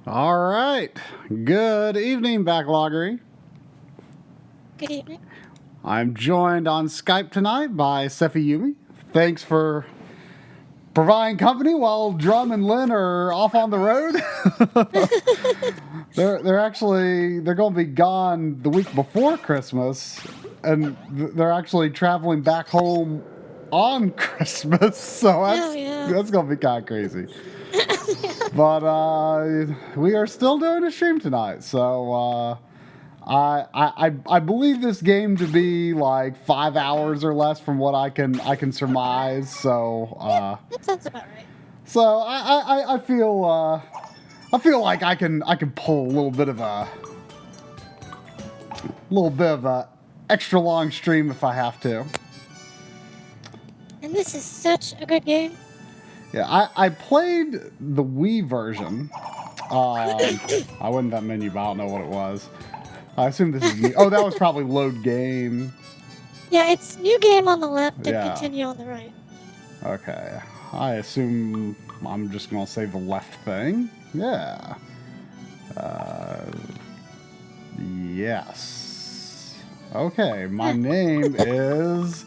All right. Good evening, Backloggery. Good evening. I'm joined on Skype tonight by Sefi Yumi. Thanks for providing company while Drum and Lynn are off on the road. they're going to be gone the week before Christmas, and they're actually traveling back home on Christmas. So that's going to be kind of crazy. But we are still doing a stream tonight, so I believe this game to be like 5 hours or less from what I can surmise. So that sounds about right. So I feel like I can pull a little bit of a extra long stream if I have to. And this is such a good game. Yeah, I played the Wii version. I went in that menu, but I don't know what it was. I assume this is new. Oh, that was probably load game. Yeah, it's new game on the left and continue on the right. Okay. I assume I'm just going to say the left thing. Yeah. Yes. Okay, my name is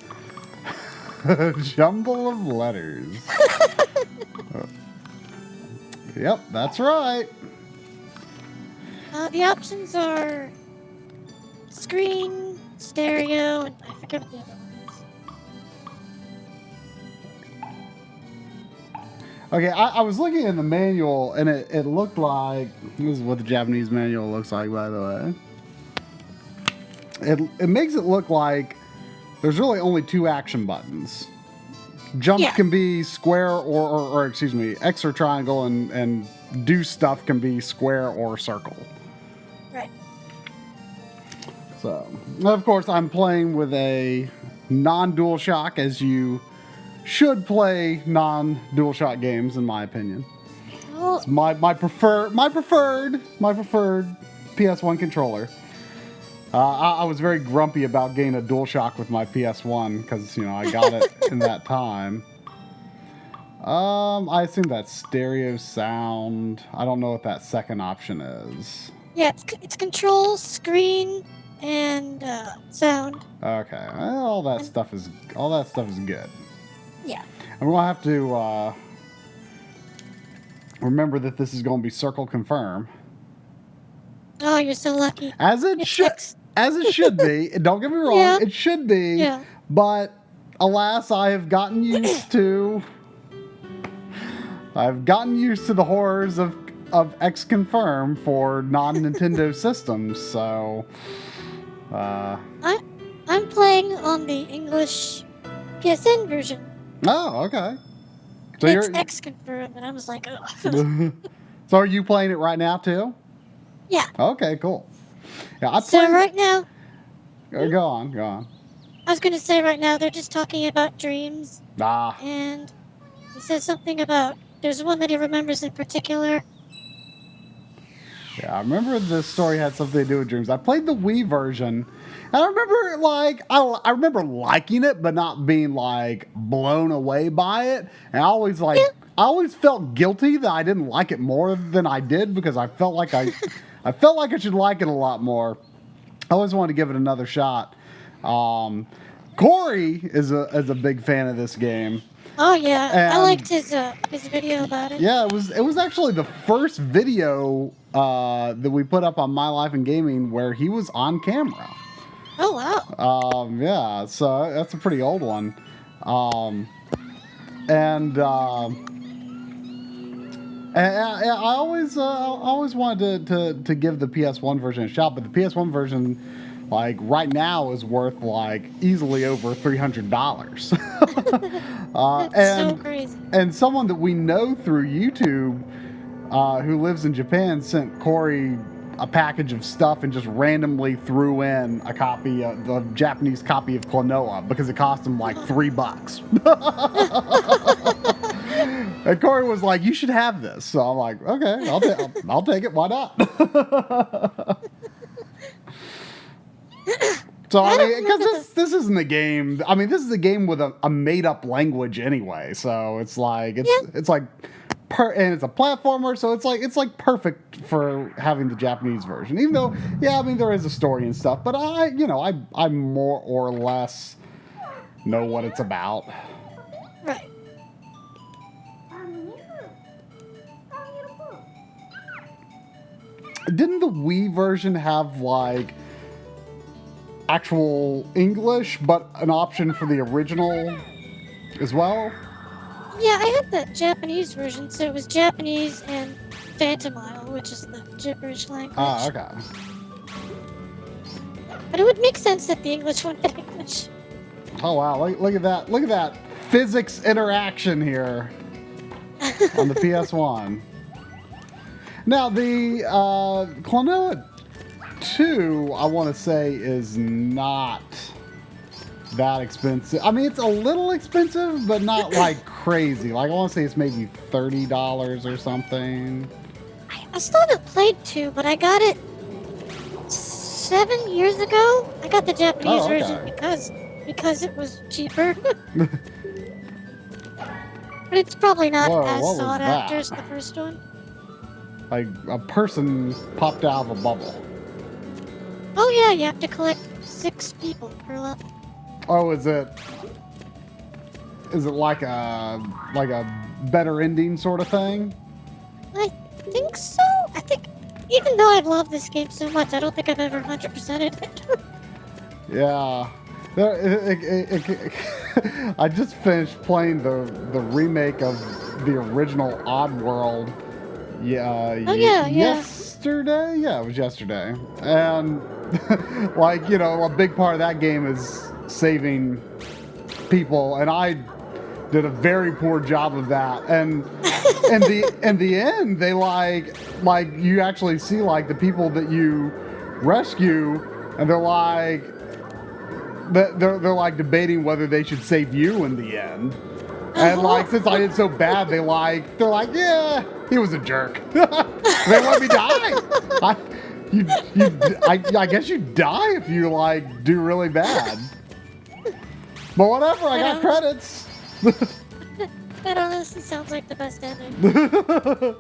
Jumble of Letters. Yep, that's right. The options are screen, stereo, and I forget what the other one is. Okay, I was looking in the manual, and it looked like... This is what the Japanese manual looks like, by the way. It makes it look like there's really only 2 action buttons. Jump can be square or excuse me, X or triangle, and do stuff can be square or circle. Right. So, of course, I'm playing with a non-DualShock, as you should play non-DualShock games, in my opinion. Oh. It's my preferred PS1 controller. I was very grumpy about getting a DualShock with my PS1 because I got it in that time. I assume that's stereo sound. I don't know what that second option is. Yeah, it's control, screen, and sound. Okay, all that stuff is good. Yeah. I'm gonna have to remember that this is gonna be circle confirm. Oh, you're so lucky. As it should be. Don't get me wrong, it should be. Yeah. But alas, I have gotten used to the horrors of X confirm for non-Nintendo systems. So I'm playing on the English PSN version. Oh, okay. So it's X confirmed, and I was like, oh. So are you playing it right now too? Yeah. Okay, cool. Yeah, right now. Go on. I was going to say right now they're just talking about dreams. Ah. And he says something about there's one that he remembers in particular. Yeah, I remember the story had something to do with dreams. I played the Wii version. And I remember I remember liking it, but not being blown away by it. And I always felt guilty that I didn't like it more than I did because I felt like I should like it a lot more. I always wanted to give it another shot. Corey is a big fan of this game. Oh yeah, and I liked his video about it. Yeah, it was actually the first video that we put up on My Life in Gaming where he was on camera. Oh wow. Yeah, so that's a pretty old one. I always wanted to give the PS1 version a shot, but the PS1 version, right now, is worth easily over $300. So crazy. And someone that we know through YouTube, who lives in Japan, sent Corey a package of stuff and just randomly threw in a copy of the Japanese copy of Klonoa because it cost him $3. And Corey was like, "You should have this." So I'm like, "Okay, I'll take it. Why not?" So I mean, because this isn't a game. I mean, this is a game with a made up language anyway. So it's like and it's a platformer, so it's like perfect for having the Japanese version. Even though, yeah, I mean there is a story and stuff, but I more or less know what it's about. Right. Didn't the Wii version have like actual English, but an option for the original as well? Yeah, I had the Japanese version, so it was Japanese and Phantomile, which is the gibberish language. Ah, okay. But it would make sense that the English one had English. Oh wow, look at that. Look at that physics interaction here on the PS1. Now the Klonoa 2, I want to say, is not that expensive. I mean, it's a little expensive, but not like crazy. Like I want to say it's maybe $30 or something. I still haven't played 2, but I got it 7 years ago. I got the Japanese version because it was cheaper. But it's probably not as sought after as the first one. Like a person popped out of a bubble. Oh yeah, you have to collect 6 people per level. Oh, is it like a better ending sort of thing? I think so. I think even though I've loved this game so much, I don't think I've ever 100%ed it. Yeah. I just finished playing the remake of the original Oddworld. Yesterday? Yeah, it was yesterday. And like, a big part of that game is saving people, and I did a very poor job of that. And in the end, they like you actually see like the people that you rescue, and they're like debating whether they should save you in the end. And like, since I did so bad, they're like, yeah, he was a jerk. They let me die. I guess you die if you like do really bad. But whatever, I got credits. That honestly sounds like the best ending.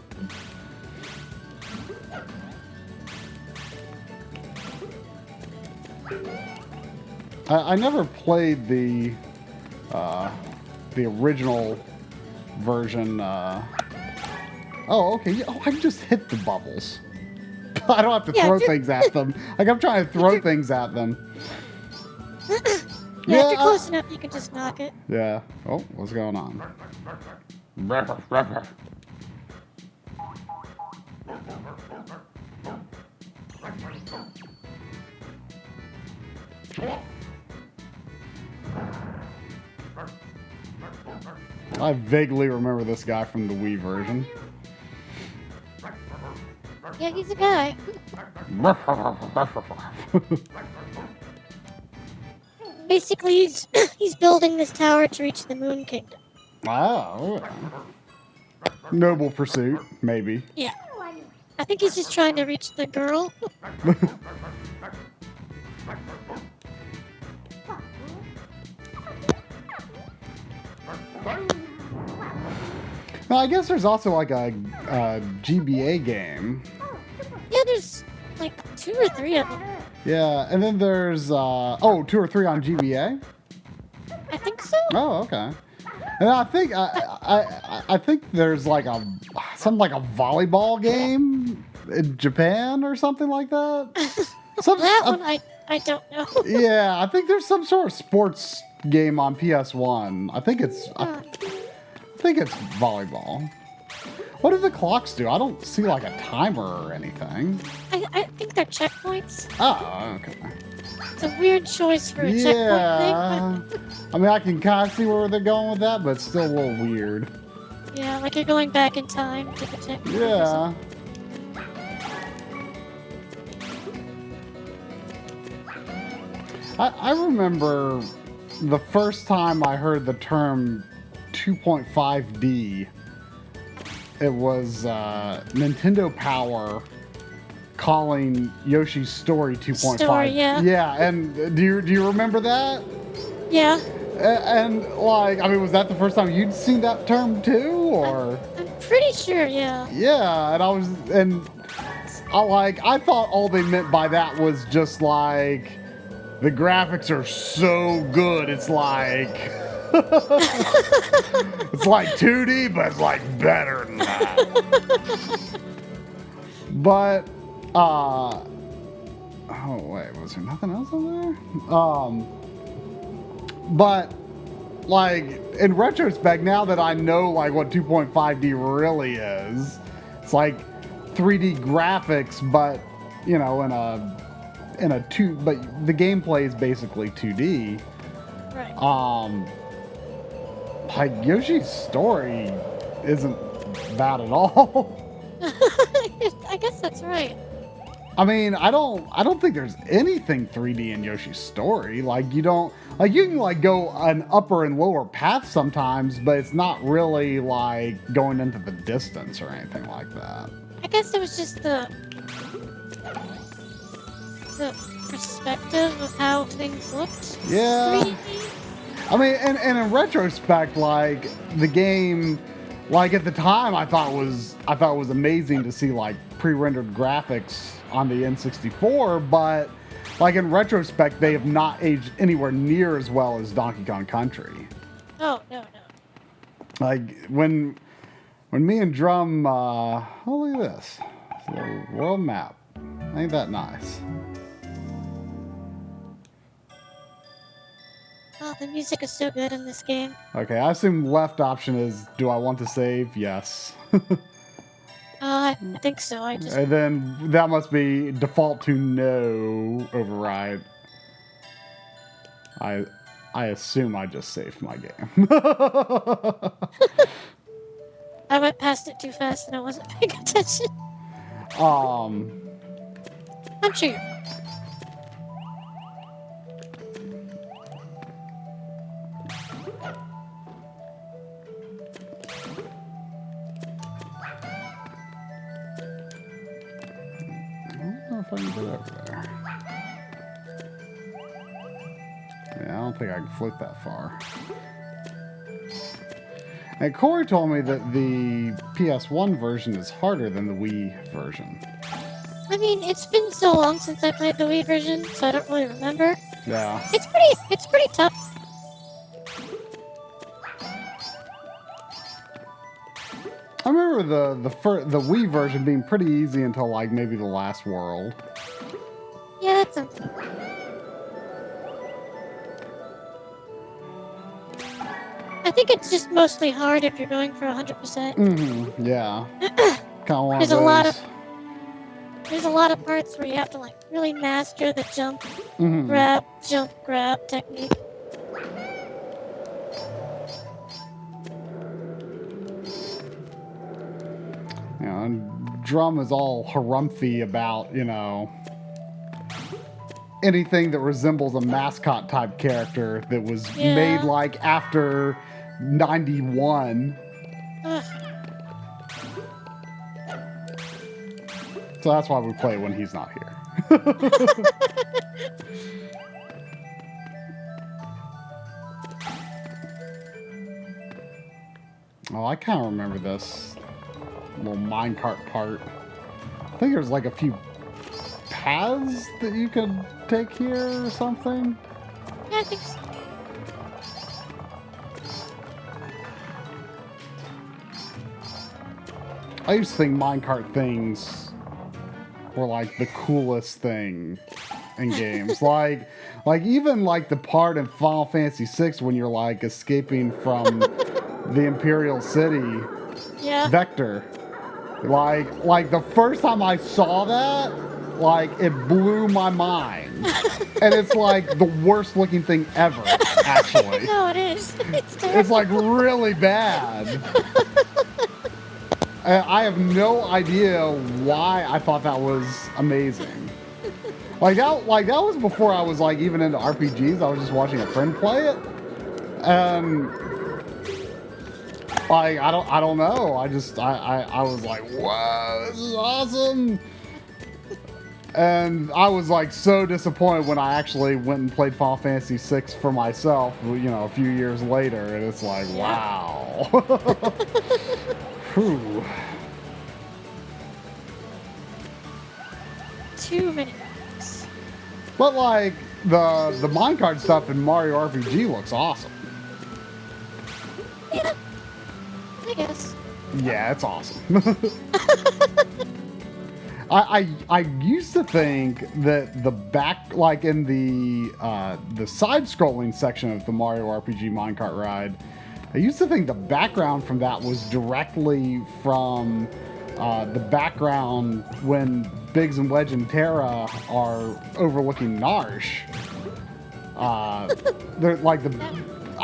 I never played the original version. Oh, okay. Oh, I just hit the bubbles. I don't have to throw things at them. Like I'm trying to throw things at them. If you're close enough, you can just knock it. Yeah. Oh, what's going on? I vaguely remember this guy from the Wii version. Yeah, he's a guy. Basically, he's building this tower to reach the Moon Kingdom. Wow. Noble pursuit, maybe. Yeah. I think he's just trying to reach the girl. Well, I guess there's also like a GBA game. Yeah, there's like 2 or 3 of them. Yeah, and then there's 2 or 3 on GBA. I think so. Oh, okay. And I think I think there's like something like a volleyball game in Japan or something like that. That one I don't know. Yeah, I think there's some sort of sports game on PS1. I think it's volleyball. What do the clocks do? I don't see like a timer or anything. I think they're checkpoints. Oh, okay. It's a weird choice for a checkpoint thing. I mean, I can kind of see where they're going with that, but it's still a little weird. Yeah, like you're going back in time to the checkpoint. Yeah. I remember the first time I heard the term 2.5D. It was Nintendo Power calling Yoshi's Story 2.5. Story, yeah. Yeah, and do you remember that? Yeah. And like, I mean, was that the first time you'd seen that term too, or? I'm pretty sure, yeah. Yeah, I thought all they meant by that was just like the graphics are so good. It's like it's like 2D, but it's like better than that. But oh wait, was there nothing else on there? But like in retrospect, now that I know like what 2.5D really is, it's like 3D graphics, but you know, but the gameplay is basically 2D. Right. Like Yoshi's story isn't bad at all. I guess that's right. I mean, I don't think there's anything 3D in Yoshi's story. Like you can like go an upper and lower path sometimes, but it's not really like going into the distance or anything like that. I guess it was just the perspective of how things looked. Yeah. 3D. I mean, and in retrospect, like the game, like at the time, I thought it was amazing to see like pre-rendered graphics on the N64, but like in retrospect, they have not aged anywhere near as well as Donkey Kong Country. Oh no. Like when me and Drum, oh look at this, it's a little world map. Ain't that nice? Oh, the music is so good in this game. Okay, I assume left option is, do I want to save? Yes. I think so. And then that must be default to no override. I assume I just saved my game. I went past it too fast and I wasn't paying attention. I'm sure you're fine. If I can get over there. Yeah, I don't think I can float that far. And Corey told me that the PS1 version is harder than the Wii version. I mean, it's been so long since I played the Wii version, so I don't really remember. Yeah. It's pretty tough. I remember the Wii version being pretty easy until like maybe the last world. Yeah, that's something. I think it's just mostly hard if you're going for 100%. Mm-hmm. Yeah. Kind of one of those. There's a lot of parts where you have to like really master the jump, grab technique. You know, and Drum is all harumphy about, you know, anything that resembles a mascot type character that was made like after 91. Ugh. So that's why we play when he's not here. Oh, I kind of remember this little minecart part. I think there's like a few paths that you could take here or something. Yeah, I think so. I used to think minecart things were like the coolest thing in games. like even like the part in Final Fantasy VI when you're like escaping from the Imperial City Vector. Like the first time I saw that, like it blew my mind. And it's like the worst looking thing ever, actually. No, it is. It's like really bad. I have no idea why I thought that was amazing. Like that was before I was like even into RPGs. I was just watching a friend play it, and like I don't know. I was like, whoa, this is awesome. And I was like so disappointed when I actually went and played Final Fantasy VI for myself, you know, a few years later, and it's like, wow. Whew. Too many maps. But like the minecart stuff in Mario RPG looks awesome. Yeah, I guess. Yeah, it's awesome. I used to think that the back, like in the side-scrolling section of the Mario RPG minecart ride, I used to think the background from that was directly from the background when Biggs and Wedge and Terra are overlooking Narsh. They're like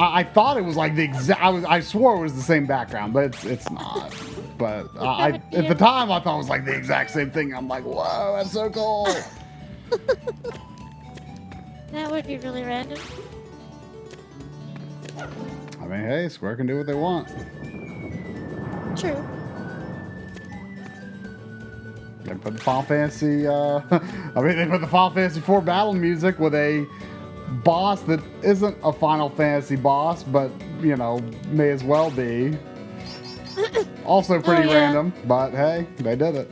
I thought it was like the exact. I swore it was the same background, but it's not. But at the time I thought it was like the exact same thing. I'm like, whoa, that's so cool. That would be really random. I mean, hey, Square can do what they want. True. They put the Final Fantasy. I mean, they put the Final Fantasy IV battle music with a boss that isn't a Final Fantasy boss, but you know, may as well be. Also pretty random, but hey, they did it.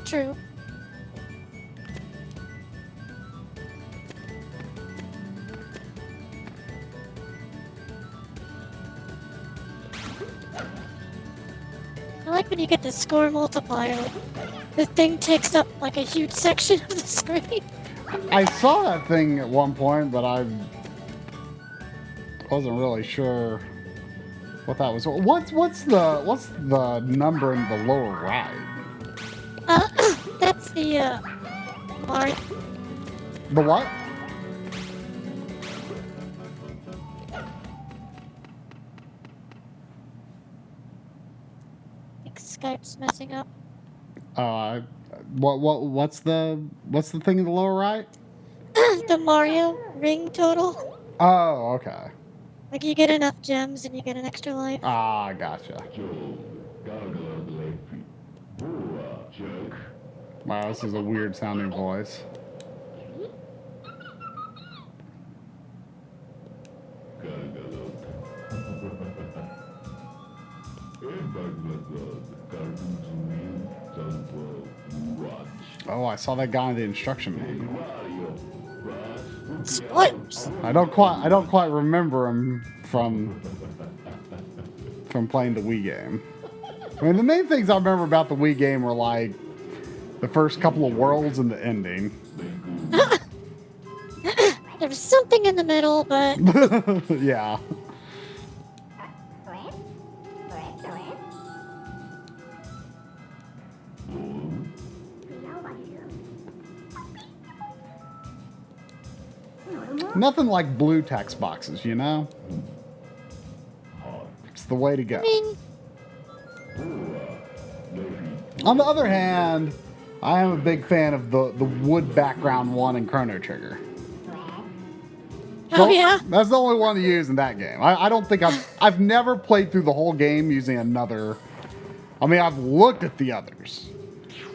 True. I like when you get the score multiplier. The thing takes up like a huge section of the screen. I saw that thing at one point, but I wasn't really sure what that was. What's the number in the lower right? That's the Mario. The what? Skype's messing up. What's the thing in the lower right? The Mario ring total. Oh, okay. Like you get enough gems and you get an extra life. Ah, gotcha. Wow, this is a weird sounding voice. Oh, I saw that guy in the instruction manual. Spoilers. I don't quite remember him from playing the Wii game. I mean, the main things I remember about the Wii game were like the first couple of worlds and the ending. There was something in the middle, but yeah. Nothing like blue text boxes, you know? It's the way to go. I mean, on the other hand, I am a big fan of the wood background one in Chrono Trigger. oh yeah. That's the only one to use in that game. I don't think I've never played through the whole game using another. I mean, I've looked at the others,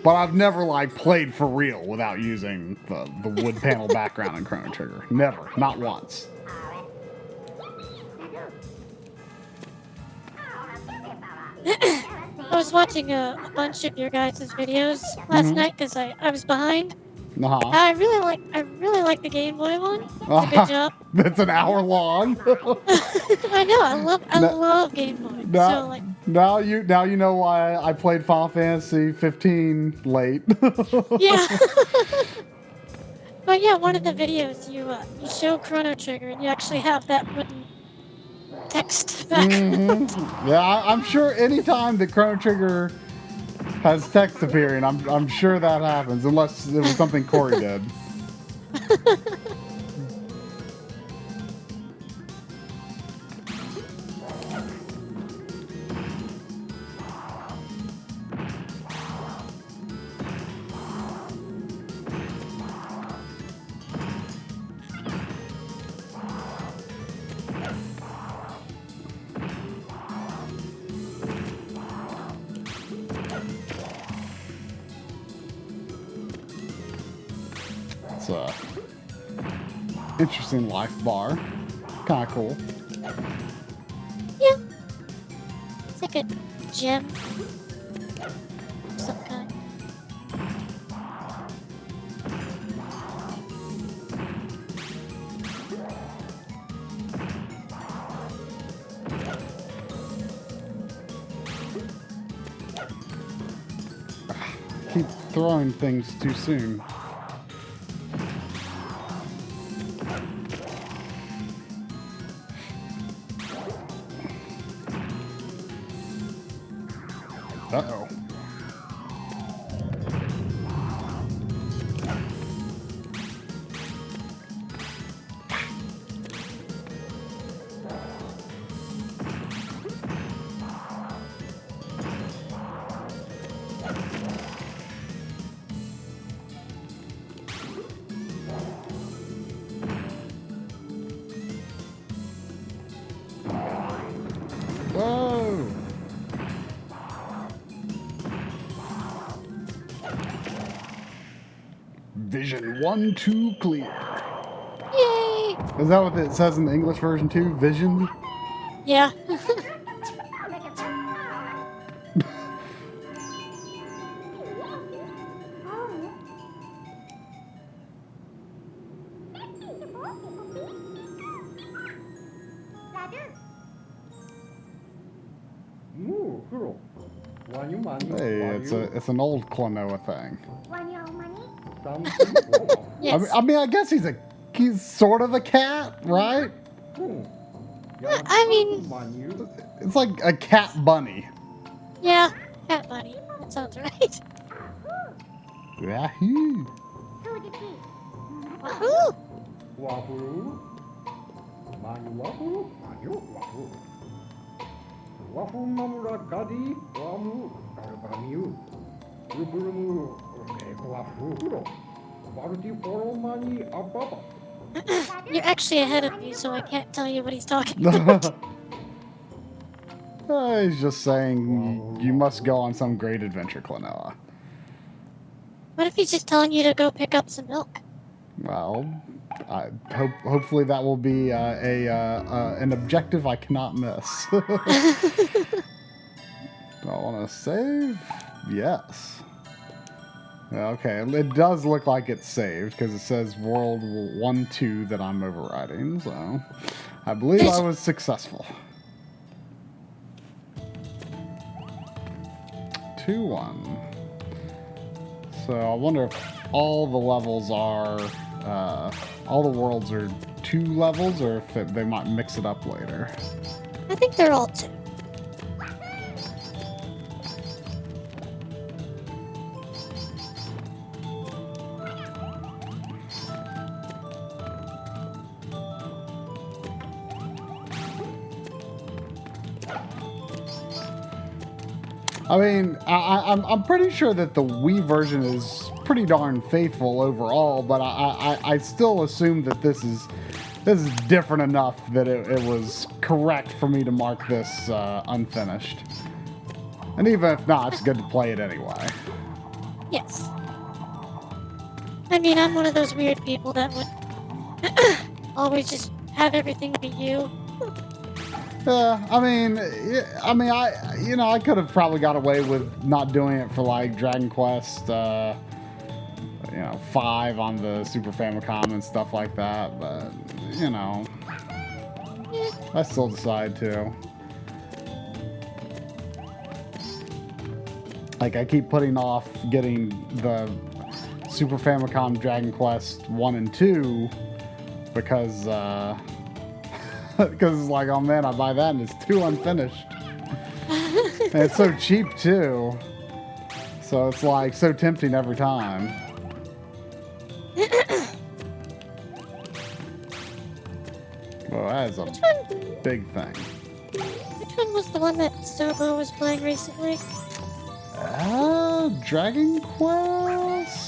but I've never like played for real without using the wood panel background in Chrono Trigger. Never, not once. I was watching a bunch of your guys' videos last night because I was behind. Uh-huh. I really like the Game Boy one. It's a good job. That's an hour long. I know. I love Game Boy. Now, So like, now you know why I played Final Fantasy 15 late. yeah. But yeah, one of the videos you show Chrono Trigger and you actually have that written text back. Yeah, I'm sure anytime that Chrono Trigger has text appearing, I'm sure that happens, unless it was something Corey did. It's a interesting life bar. Kind of cool. Yeah. It's like a gem. Some kind. Keep throwing things too soon. Uh-oh. Whoa! Vision 1, 2 clear. Yay! Is that what it says in the English version too? Vision? Yeah. Hey, it's an old Klonoa thing. Yes. I mean, I guess he's sort of a cat, right? I mean, It's like a cat bunny. yeah, cat bunny. That sounds right. Yahoo! Wahoo! You're actually ahead of me, so I can't tell you what he's talking about. He's just saying you must go on some great adventure, Klonoa. What if he's just telling you to go pick up some milk? Well, hopefully that will be an objective I cannot miss. Do I want to save? Yes. Okay, it does look like it's saved because it says World 1, 2 that I'm overriding, so I believe I was successful. 2, 1. So I wonder if all the levels are, all the worlds are 2 levels, or if they might mix it up later. I think they're all 2. I mean, I'm pretty sure that the Wii version is pretty darn faithful overall, but I still assume that this is different enough that it was correct for me to mark this unfinished. And even if not, it's good to play it anyway. Yes. I mean, I'm one of those weird people that would always just have everything be you. I mean, I could have probably got away with not doing it for like Dragon Quest, 5 on the Super Famicom and stuff like that, but I still decide to. Like, I keep putting off getting the Super Famicom Dragon Quest 1 and 2 because because it's like, oh man, I buy that and it's 2 unfinished. And it's so cheap too. So it's like so tempting every time. Well, that is a big thing. Which one was the one that Sobo was playing recently? Dragon Quest?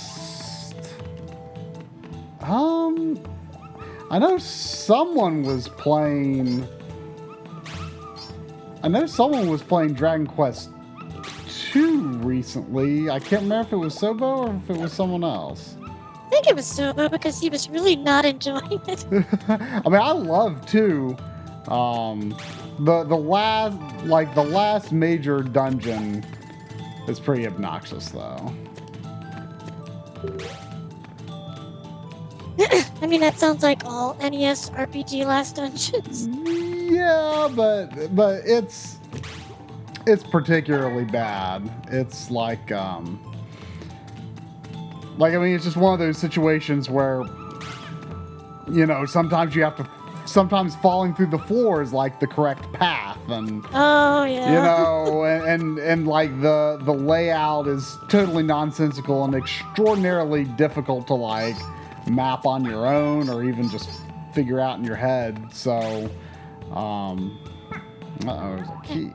I know someone was playing Dragon Quest 2 recently. I can't remember if it was Sobo or if it was someone else. I think it was Sobo because he was really not enjoying it. I mean, I love 2, The last major dungeon is pretty obnoxious though. I mean, that sounds like all NES RPG last dungeons. Yeah, but it's particularly bad. It's like I mean, it's just one of those situations where, you know, sometimes falling through the floor is like the correct path, and oh yeah, you know, and like the layout is totally nonsensical and extraordinarily difficult to like map on your own or even just figure out in your head. So, there's a key.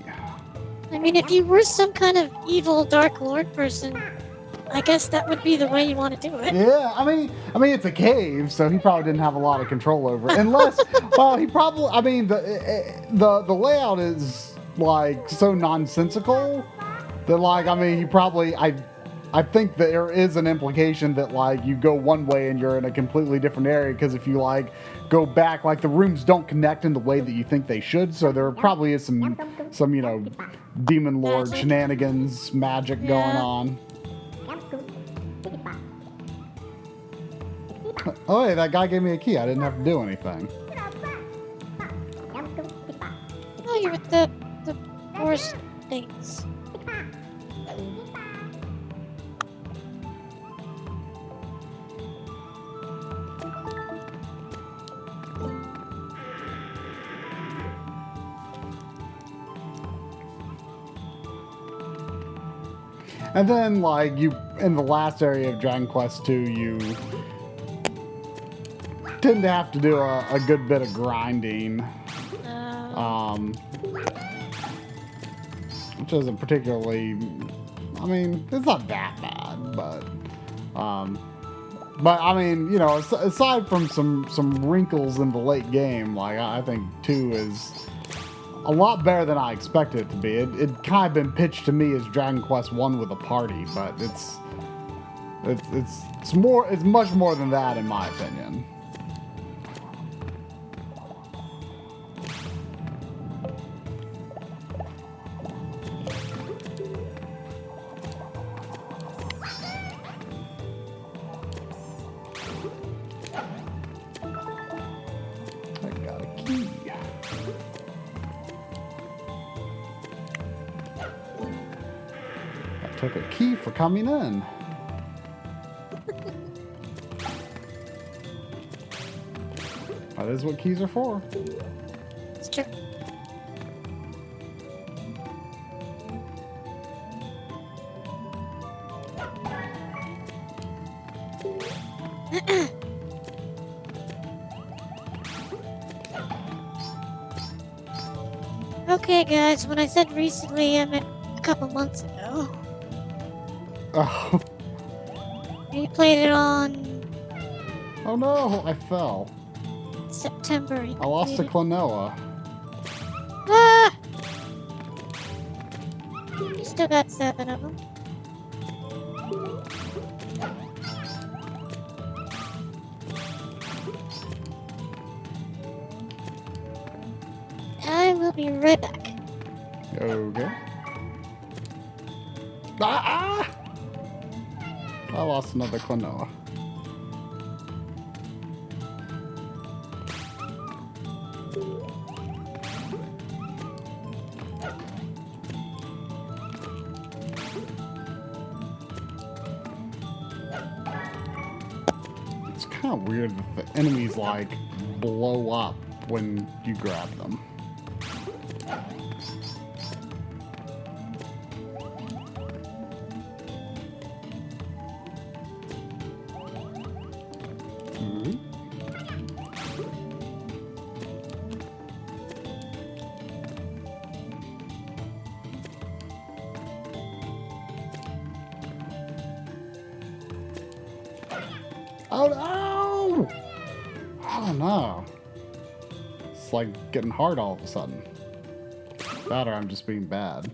I mean, if you were some kind of evil Dark Lord person, I guess that would be the way you want to do it. Yeah, I mean, it's a cave, so he probably didn't have a lot of control over it. Unless, well, he probably. I mean, the layout is like so nonsensical that, like, I mean, he probably. I think that there is an implication that like you go one way and you're in a completely different area, because if you like go back, like the rooms don't connect in the way that you think they should. So there probably is some you know, demon lord shenanigans, magic going on. Oh, hey, that guy gave me a key. I didn't have to do anything. Oh, you're with the force things. And then, like, you, in the last area of Dragon Quest II, you tend to have to do a good bit of grinding. Which isn't particularly, I mean, it's not that bad, but I mean, you know, aside from some wrinkles in the late game, like, I think 2 is a lot better than I expected it to be. It kind of been pitched to me as Dragon Quest 1 with a party, but it's much more than that in my opinion. I got a key. Took a key for coming in. That is what keys are for. It's true. Okay, guys, when I said recently, I meant a couple months ago. Oh. We played it on... Oh no, I fell. September. I lost to Klonoa. Ah! You still got 7 of them. I will be right back. Okay. Ah! I lost another Klonoa. It's kind of weird that the enemies like blow up when you grab them. Oh no! Oh no. It's like getting hard all of a sudden. That or I'm just being bad.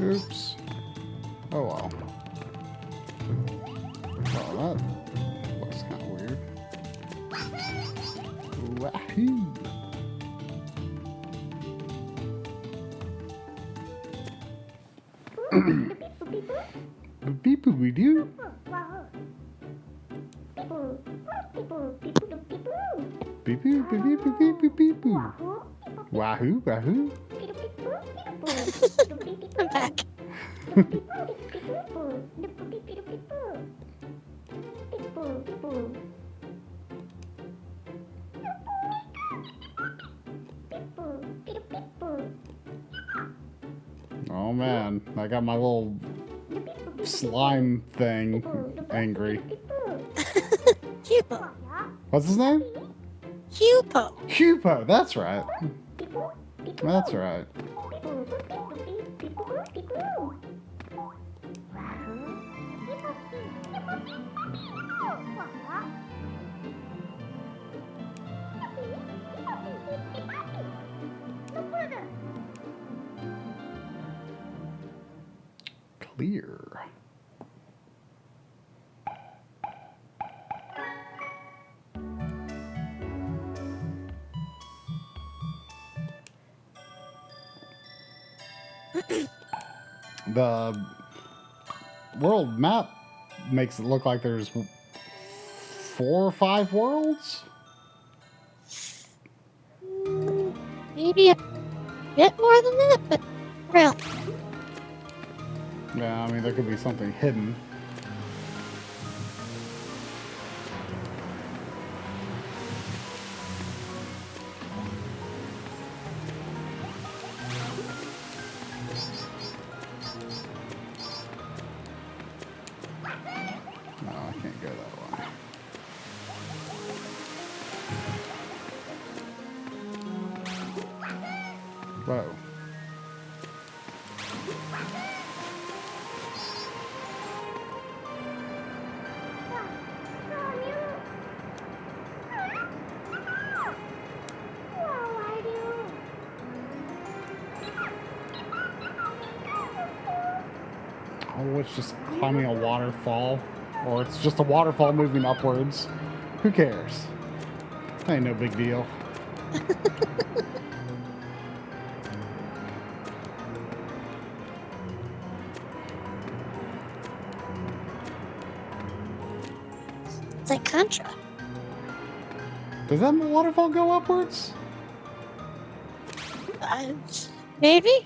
Oops. Oh well. Oh, that looks kind of weird. Wahoo! Beep boop we do. Beep boop beep beep beep beep beep boop. Wahoo wahoo. I'm back. Oh man, I got my little slime thing angry. Hupo. What's his name? Hupo. Hupo, that's right. That's right. Clear. The world map makes it look like there's 4 or 5 worlds. Maybe a bit more than that, but real. Yeah, I mean, there could be something hidden. No, I can't go that way. Whoa. Oh, it's just climbing a waterfall. Or it's just a waterfall moving upwards. Who cares? Ain't no big deal. It's like Contra. Does that waterfall go upwards? Maybe?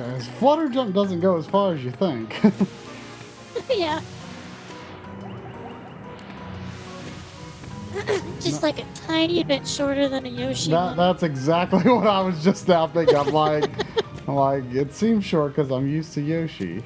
Yeah, his flutter jump doesn't go as far as you think. Yeah. Just No. like a tiny bit shorter than a Yoshi one. That's exactly what I was just now thinking. I'm like, it seems short because I'm used to Yoshi.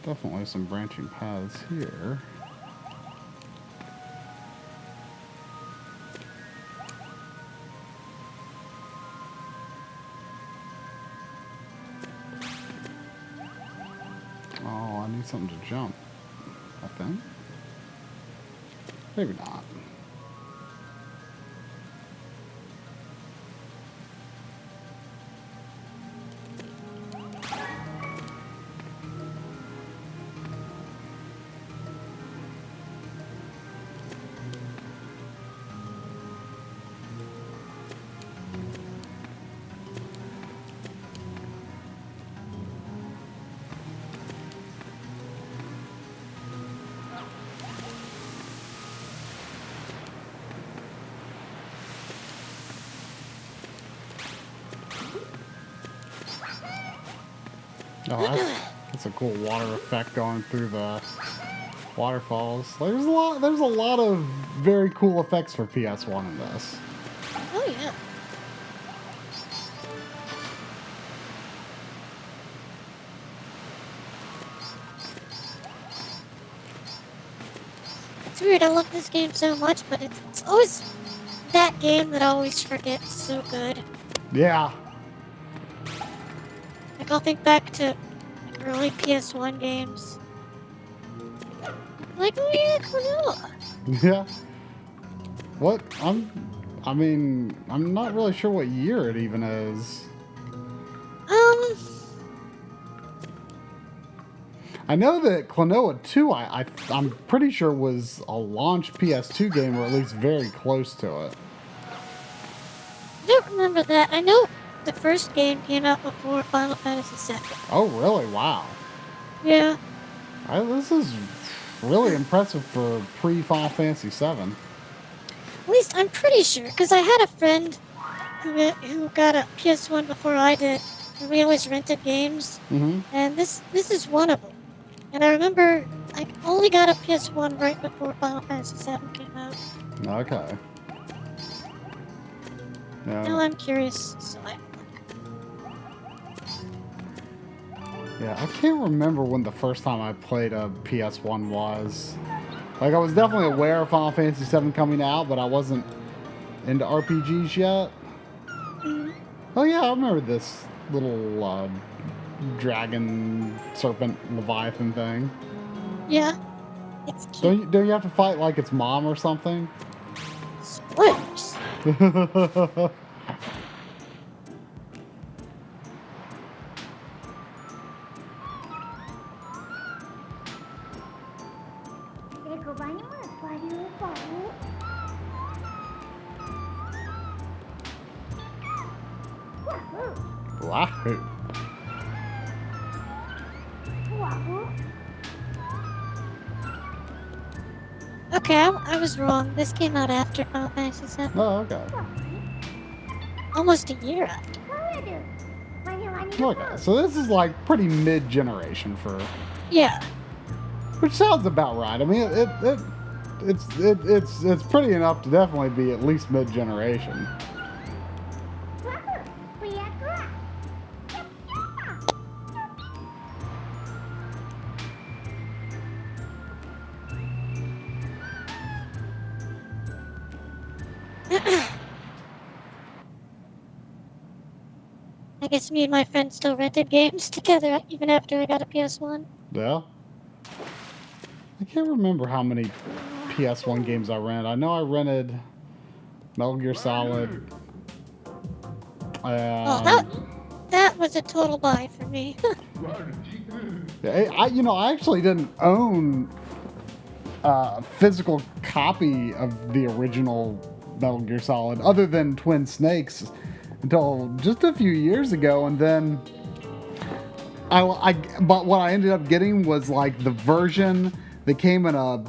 Definitely some branching paths here. Oh, I need something to jump, I think. Maybe not. Oh, that's a cool water effect going through the waterfalls. There's a lot of very cool effects for PS1 in this. Oh yeah. It's weird, I love this game so much, but it's always that game that I always forget is so good. Yeah. Like, I'll think back to early PS1 games. Like, oh yeah, Klonoa. Yeah. What? I'm not really sure what year it even is. I know that Klonoa 2, I'm pretty sure was a launch PS2 game, or at least very close to it. I don't remember that. I know the first game came out before Final Fantasy VII. Oh, really? Wow. Yeah. This is really impressive for pre-Final Fantasy VII. At least I'm pretty sure, because I had a friend who got a PS1 before I did, and we always rented games. Mm-hmm. And this is one of them. And I remember I only got a PS1 right before Final Fantasy VII came out. Okay. Yeah. Now I'm curious, so Yeah, I can't remember when the first time I played a PS1 was. Like, I was definitely aware of Final Fantasy VII coming out, but I wasn't into RPGs yet. Mm. Oh yeah, I remember this little dragon, serpent, leviathan thing. Yeah. It's cute. Don't you have to fight like its mom or something? Spoilers. Wahoo. Okay, I was wrong. This came out after Final Fantasy VII. Oh, okay. Almost a year after. Okay, so this is like pretty mid-generation for... Yeah. Which sounds about right. I mean, it's pretty enough to definitely be at least mid-generation. I guess me and my friends still rented games together even after I got a PS1. Yeah. I can't remember how many PS1 games I rented. I know I rented Metal Gear Solid. That was a total buy for me. I actually didn't own a physical copy of the original Metal Gear Solid, other than Twin Snakes, until just a few years ago, and then but what I ended up getting was like the version that came in a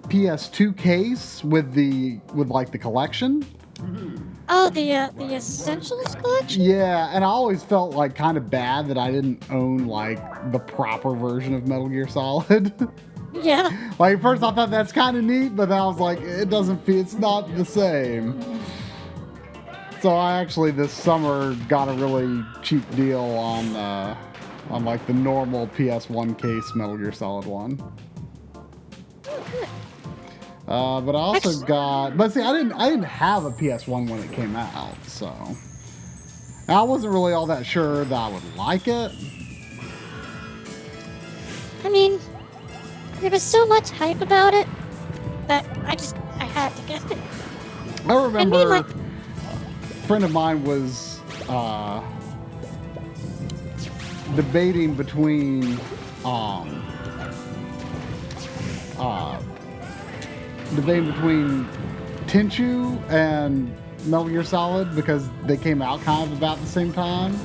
PS2 case with like the collection. Oh, the Essentials collection? Yeah, and I always felt like kind of bad that I didn't own like the proper version of Metal Gear Solid. Yeah. Like at first I thought that's kind of neat, but then I was like, it's not the same. So I actually this summer got a really cheap deal on like the normal PS1 case Metal Gear Solid 1. But I also but see, I didn't have a PS1 when it came out, so I wasn't really all that sure that I would like it. I mean, there was so much hype about it that I had to get it. I remember a friend of mine was debating between Tenchu and Metal Gear Solid because they came out kind of about the same time.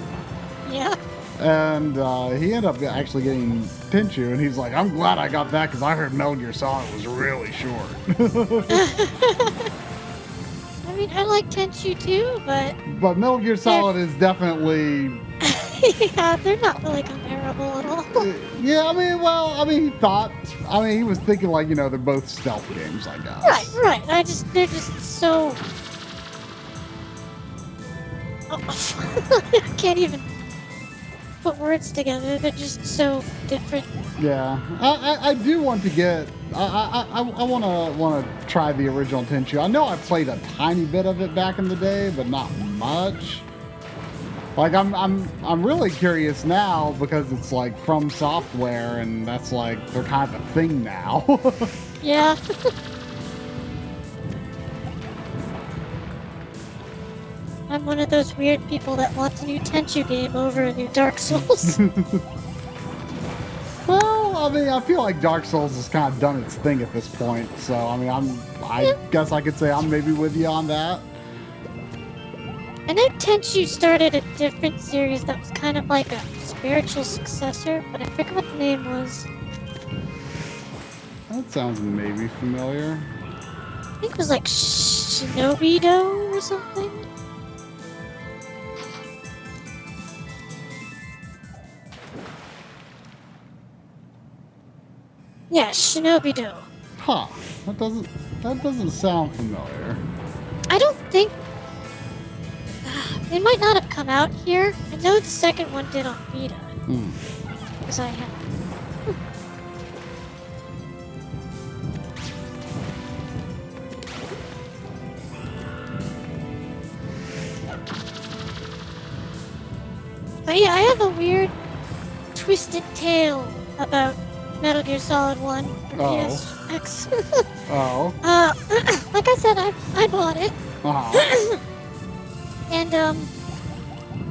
Yeah. And he ended up actually getting Tenchu, and he's like, I'm glad I got that because I heard Metal Gear Solid was really short. I mean, I like Tenchu too, but Metal Gear Solid is definitely... yeah, they're not really comparable at all. Yeah, he was thinking like, they're both stealth games, I guess. Right. They're just so... I can't even put words together. They're just so different. Yeah, I do want to get... I want to try the original Tenchu. I know I played a tiny bit of it back in the day, but not much. Like I'm really curious now because it's like From Software, and that's like they're kind of a thing now. Yeah. I'm one of those weird people that wants a new Tenchu game over a new Dark Souls. Well, I feel like Dark Souls has kind of done its thing at this point, so I guess I could say I'm maybe with you on that. I know Tenchu started a different series that was kind of like a spiritual successor, but I forget what the name was. That sounds maybe familiar. I think it was like Shinobi-Do or something. Yeah, Shinobi-Do. Huh. That doesn't sound familiar. I don't think... It might not have come out here. I know the second one did on Vita. Because I had... But yeah, I have a weird, twisted tale about Metal Gear Solid 1 for PSX. Like I said, I bought it. And,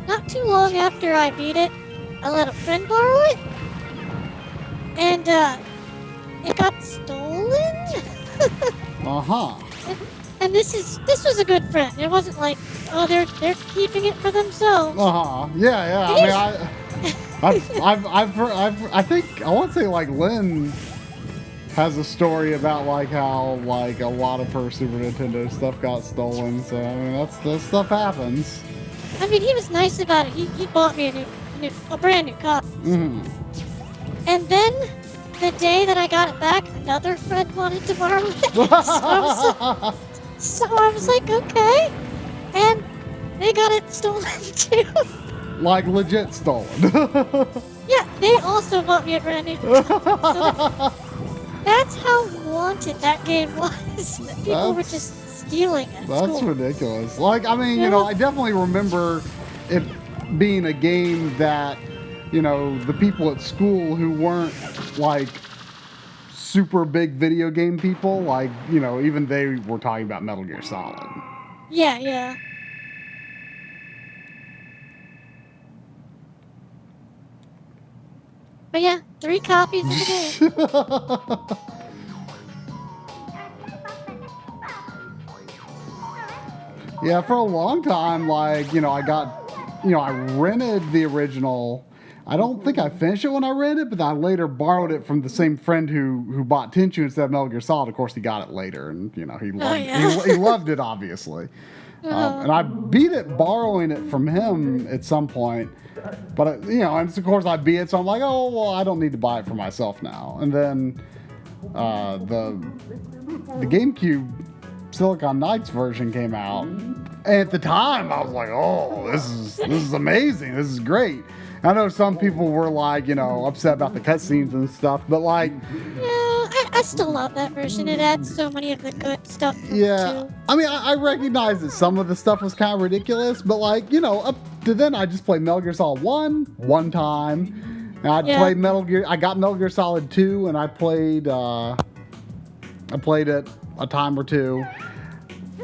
not too long after I beat it, I let a friend borrow it. And, it got stolen. And this was a good friend. It wasn't like, oh, they're keeping it for themselves. Yeah. I think I want to say like Lynn has a story about like how like a lot of her Super Nintendo stuff got stolen. So I mean that stuff happens. I mean, he was nice about it. He bought me a brand new copy. And then the day that I got it back, another friend wanted to borrow it. So I was like, okay. And they got it stolen too. Like legit stolen. Yeah, they also bought me a brand new copy. So that's how wanted that game was. People were just stealing at That's school. ridiculous. Like, I mean, you know, I definitely remember it being a game that, you know, the people at school who weren't like super big video game people, like, you know, even they were talking about Metal Gear Solid. Yeah, yeah. But yeah, 3 copies of the game. Yeah, for a long time, like, you know, I rented the original. I don't think I finished it when I rented it, but I later borrowed it from the same friend who bought Tenchu instead of Metal Gear Solid. Of course, he got it later, and, you know, he loved it, obviously. And I beat it borrowing it from him at some point. But, you know, and of course I beat it, so I'm like, oh, well, I don't need to buy it for myself now. And then the GameCube Silicon Knights version came out. And at the time, I was like, oh, this is amazing. This is great. I know some people were like, you know, upset about the cutscenes and stuff, but like... Yeah, I still love that version. It adds so many of the good stuff. Yeah, I mean, I recognize that some of the stuff was kind of ridiculous, but like, you know, up to then I just played Metal Gear Solid 1 time. And I got Metal Gear Solid 2, and I played it a time or two.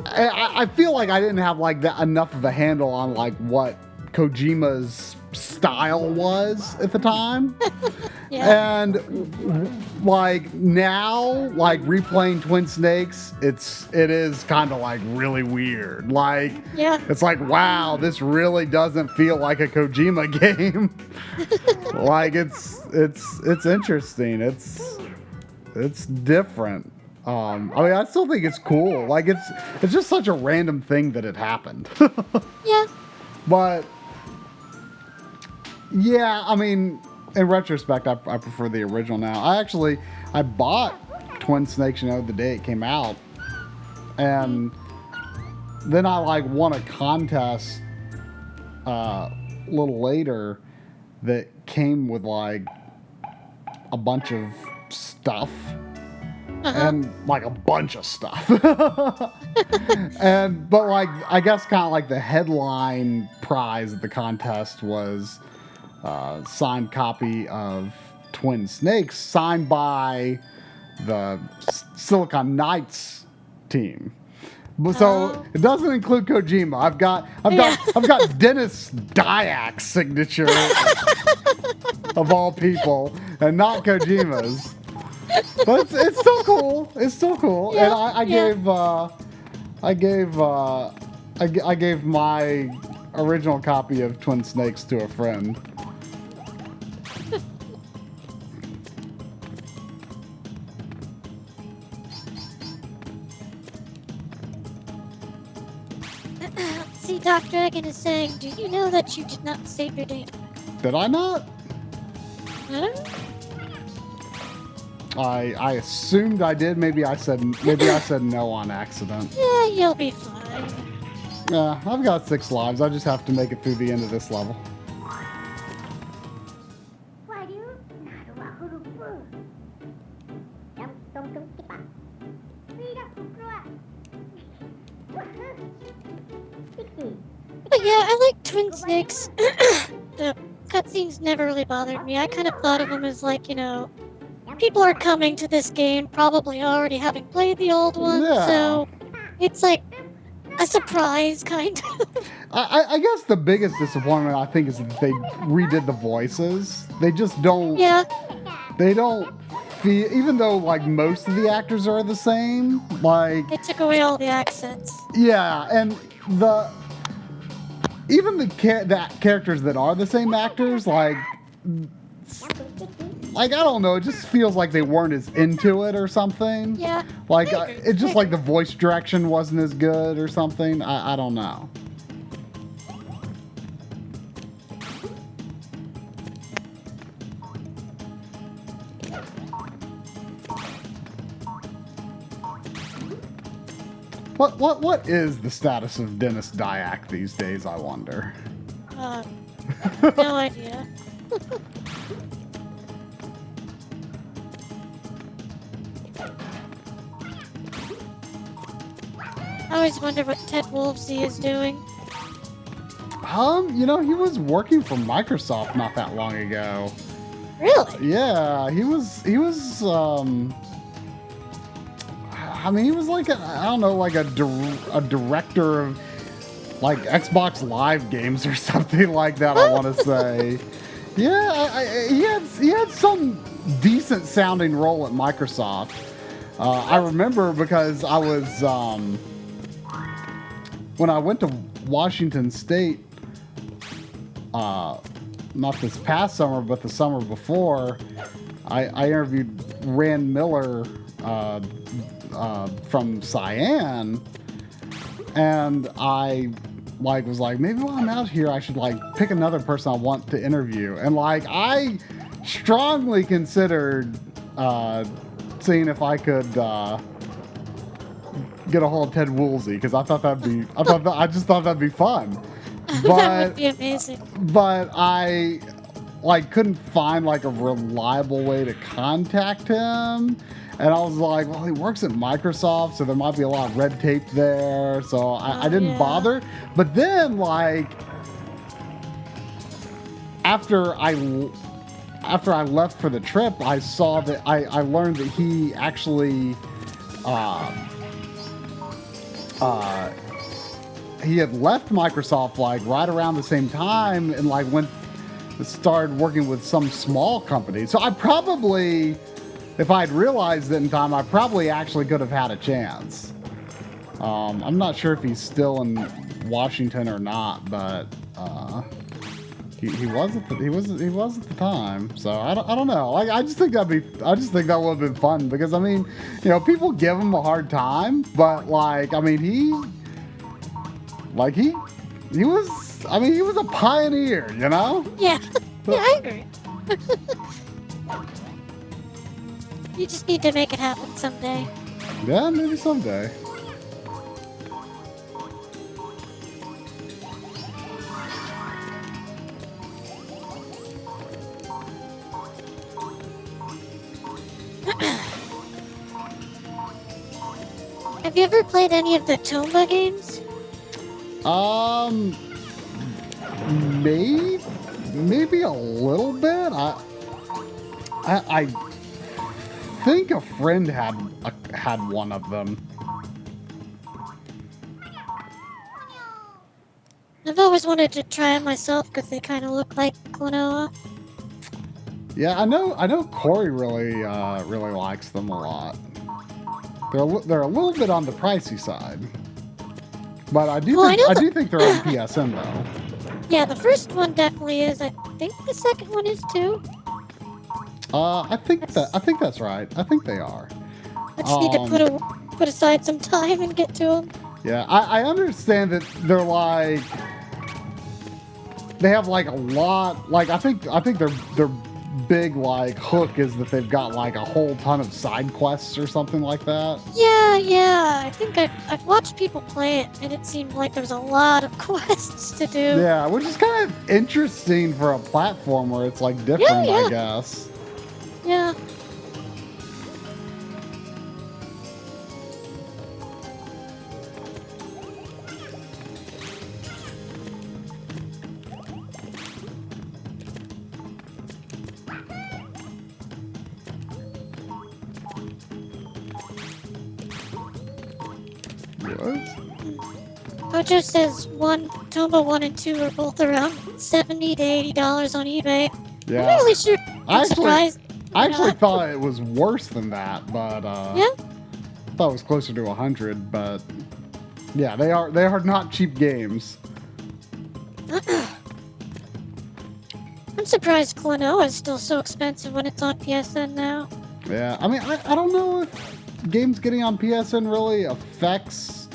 I feel like I didn't have like that enough of a handle on like what Kojima's style was at the time. And like now, like replaying Twin Snakes, it is kind of like really weird. Like it's like, wow, this really doesn't feel like a Kojima game. Like it's interesting. It's different. I mean, I still think it's cool. Like it's just such a random thing that it happened. Yeah. But yeah, I mean, in retrospect, I prefer the original now. I bought Twin Snakes, you know, the day it came out, and then I like won a contest a little later that came with like a bunch of stuff. And like a bunch of stuff. But like, I guess kind of like the headline prize of the contest was a signed copy of Twin Snakes, signed by the Silicon Knights team. So it doesn't include Kojima. I've got Dennis Diak's signature of all people, and not Kojima's. But it's still cool. It's still cool. Yeah, and I gave my original copy of Twin Snakes to a friend. See, Doc Dragon is saying, do you know that you did not save your data? Did I not? Huh? I assumed I did. Maybe I said no on accident. Yeah, you'll be fine. Yeah, I've got 6 lives. I just have to make it through the end of this level. But yeah, I like Twin Snakes. The cutscenes never really bothered me. I kind of thought of them as like, you know, people are coming to this game probably already having played the old one, so it's like a surprise, kind of. I guess the biggest disappointment, I think, is that they redid the voices. They just don't... Yeah. They don't feel... Even though, like, most of the actors are the same, like... They took away all the accents. Yeah, and even the characters that are the same actors, like, I don't know, it just feels like they weren't as into it or something. Yeah. Like, it's just like the voice direction wasn't as good or something. I don't know. What is the status of Dennis Diak these days, I wonder? No idea. I always wonder what Ted Wolfsey is doing. He was working for Microsoft not that long ago. Really? Yeah, he was he was like a director of like Xbox Live games or something like that, I want to say. Yeah, he had some decent sounding role at Microsoft. I remember because I was when I went to Washington State, not this past summer, but the summer before, I interviewed Rand Miller from Cyan, and I was like, maybe while I'm out here, I should pick another person I want to interview, and I strongly considered seeing if I could get a hold of Ted Woolsey, because I just thought that'd be fun. But that would be amazing. But I couldn't find a reliable way to contact him. And I was like, well, he works at Microsoft, so there might be a lot of red tape there. So I didn't bother. But then, after I left for the trip, I saw that I learned that he actually he had left Microsoft right around the same time and started working with some small company. So I probably, if I'd realized it in time, I probably actually could have had a chance. I'm not sure if he's still in Washington or not, but he was at the time. So I don't know. I just think that would have been fun, because people give him a hard time, but he was a pioneer, Yeah. Yeah, I agree. You just need to make it happen someday. Yeah, maybe someday. Have you ever played any of the Tomba games? Maybe a little bit. I think a friend had one of them. I've always wanted to try it myself because they kind of look like Klonoa. Yeah, I know Corey really likes them a lot. They're a little bit on the pricey side, but I do think they're on PSN though. Yeah, the first one definitely is. I think the second one is too. I think that's right. I think they are. I just need to put aside some time and get to them. Yeah, I understand that they're they have a lot. I think their big hook is that they've got a whole ton of side quests or something like that. Yeah. I think I've watched people play it, and it seemed like there's a lot of quests to do. Yeah, which is kind of interesting for a platform where it's different, I guess. Yeah. Kojo says Tomba 1 and 2 are both around $70 to $80 on eBay. Yeah. I'm not really sure. I'm surprised. I actually thought it was worse than that, but yeah? I thought it was closer to 100, but yeah, they are not cheap games. I'm surprised Klonoa is still so expensive when it's on PSN now. Yeah, I don't know if games getting on PSN really affects.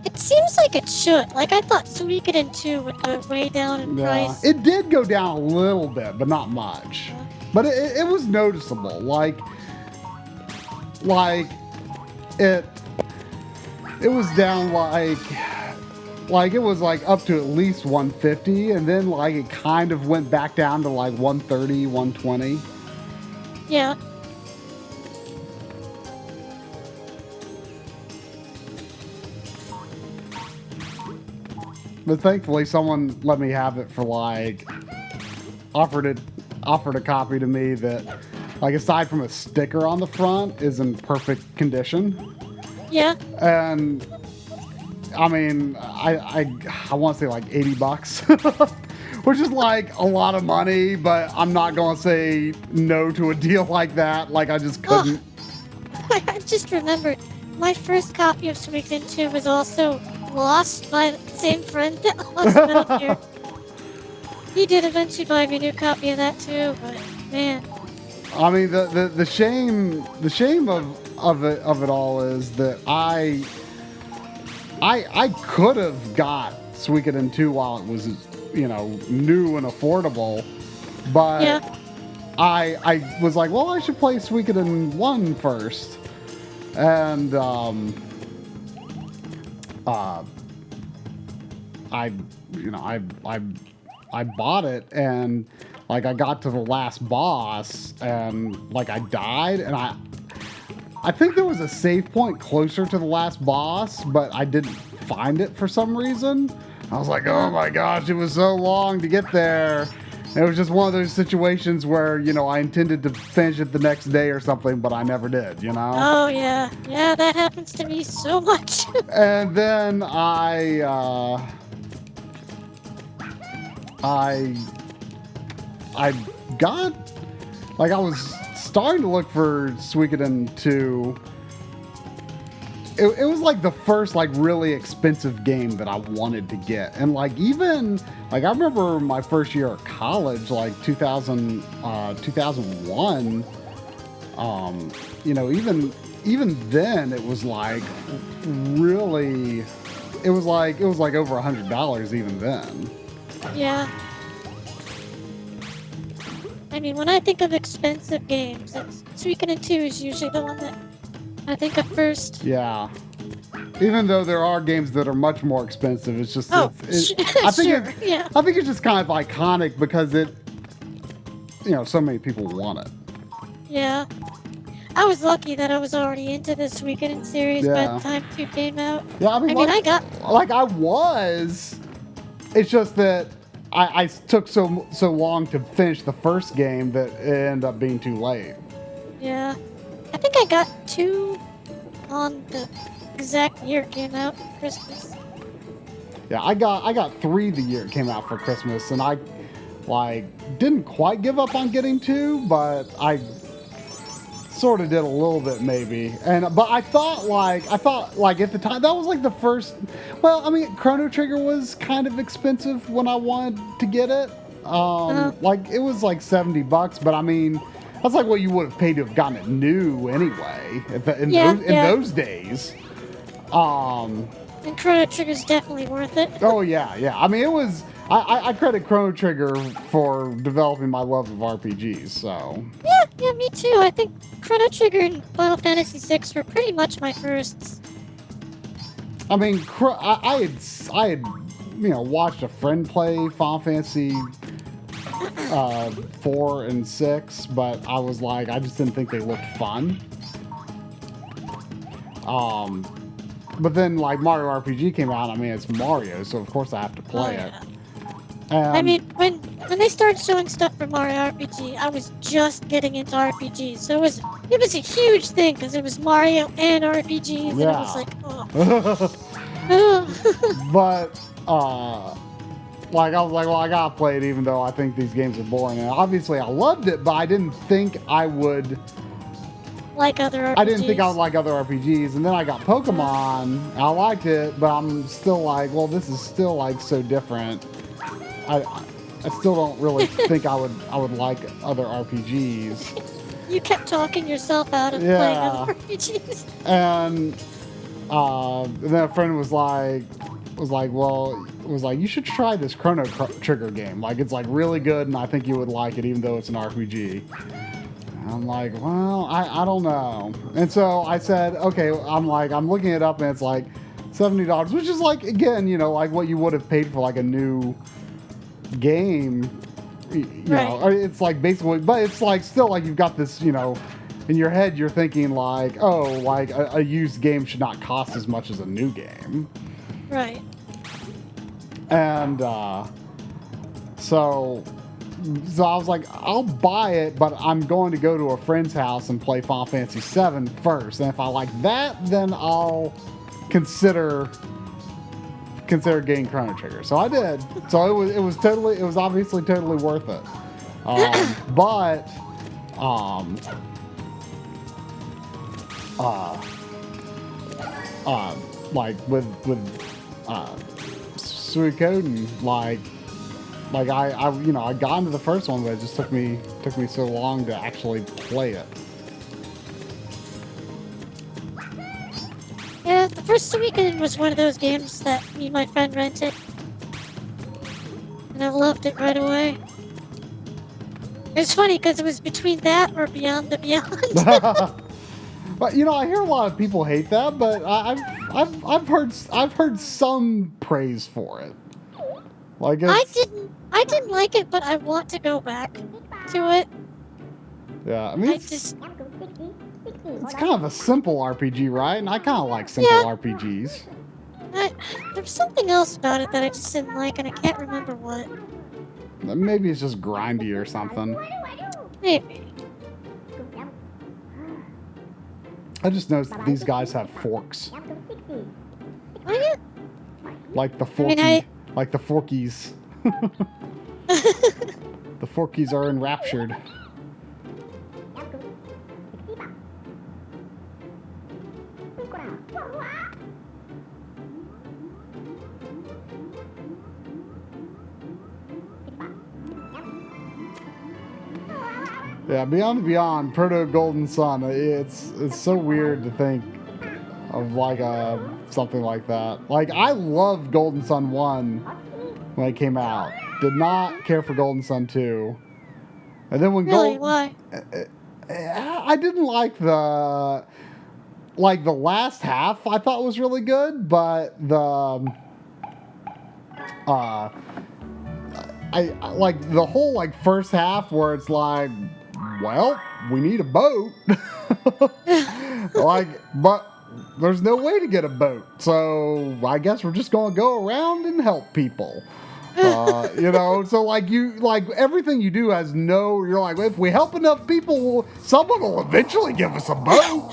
It seems like it should. I thought Suikoden 2 would go way down in price. It did go down a little bit, but not much. Yeah. But it was noticeable. It was down it was up to at least 150, and then it kind of went back down to 130, 120. Yeah. But thankfully, someone let me have it for like offered a copy to me that, like, aside from a sticker on the front, is in perfect condition. Yeah. And I mean, I want to say like $80, which is like a lot of money, but I'm not going to say no to a deal like that. Like, I just couldn't. Oh, I just remembered my first copy of Suikoden 2 was also lost by the same friend that lost Metal Gear. He did eventually buy me a new copy of that too, but man. I mean, the shame of it all is that I could have got Suikoden 2 while it was, you know, new and affordable, but Yeah. I was like, well, I should play Suikoden 1 first, and I bought it, and like I got to the last boss, and like I died, and I think there was a save point closer to the last boss, but I didn't find it for some reason. I was like, oh my gosh, it was so long to get there. It was just one of those situations where, you know, I intended to finish it the next day or something, but I never did, you know? Oh yeah. Yeah, that happens to me so much. And then I got, like, I was starting to look for Suikoden 2. It was like the first like really expensive game that I wanted to get, and like even like I remember my first year of college, like 2001. You know, even then it was like really, it was like over $100 even then. Yeah. I mean, when I think of expensive games, Suikoden 2 is usually the one that I think of first. Yeah. Even though there are games that are much more expensive, it's just I think sure. Yeah. I think it's just kind of iconic because it, you know, so many people want it. Yeah. I was lucky that I was already into the Suikoden series by the time 2 came out. Yeah, I mean I was. It's just that I took so long to finish the first game that it ended up being too late. Yeah. I think I got 2 on the exact year it came out, Christmas. Yeah, I got 3 the year it came out for Christmas, and I like didn't quite give up on getting 2, but I sort of did a little bit maybe. But I thought like at the time that was like the first. Well, I mean, Chrono Trigger was kind of expensive when I wanted to get it. Like it was like $70, but I mean, that's like what you would have paid to have gotten it new anyway in those days. And Chrono Trigger's definitely worth it. Oh yeah. I mean, it was. I credit Chrono Trigger for developing my love of RPGs. So. Yeah, me too. I think Chrono Trigger and Final Fantasy VI were pretty much my firsts. I mean, I had you know watched a friend play Final Fantasy 4 and 6, but I was like, I just didn't think they looked fun. But then like Mario RPG came out. I mean, it's Mario, so of course I have to play it. I mean, when they started showing stuff for Mario RPG, I was just getting into RPGs, so it was a huge thing because it was Mario and RPGs, and it was like, oh. But like I was like, well, I gotta play it, even though I think these games are boring. And obviously, I loved it, but I didn't think I would like other RPGs. I didn't think I would like other RPGs, and then I got Pokemon. And I liked it, but I'm still like, well, this is still like so different. I still don't really think I would like other RPGs. You kept talking yourself out of playing other RPGs. And then a friend was like, you should try this Chrono Trigger game. Like, it's like really good, and I think you would like it, even though it's an RPG. And I'm like, well, I don't know. And so I said, okay. I'm looking it up, and it's like $70, which is like, again, you know, like what you would have paid for like a new game, you know. It's like basically, but it's like still like you've got this, you know, in your head you're thinking like, oh, like a used game should not cost as much as a new game. Right. And so I was like, I'll buy it, but I'm going to go to a friend's house and play Final Fantasy VII first. And if I like that, then I'll consider getting Chrono Trigger. So I did. So it was obviously totally worth it. But like with Suikoden, like I got into the first one, but it just took me so long to actually play it. Yeah, the first Weekend was one of those games that me and my friend rented. And I loved it right away. It's funny because it was between that or Beyond the Beyond. But I hear a lot of people hate that, but I've heard some praise for it. Like I didn't like it, but I want to go back to it. Yeah, I mean it's kind of a simple RPG, right? And I kind of like simple RPGs. There's something else about it that I just didn't like, and I can't remember what. Maybe it's just grindy or something. Maybe. I just noticed that these guys have forks. Oh, yeah. Like the Forky, like the Forkies. The Forkies are enraptured. Yeah, Beyond the Beyond, Proto Golden Sun. It's so weird to think of like something like that. Like I loved Golden Sun 1 when it came out. Did not care for Golden Sun 2. And then when why? I didn't like the last half. I thought was really good, but I like the whole first half where it's like, well, we need a boat. But there's no way to get a boat. So I guess we're just going to go around and help people. So everything you do has you're like, if we help enough people, someone will eventually give us a boat.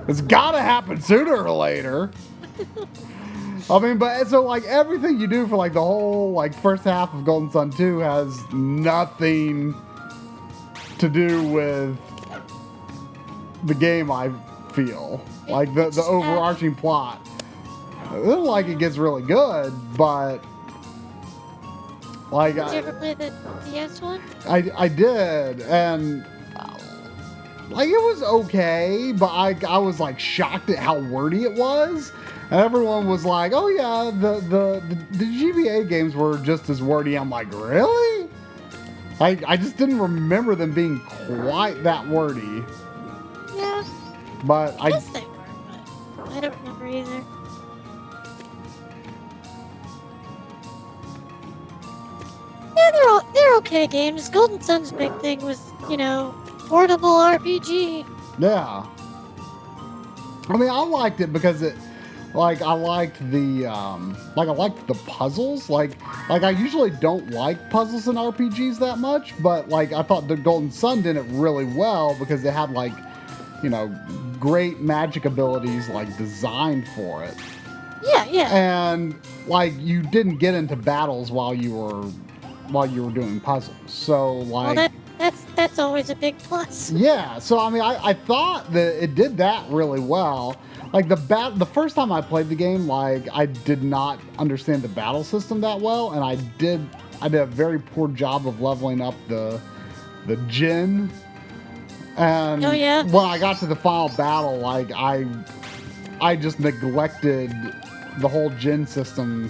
It's got to happen sooner or later. I mean, but so everything you do for the whole first half of Golden Sun 2 has nothing to do with the game. I feel the overarching plot. It gets really good, but did you ever play the DS one? I did, and it was okay, but I was shocked at how wordy it was. And everyone was like, "Oh yeah, the GBA games were just as wordy." I'm like, really? I just didn't remember them being quite that wordy. Yeah. But I guess they were, but I don't remember either. Yeah, they're okay games. Golden Sun's big thing was, portable RPG. Yeah. I mean, I liked it because it. I liked the puzzles. I usually don't like puzzles in RPGs that much, but I thought the Golden Sun did it really well because they had great magic abilities designed for it. Yeah. And you didn't get into battles while you were doing puzzles. So well, that's always a big plus. Yeah. So I mean, I thought that it did that really well. The first time I played the game, I did not understand the battle system that well, and I did a very poor job of leveling up the Jin. And when I got to the final battle, I just neglected the whole Jin system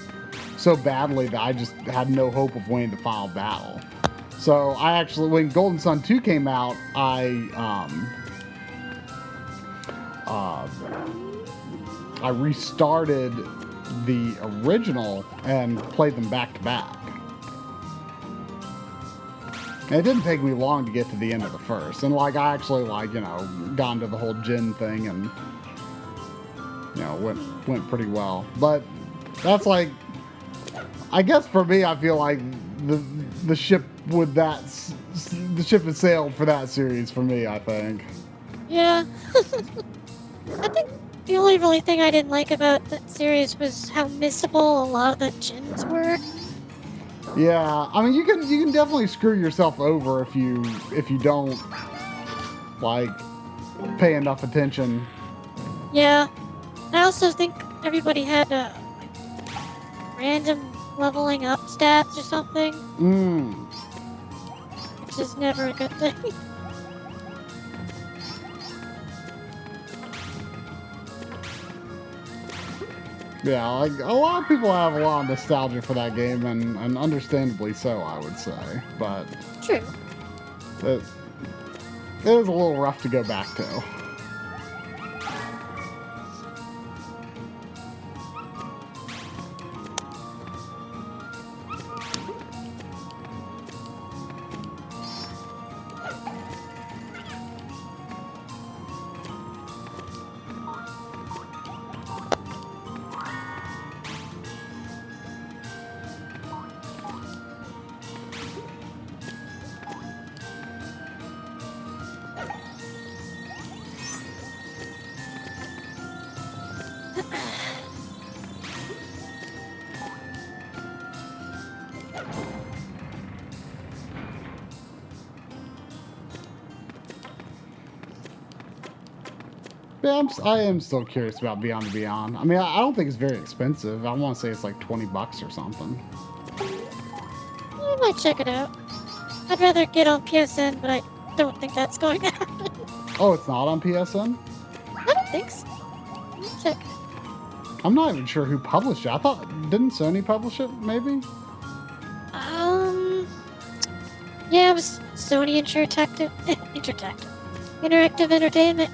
so badly that I just had no hope of winning the final battle. So I actually, when Golden Sun 2 came out, I restarted the original and played them back to back. And it didn't take me long to get to the end of the first. And I actually got into the whole Jin thing and went pretty well. But that's I guess for me, I feel like the ship with that the ship has sailed for that series for me. I think. Yeah. I think the only really thing I didn't like about that series was how missable a lot of the gens were. Yeah, I mean you can definitely screw yourself over if you don't like pay enough attention. Yeah. I also think everybody had random leveling up stats or something, which is never a good thing. Yeah, like a lot of people have a lot of nostalgia for that game, and understandably so, I would say. But True. it is a little rough to go back to. Yeah, I am still curious about Beyond and Beyond. I mean, I don't think it's very expensive. I want to say it's like $20 or something. I might check it out. I'd rather get on PSN, but I don't think that's going to happen. Oh, it's not on PSN? I don't think so. Let me check. I'm not even sure who published it. I thought, didn't Sony publish it, maybe? Yeah, it was Sony Interactive Entertainment.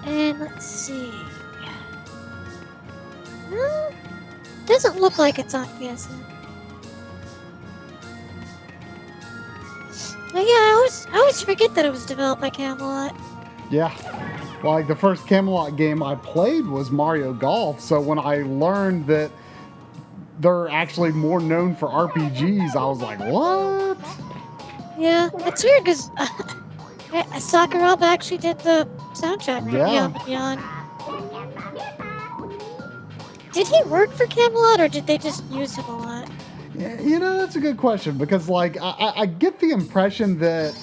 And let's see. Doesn't look like it's on PSN. But yeah, I always forget that it was developed by Camelot. Yeah. Like, the first Camelot game I played was Mario Golf, so when I learned that they're actually more known for RPGs, I was like, what? Yeah, it's weird because Sakuraba actually did the soundtrack for Beyond and Beyond. Did he work for Camelot or did they just use him a lot? Yeah, you know, that's a good question because, like, I get the impression that,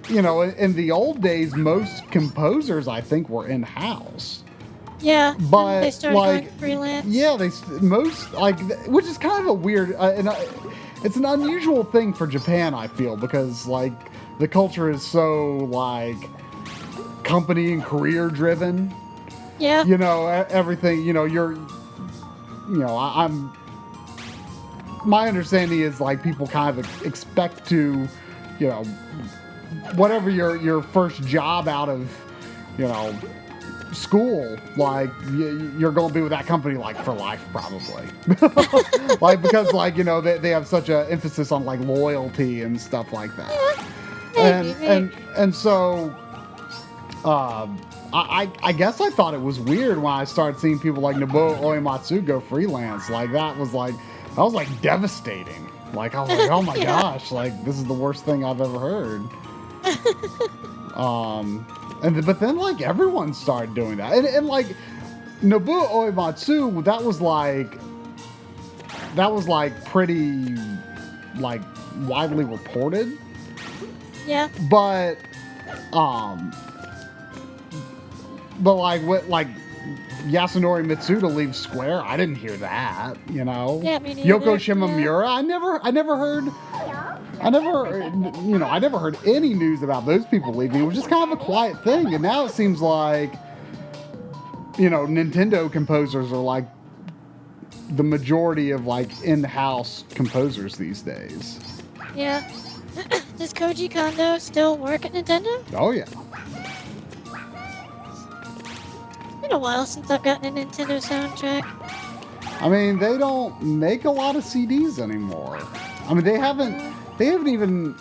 you know, in the old days, most composers, I think, were in-house. Yeah, but they started like going freelance. Yeah, which is kind of a weird, it's an unusual thing for Japan, I feel, because like the culture is so like company and career driven. Yeah. You know, everything. You know, I'm. My understanding is like people kind of expect to, you know, whatever your first job out of, you know, school, like you're going to be with that company like for life probably. Like because like, you know, they have such a emphasis on like loyalty and stuff like that. Maybe. And so I guess I thought it was weird when I started seeing people like Nobuo Uematsu go freelance. Like that was like devastating. Like I was like, oh my gosh, like this is the worst thing I've ever heard. But then like everyone started doing that, and like Nobuo Uematsu, that was like pretty like widely reported. Yeah. But like what like Yasunori Mitsuda leaves Square, I didn't hear that, you know. Yeah, me neither. Yoko Shimomura, I never heard any news about those people leaving. It was just kind of a quiet thing, and now it seems like, you know, Nintendo composers are like the majority of like in-house composers these days. Yeah. Does Koji Kondo still work at Nintendo? Oh yeah. It's been a while since I've gotten a Nintendo soundtrack. I mean, they don't make a lot of CDs anymore. I mean, they haven't even.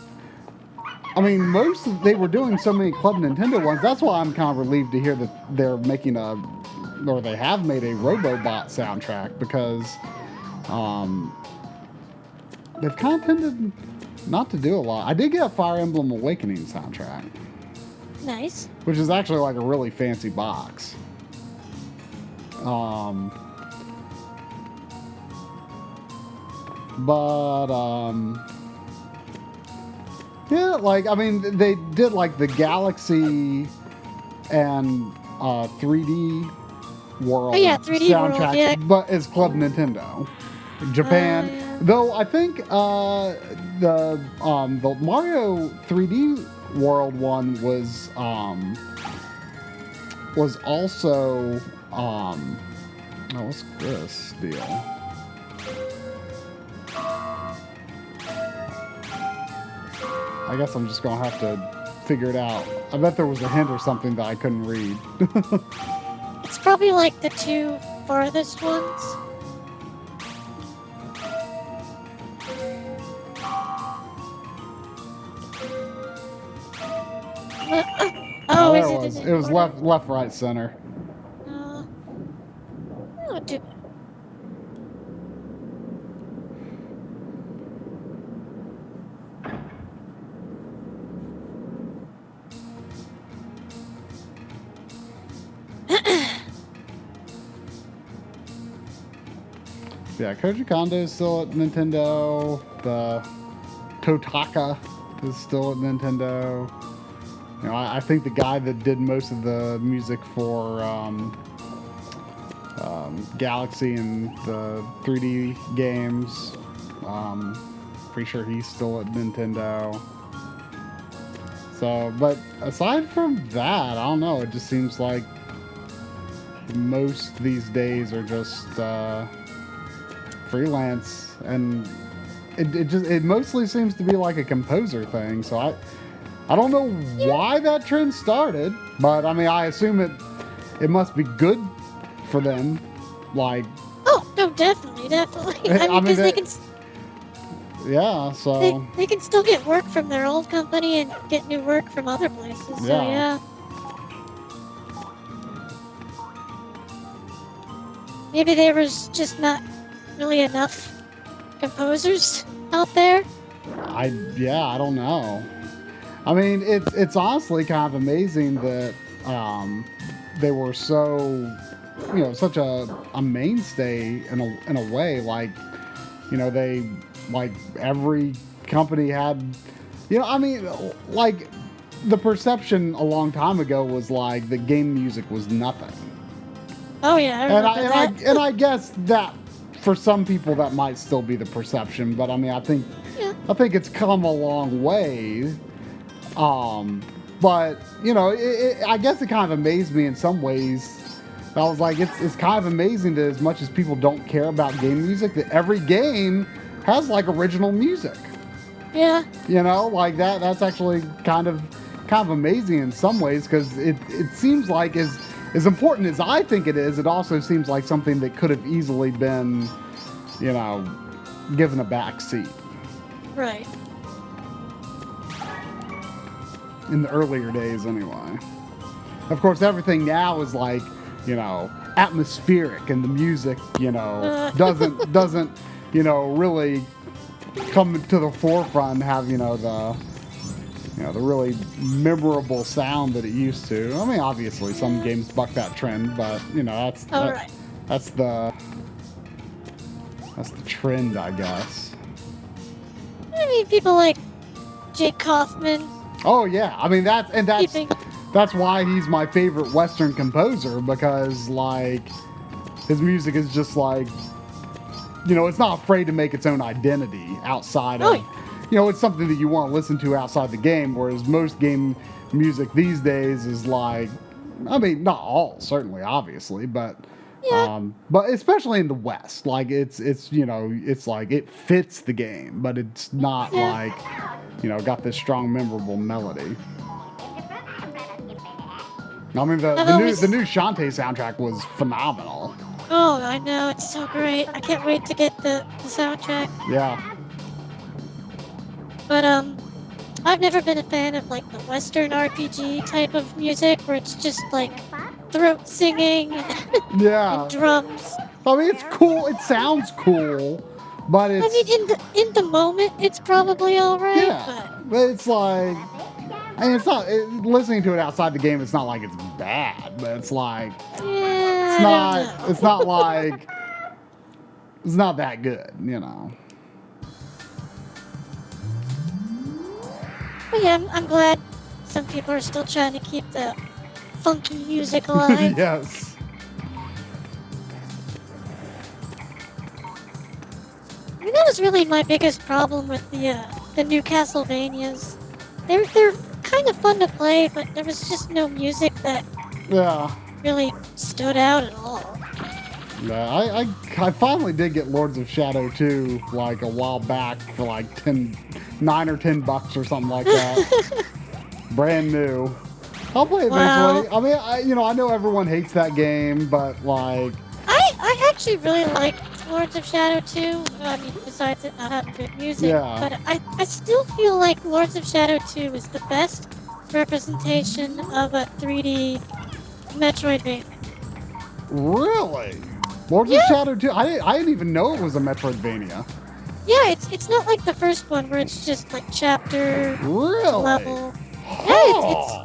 I mean, they were doing so many Club Nintendo ones. That's why I'm kind of relieved to hear that they're making they have made a Robobot soundtrack, because They've kind of tended not to do a lot. I did get a Fire Emblem Awakening soundtrack. Nice. Which is actually like a really fancy box. Yeah, like, I mean, they did like the Galaxy and 3D World 3D soundtracks, World, yeah. but it's Club Nintendo. Japan. Yeah. Though I think the Mario 3D World one was also what's this deal? I guess I'm just gonna have to figure it out. I bet there was a hint or something that I couldn't read. It's probably like the two farthest ones. Oh, there it was. It was left, right, center. Oh, dude. Yeah, Koji Kondo is still at Nintendo. The Totaka is still at Nintendo. You know, I think the guy that did most of the music for Galaxy and the 3D games, pretty sure he's still at Nintendo. So, but aside from that, I don't know. It just seems like most these days are just freelance, and it mostly seems to be like a composer thing. So I don't know why that trend started, but I mean, I assume it must be good for them. Like, oh no, definitely. I mean, because they can. Yeah, so they can still get work from their old company and get new work from other places. So yeah. Maybe there was just not really enough composers out there. I don't know. I mean, it's honestly kind of amazing that they were so, such a mainstay in a way. Like, they, like, every company had, I mean, like, the perception a long time ago was like that game music was nothing. Oh yeah, and I guess that for some people that might still be the perception, but I mean, I think it's come a long way. But I guess it kind of amazed me in some ways. I was like, it's kind of amazing that as much as people don't care about game music, that every game has like original music. Yeah. Like that's actually kind of amazing in some ways, because it seems like as important as I think it is, it also seems like something that could have easily been, given a back seat. Right. In the earlier days, anyway. Of course, everything now is like, atmospheric, and the music, doesn't, really come to the forefront and have, the really memorable sound that it used to. I mean, obviously, some games buck that trend, but that's the trend, I guess. I mean, people like Jake Kaufman. Oh yeah, I mean that's why he's my favorite Western composer, because like his music is just like, it's not afraid to make its own identity outside of. It's something that you want to listen to outside the game, whereas most game music these days is like, I mean, not all, certainly, obviously, but but especially in the West, like it's like it fits the game, but it's not like, got this strong, memorable melody. I mean, the new Shantae soundtrack was phenomenal. Oh, I know, it's so great. I can't wait to get the soundtrack. Yeah. But, I've never been a fan of, like, the Western RPG type of music, where it's just, like, throat singing and drums. I mean, it's cool. It sounds cool, but it's. I mean, in the moment, it's probably all right. Yeah, but it's like. I mean, it's not. Listening to it outside the game, it's not like it's bad, but it's like. Yeah, It's not. It's not like. It's not that good, you know. But yeah, I'm glad some people are still trying to keep the funky music alive. Yes. I mean, that was really my biggest problem with the new Castlevanias. They're kind of fun to play, but there was just no music that really stood out at all. Yeah, I finally did get Lords of Shadow 2 like a while back for like $9 or $10 or something like that. Brand new. I'll play it eventually. I mean, I know everyone hates that game, but like I actually really like Lords of Shadow 2. I mean, besides it not having good music, but I still feel like Lords of Shadow 2 is the best representation of a 3D Metroidvania. Really? Lords of Shadow 2? I didn't even know it was a Metroidvania. Yeah, it's not like the first one where it's just like chapter level. Oh. Yeah,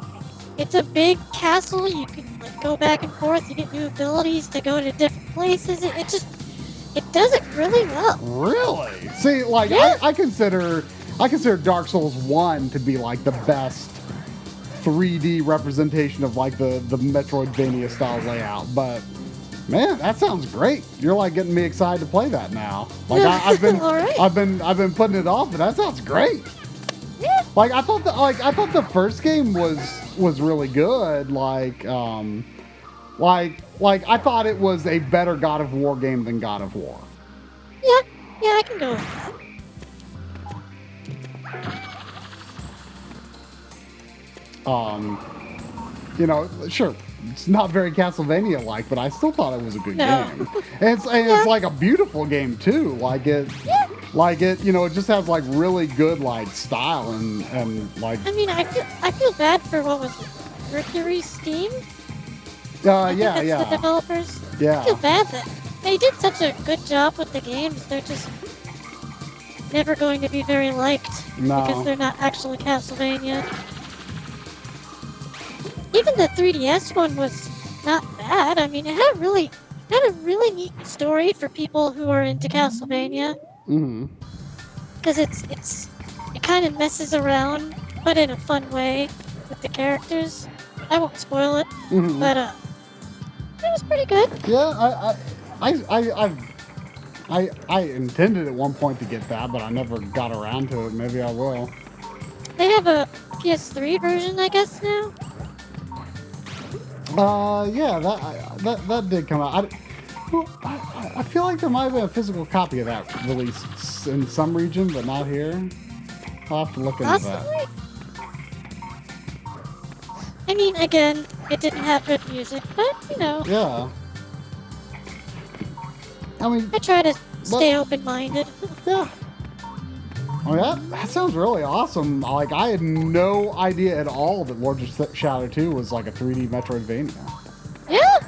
it's a big castle. You can like go back and forth. You get new abilities to go to different places. It does it really well. Really? See, like I consider Dark Souls 1 to be like the best 3D representation of like the Metroidvania style layout, but man, that sounds great. You're like getting me excited to play that now. Like I've been putting it off, but that sounds great. Yeah. Like I thought the first game was really good. Like I thought it was a better God of War game than God of War. Yeah, I can go with that. Sure, it's not very Castlevania-like, but I still thought it was a good game. And it's like a beautiful game too. Like it, it just has like really good like style and like. I mean, I feel bad for what was it, Mercury Steam? That's the developers. Yeah. I feel bad that they did such a good job with the games. They're just never going to be very liked because they're not actually Castlevania. Even the 3DS one was not bad. I mean, it had a really neat story for people who are into Castlevania. Mm-hmm. Because it kind of messes around, but in a fun way with the characters. I won't spoil it, but it was pretty good. Yeah, I intended at one point to get that, but I never got around to it. Maybe I will. They have a PS3 version, I guess now. Yeah, that did come out. I feel like there might have been a physical copy of that released in some region, but not here. I'll have to look into that. I mean, again, it didn't have good music, but Yeah. I mean, I try to stay open-minded. Yeah. I mean, that sounds really awesome. Like, I had no idea at all that Lords of Shadow 2 was like a 3D Metroidvania. Yeah.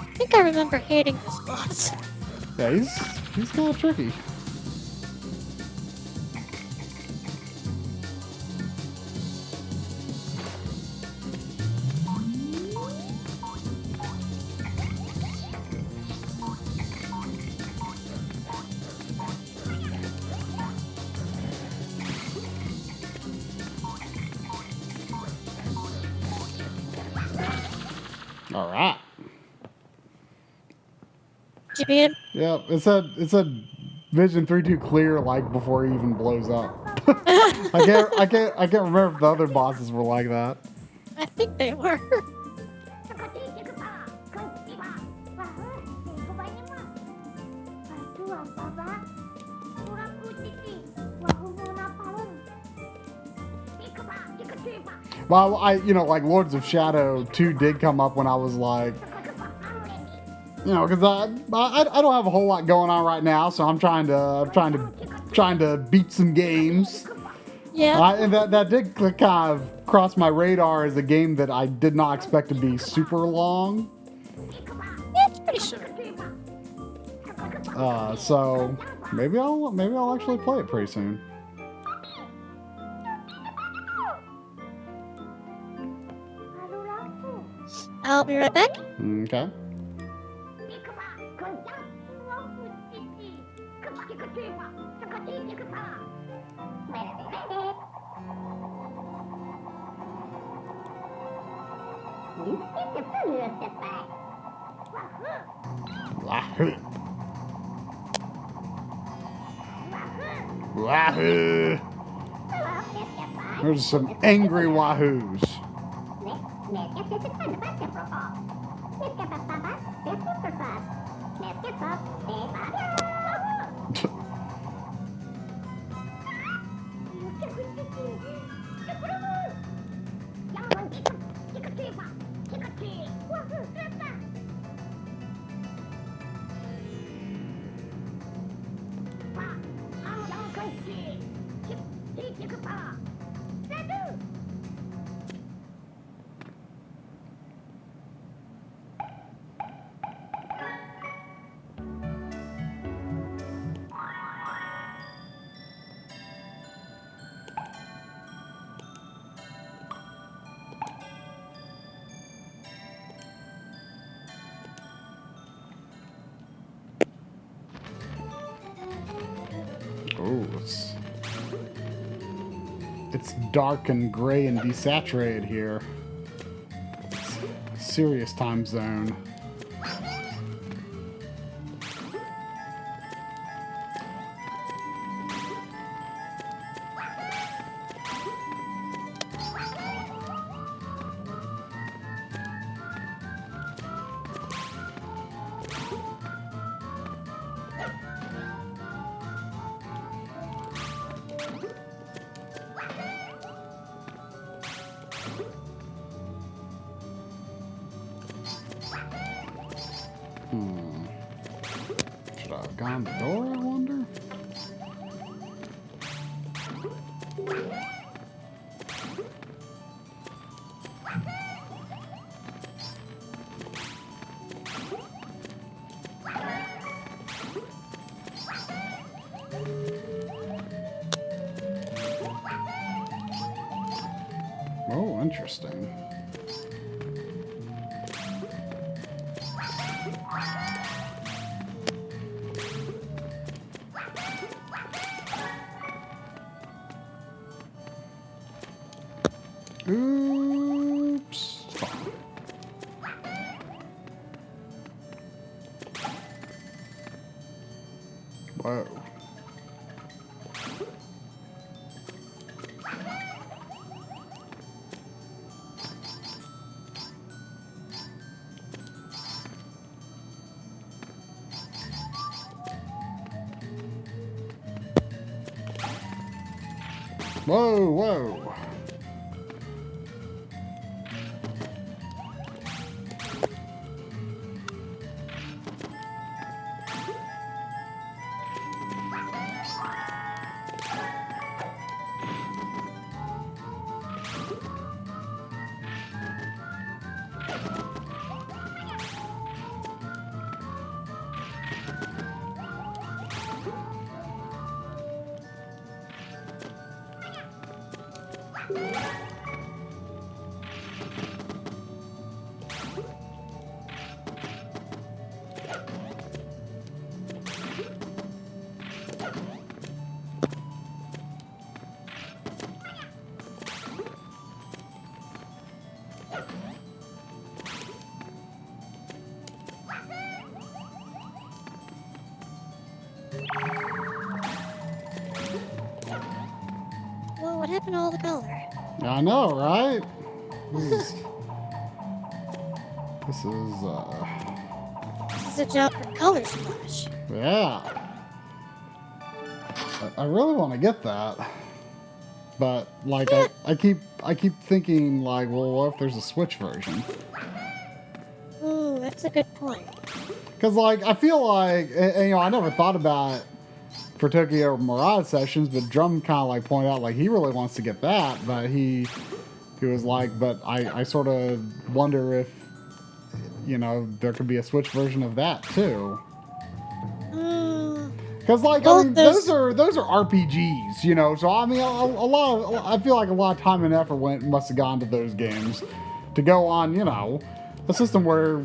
I think I remember hating this boss. Yeah, he's kind of tricky. All right. Did you beat him? Yeah, it said Vision 3-2 clear like before he even blows up. I can't remember if the other bosses were like that. I think they were. Well, like Lords of Shadow 2 did come up when I was like You know, because I don't have a whole lot going on right now, so I'm trying to beat some games. Yeah. And that did kind of cross my radar as a game that I did not expect to be super long. Yeah, it's pretty short. So maybe I'll actually play it pretty soon. I'll be right back. Okay. Wahoo! Wahoo! There's some angry wahoos. Oh, it's dark and gray and desaturated here. Serious time zone. Should I have gone the door, I wonder? Oh, interesting. Oops. Whoa. Whoa, whoa. Well, what happened to all the color? I know, right? This is This is a job for color splash. yeah. I really want to get that, but like I keep thinking like, well, what if there's a Switch version? Ooh, that's a good point. Because, like, I feel like, and, you know, I never thought about it for Tokyo Mirage Sessions, but Drum kind of, like, pointed out, like, he really wants to get that, but he was like, but I sort of wonder if, you know, there could be a Switch version of that, too. Because, like, I mean, those are RPGs, you know, so, I mean, I feel like a lot of time and effort must have gone to those games to go on, you know, a system where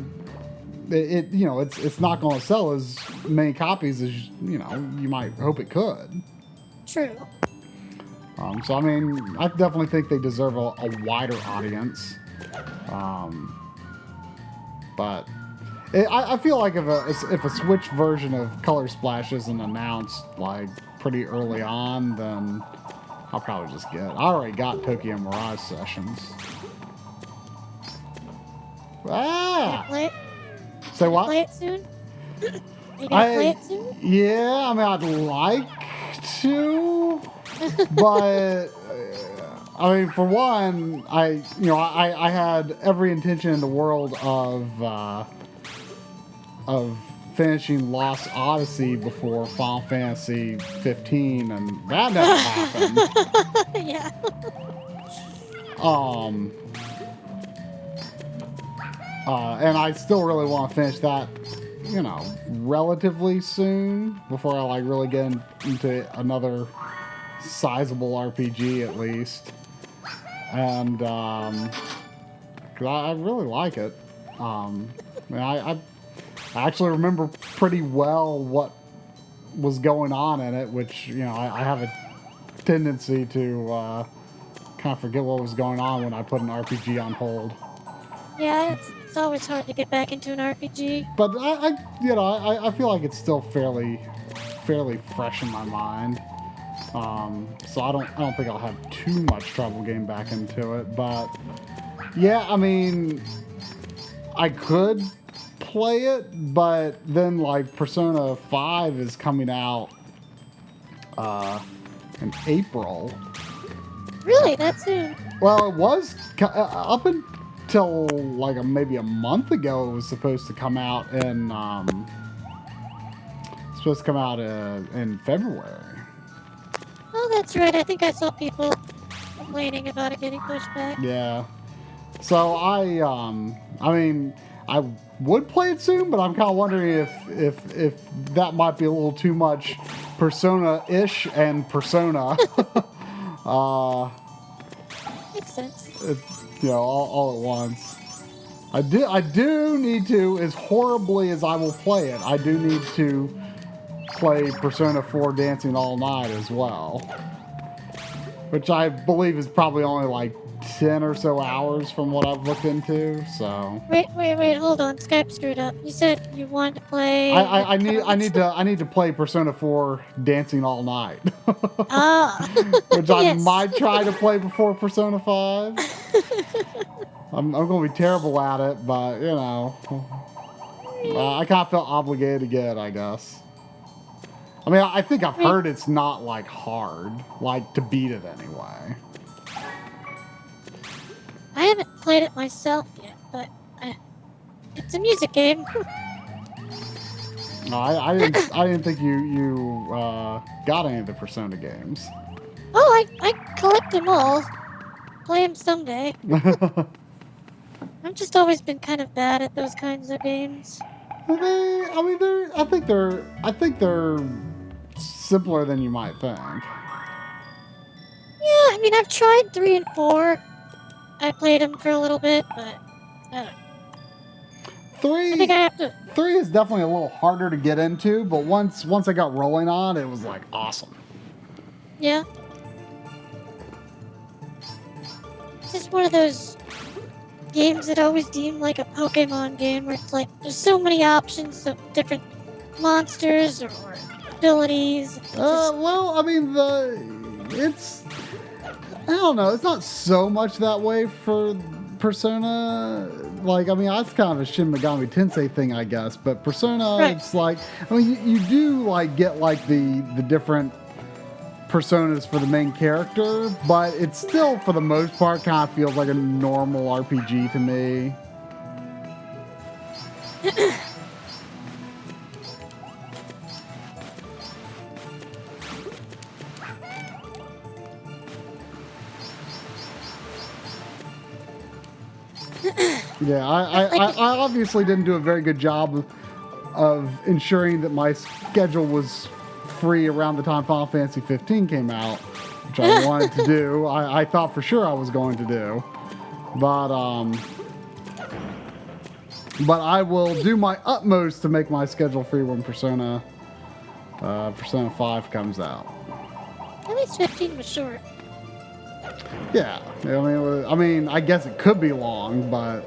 you know, it's not going to sell as many copies as, you know, you might hope it could. True. So, I mean, I definitely think they deserve a wider audience. But I feel like if a Switch version of Color Splash isn't announced, like, pretty early on, then I'll probably just get it. I already got Tokyo Mirage Sessions. Ah! Say what? Play it soon? You gonna play it soon? Yeah, I mean, I'd like to, but I mean, for one, I had every intention in the world of finishing Lost Odyssey before Final Fantasy 15, and that never happened. Yeah. And I still really want to finish that, you know, relatively soon before I, like, really get into another sizable RPG at least. And, 'cause I really like it. I actually remember pretty well what was going on in it, which, you know, I have a tendency to kind of forget what was going on when I put an RPG on hold. Yeah, it's always hard to get back into an RPG. But I feel like it's still fairly fresh in my mind. So I don't think I'll have too much trouble getting back into it. But yeah, I mean, I could play it, but then, like, Persona 5 is coming out in April. Really? That soon? Well, it was up until, like, maybe a month ago. It was supposed to come out in February. Oh, that's right. I think I saw people complaining about it getting pushed back. Yeah. So I mean, I would play it soon, but I'm kind of wondering if that might be a little too much Persona-ish and Persona. Makes sense. You know, all at once. I do need to, as horribly as I will play it, I do need to play Persona 4 Dancing All Night as well. Which I believe is probably only like 10 or so hours from what I've looked into, so. Wait, hold on. Skype screwed up. You said you wanted to play... I need to play Persona 4 Dancing All Night. Ah. Which I might try to play before Persona 5. I'm going to be terrible at it, but, you know. I kind of felt obligated to get it, I guess. I mean, I think I've heard it's not, like, hard, like, to beat it anyway. I haven't played it myself yet, but it's a music game. No, I didn't think you got any of the Persona games. Oh, I collect them all. Play them someday. I've just always been kind of bad at those kinds of games. I think they're simpler than you might think. Yeah, I mean, I've tried 3 and 4. I played them for a little bit, but I think I have to. 3 is definitely a little harder to get into, but once I got rolling on, it was like awesome. Yeah. It's just one of those games that I always deem like a Pokemon game, where it's like there's so many options of different monsters or abilities. Well, I mean, I don't know. It's not so much that way for Persona. Like, I mean, that's kind of a Shin Megami Tensei thing, I guess. But Persona, right. It's like, I mean, you do like get like the different personas for the main character, but it still, for the most part, kind of feels like a normal RPG to me. Yeah, I obviously didn't do a very good job of ensuring that my schedule was free around the time Final Fantasy 15 came out, which I wanted to do. I thought for sure I was going to do, but I will do my utmost to make my schedule free when Persona 5 comes out. At least 15 was short. Yeah, I mean, I guess it could be long, but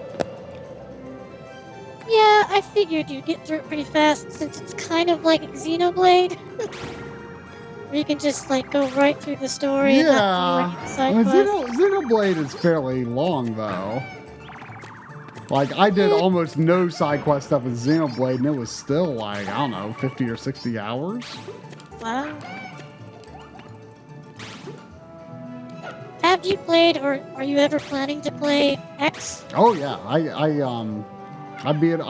yeah, I figured you'd get through it pretty fast since it's kind of like Xenoblade. Where you can just like go right through the story. Yeah, And not Xenoblade is fairly long though. Like I did almost no side quest stuff with Xenoblade, and it was still like, I don't know, 50 or 60 hours. Wow. Have you played, or are you ever planning to play X? Oh yeah, I beat it.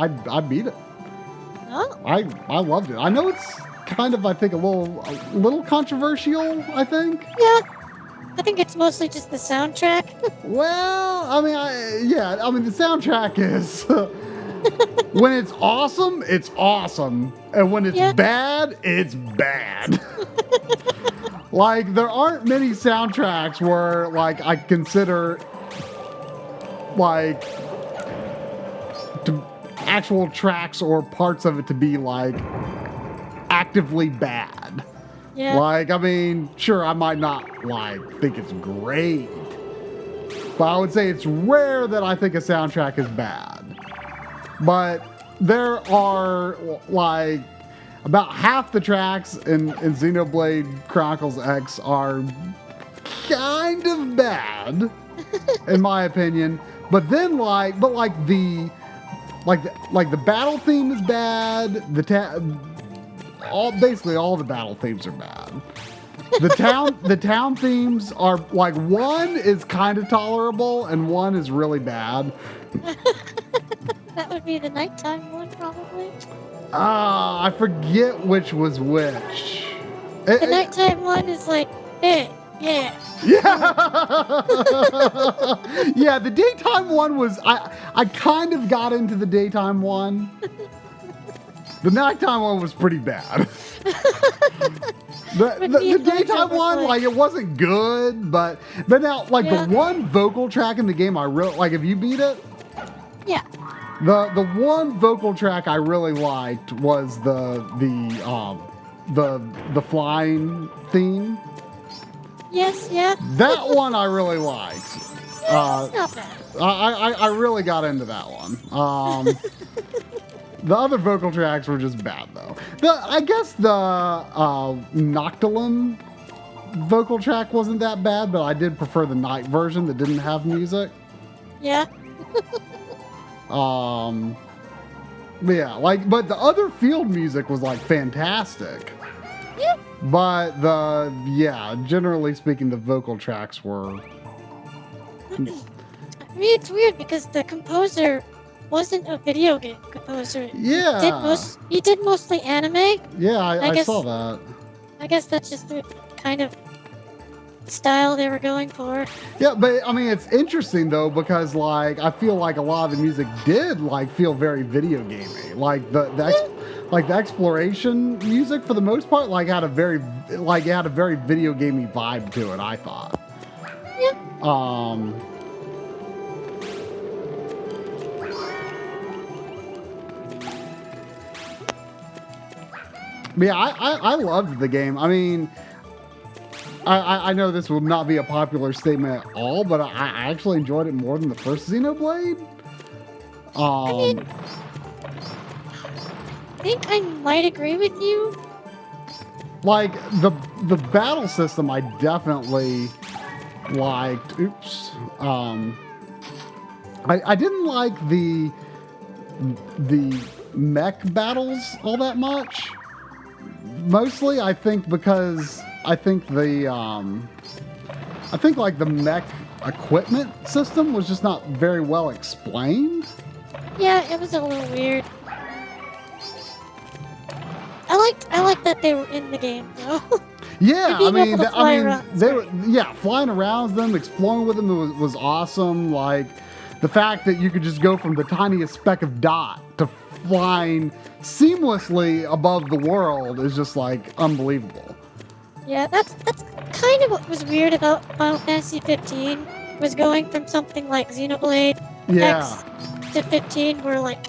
Oh. I loved it. I know it's kind of, I think, a little controversial, I think. Yeah. I think it's mostly just the soundtrack. Well, I mean, the soundtrack is when it's awesome, and when it's bad, it's bad. Like, there aren't many soundtracks where, like, I consider, like, actual tracks or parts of it to be, like, actively bad. Yeah. Like, I mean, sure, I might not, like, think it's great, but I would say it's rare that I think a soundtrack is bad. But there are, like, about half the tracks in Xenoblade Chronicles X are kind of bad, in my opinion. But then, the battle theme is bad. Basically all the battle themes are bad. The town themes are, like, one is kind of tolerable and one is really bad. That would be the nighttime one, probably. I forget which was which. The nighttime one is like, yeah. Yeah. Yeah, the daytime one was, I kind of got into the daytime one. The nighttime one was pretty bad. The daytime one, like, it wasn't good, but now, like, the one vocal track in the game I really, like, have you beat it? Yeah. The one vocal track I really liked was the flying theme. Yes, yeah. That one I really liked. Yeah, it's not bad. I really got into that one. The other vocal tracks were just bad though. I guess the Noctilum vocal track wasn't that bad, but I did prefer the night version that didn't have music. Yeah. Yeah, like, but the other field music was, like, fantastic. Yeah. But generally speaking, the vocal tracks were. I mean, it's weird because the composer wasn't a video game composer. Yeah. He did mostly anime. Yeah, I saw that. I guess that's just the kind of style they were going for. Yeah, but I mean, it's interesting though, because, like, I feel like a lot of the music did, like, feel very video gamey. Like the exploration music for the most part, like, had a very video gamey vibe to it, I thought. Yeah. Yeah, I loved the game. I mean, I know this will not be a popular statement at all, but I actually enjoyed it more than the first Xenoblade. I mean, I think I might agree with you. Like, the battle system I definitely liked. Oops. I didn't like the mech battles all that much. Mostly, I think, because I think the mech equipment system was just not very well explained. Yeah, it was a little weird. I liked that they were in the game though. Yeah, flying around them, exploring with them was awesome. Like, the fact that you could just go from the tiniest speck of dot to flying seamlessly above the world is just like unbelievable. Yeah, that's kind of what was weird about Final Fantasy 15 was going from something like Xenoblade X to 15, where like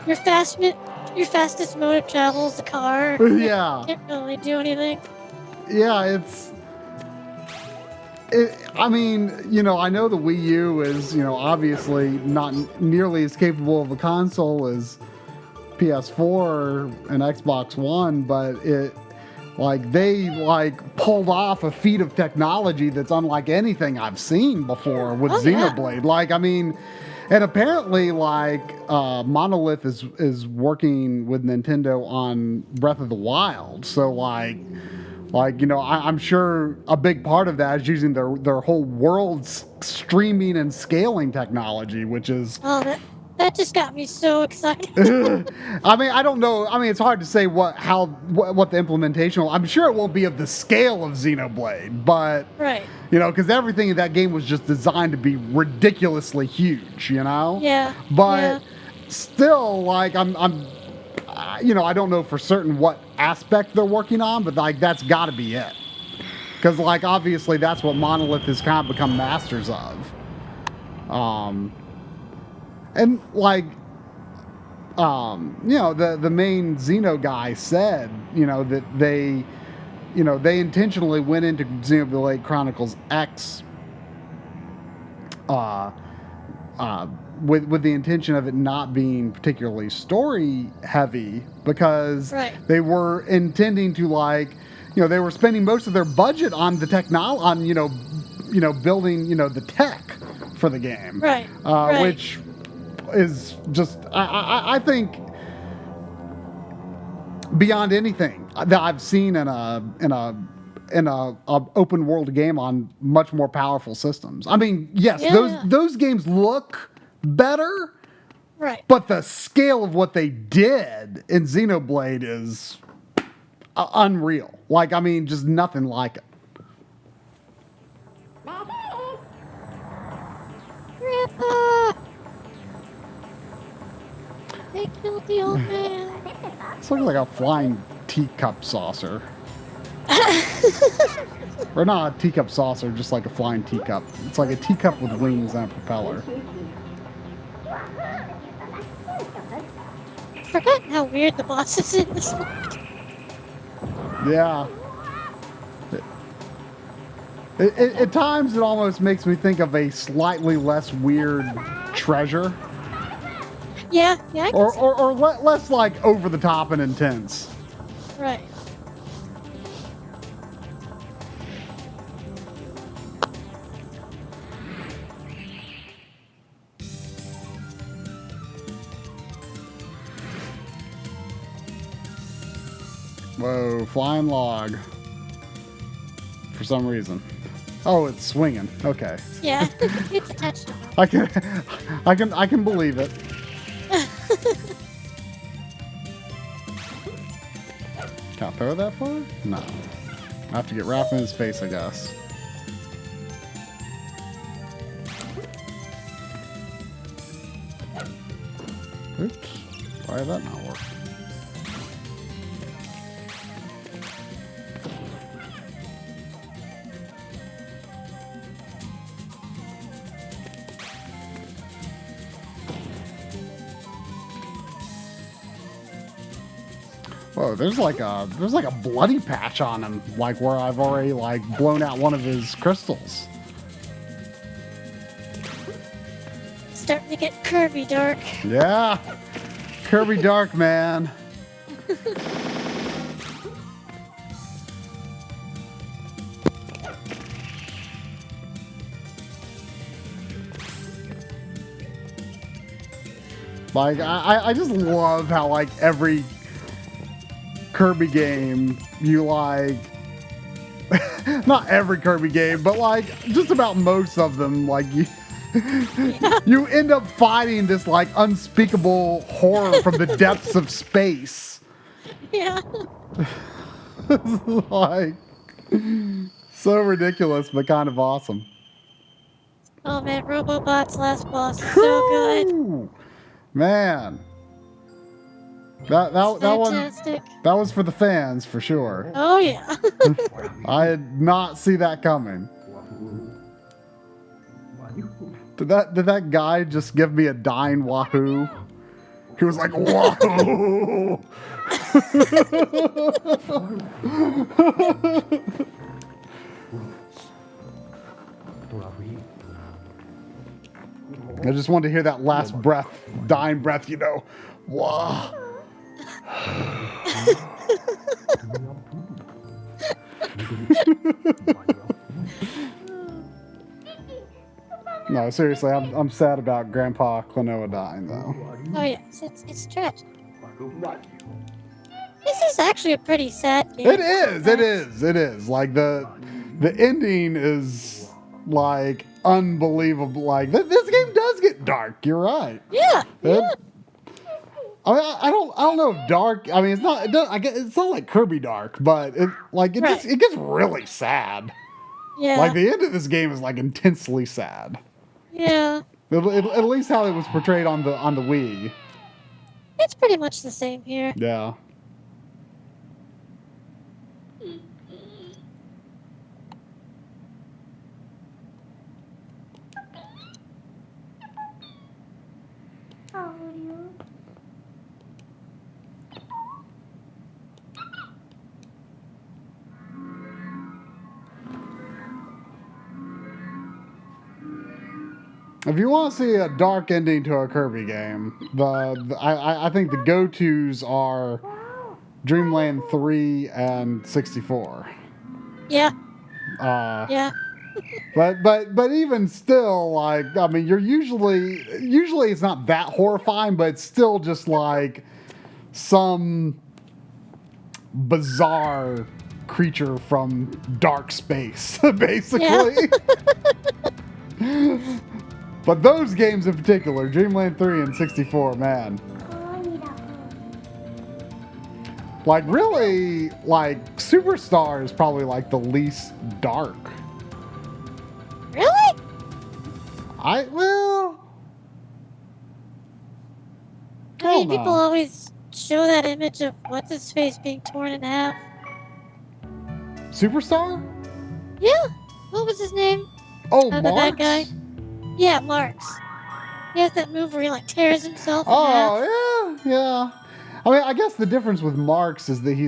your fastest mode of travel is the car. Yeah. Can't really do anything. Yeah, I mean, I know the Wii U is, obviously not nearly as capable of a console as PS4 and Xbox One, but they pulled off a feat of technology that's unlike anything I've seen before with Xenoblade. Yeah. Like, I mean, and apparently, Monolith is working with Nintendo on Breath of the Wild, so I'm sure a big part of that is using their whole world's streaming and scaling technology, which is... Oh, that just got me so excited. I mean, I don't know. I mean, it's hard to say what the implementation will... I'm sure it won't be of the scale of Xenoblade, but... Right. Because everything in that game was just designed to be ridiculously huge, Yeah. But still, I'm I don't know for certain what aspect they're working on, but that's got to be it. Because obviously that's what Monolith has kind of become masters of. And the main Xeno guy said, that they intentionally went into Xenoblade Chronicles X with the intention of it not being particularly story heavy, because they were intending to they were spending most of their budget on the building the tech for the game, which is just I think beyond anything that I've seen in a open world game on much more powerful systems. I mean, yes, those games look better, but the scale of what they did in Xenoblade is unreal. I mean, just nothing like it. Grandpa! They killed the old man. It's looking like a flying teacup saucer. Or not a teacup saucer, just like a flying teacup. It's like a teacup with wings and a propeller. I've forgotten how weird the boss is in this one. Yeah. At times, it almost makes me think of a slightly less weird treasure. Yeah. Or less over the top and intense. Right. Whoa, flying log. For some reason. Oh, it's swinging. Okay. Yeah, it's attached to it. I can believe it. Can I throw that far? No. I have to get right in his face, I guess. Oops. Why did that not work? Whoa, there's like a bloody patch on him, where I've already blown out one of his crystals. Starting to get Kirby dark. Yeah, Kirby dark, man. I just love how every Kirby game you not every Kirby game, but just about most of them, you end up fighting this unspeakable horror from the depths of space. Yeah. So ridiculous, but kind of awesome. Oh man, Robobot's last boss is so good. Whew! Man. That one Fantastic. that was for the fans for sure. Oh yeah. I did not see that coming. Did that guy just give me a dying wahoo? He was like, wahoo! I just wanted to hear that last breath, dying breath, you know. Wah. No, seriously, I'm sad about Grandpa Klonoa dying, though. Oh yes, it's tragic. This is actually a pretty sad game. It is. Like the ending is like unbelievable. Like this game does get dark. You're right. Yeah. I mean, I don't know if dark. I mean, it's not. It's not like Kirby dark, but it gets really sad. Yeah. Like the end of this game is like intensely sad. Yeah. At least how it was portrayed on the Wii. It's pretty much the same here. Yeah. If you want to see a dark ending to a Kirby game, I think the go-tos are Dreamland 3 and 64. Yeah. Yeah. But even still, like, I mean, you're usually it's not that horrifying, but it's still just like some bizarre creature from dark space, basically. Yeah. But those games in particular, Dreamland 3 and 64, man. Like, really, like, Superstar is probably, like, the least dark. Really? I mean, people always show that image of what's-his-face being torn in half. Superstar? Yeah. What was his name? Oh, the Marks? bad guy. Yeah, Marks. He has that move where he like tears himself in half. Oh, yeah. I mean, I guess the difference with Marks is that he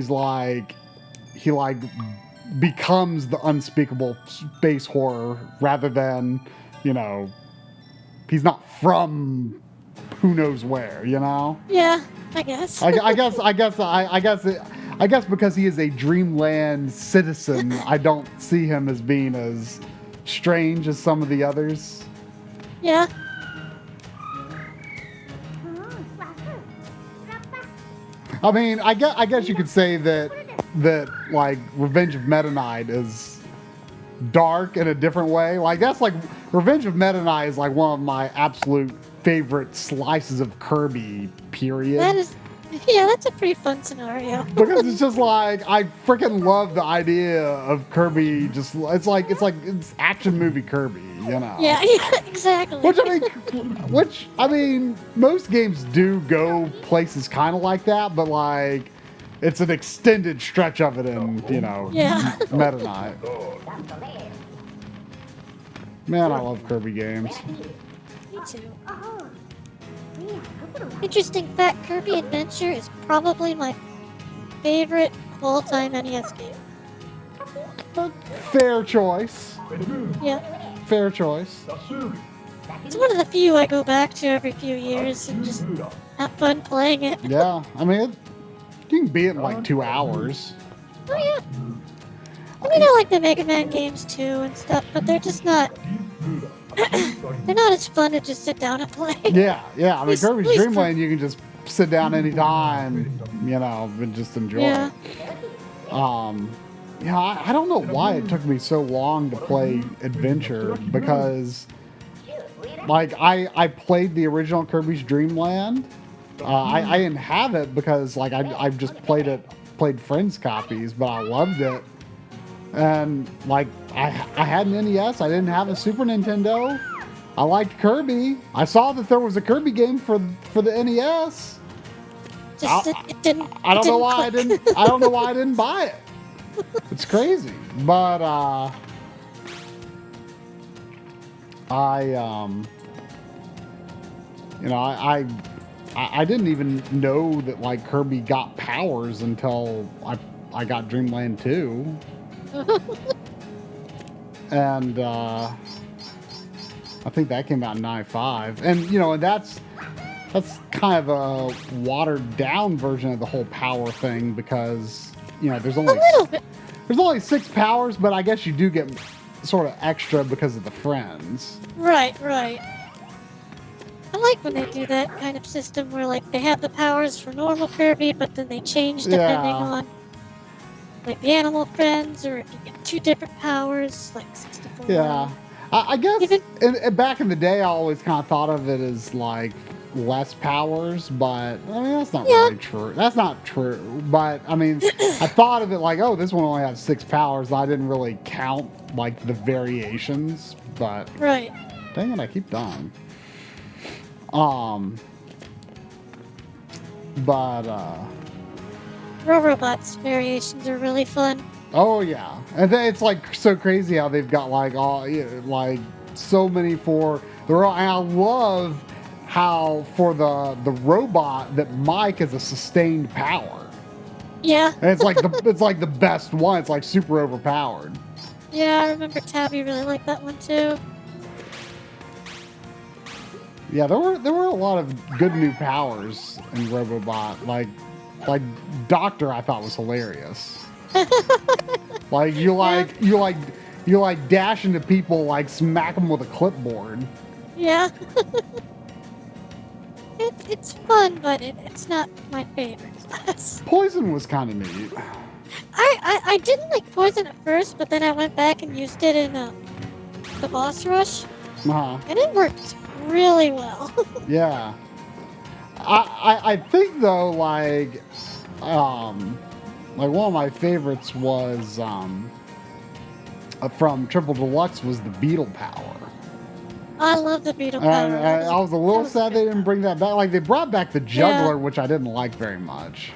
becomes the unspeakable space horror rather than, you know, he's not from who knows where, you know? Yeah, I guess. I guess because he is a Dreamland citizen, I don't see him as being as strange as some of the others. Yeah. I mean, I guess you could say that like Revenge of Meta Knight is dark in a different way. Like that's like Revenge of Meta Knight is like one of my absolute favorite slices of Kirby. Period. Yeah, that's a pretty fun scenario. Because it's just like I freaking love the idea of Kirby. Just it's action movie Kirby, you know. Yeah, exactly. Which I mean, most games do go places kind of like that, but like it's an extended stretch of it in, you know, Meta Knight. Man, I love Kirby games. Me too. Interesting fact, Kirby Adventure is probably my favorite all-time NES game. Fair choice. Yeah. Fair choice. It's one of the few I go back to every few years and just have fun playing it. Yeah, I mean, you can beat it in like 2 hours. Oh yeah. I mean, I like the Mega Man games too and stuff, but they're just not... they're not as fun to just sit down and play. Yeah. I mean, Kirby's Dream Land, you can just sit down anytime, you know, and just enjoy it. Yeah, I don't know why it took me so long to play Adventure, because, like, I played the original Kirby's Dream Land. I didn't have it because, like, I've just played friends' copies, but I loved it. And like I had an NES, I didn't have a Super Nintendo, I liked Kirby. I saw that there was a Kirby game for the NES. Just it didn't. I don't know why click. I didn't. I don't know why I didn't buy it. It's crazy, but I didn't even know that like Kirby got powers until I got Dreamland 2. And I think that came out in '95. And that's kind of a watered down version of the whole power thing because there's only 6 powers, but I guess you do get sort of extra because of the friends. Right. I like when they do that kind of system where like they have the powers for normal Kirby, but then they change depending on like the animal friends, or if you get 2 different powers, like 64. Yeah, I guess back in the day, I always kind of thought of it as like less powers, but I mean that's not really true. That's not true. But I mean, I thought of it like, oh, this one only has 6 powers. I didn't really count like the variations, but right. Dang it, I keep dying. Robots variations are really fun. Oh yeah, and then it's like so crazy how they've got like like so many for the and I love how for the robot that Mike is a sustained power. Yeah. And it's like the best one. It's like super overpowered. Yeah, I remember Tabby really liked that one too. Yeah, there were a lot of good new powers in Robobot. Like Doctor, I thought was hilarious. Like you dash into people, like smack them with a clipboard. Yeah. It's fun, but it's not my favorite class. Poison was kind of neat. I didn't like Poison at first, but then I went back and used it in the boss rush, and it worked really well. Yeah. I think though, like one of my favorites was from Triple Deluxe was the Beetle Power. I love the Beetle And Power. I was a little sad they didn't bring that back. Like they brought back the Juggler, which I didn't like very much.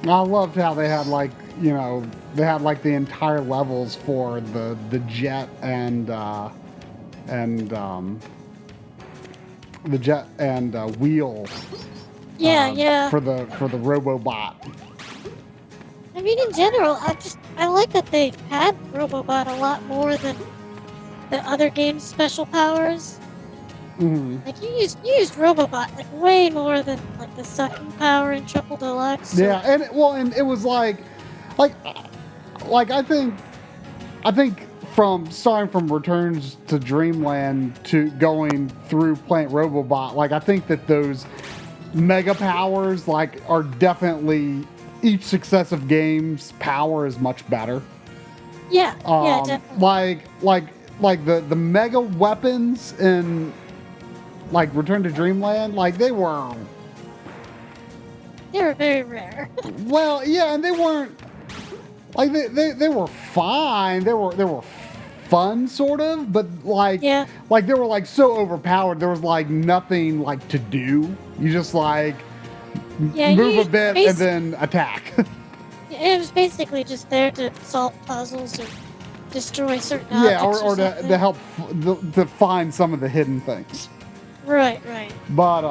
I loved how they had they had like the entire levels for the jet and the jet and wheel. Yeah. For the Robobot. I mean, in general, I like that they had Robobot a lot more than the other games' special powers. Mm-hmm. Like you used Robobot like way more than like the sucking power in Triple Deluxe. Yeah, and it was like I think from starting from Returns to Dreamland to going through Plant Robobot, like I think that those mega powers like are definitely each successive game's power is much better. Yeah, definitely. Like the mega weapons in like Return to Dreamland, like they were very rare. Well, yeah, and they weren't like they were fine. They were fun sort of, but like they were like so overpowered. There was like nothing like to do. You just like move a bit and then attack. It was basically just there to solve puzzles or destroy certain Yeah, objects. or to help to find some of the hidden things. Right. But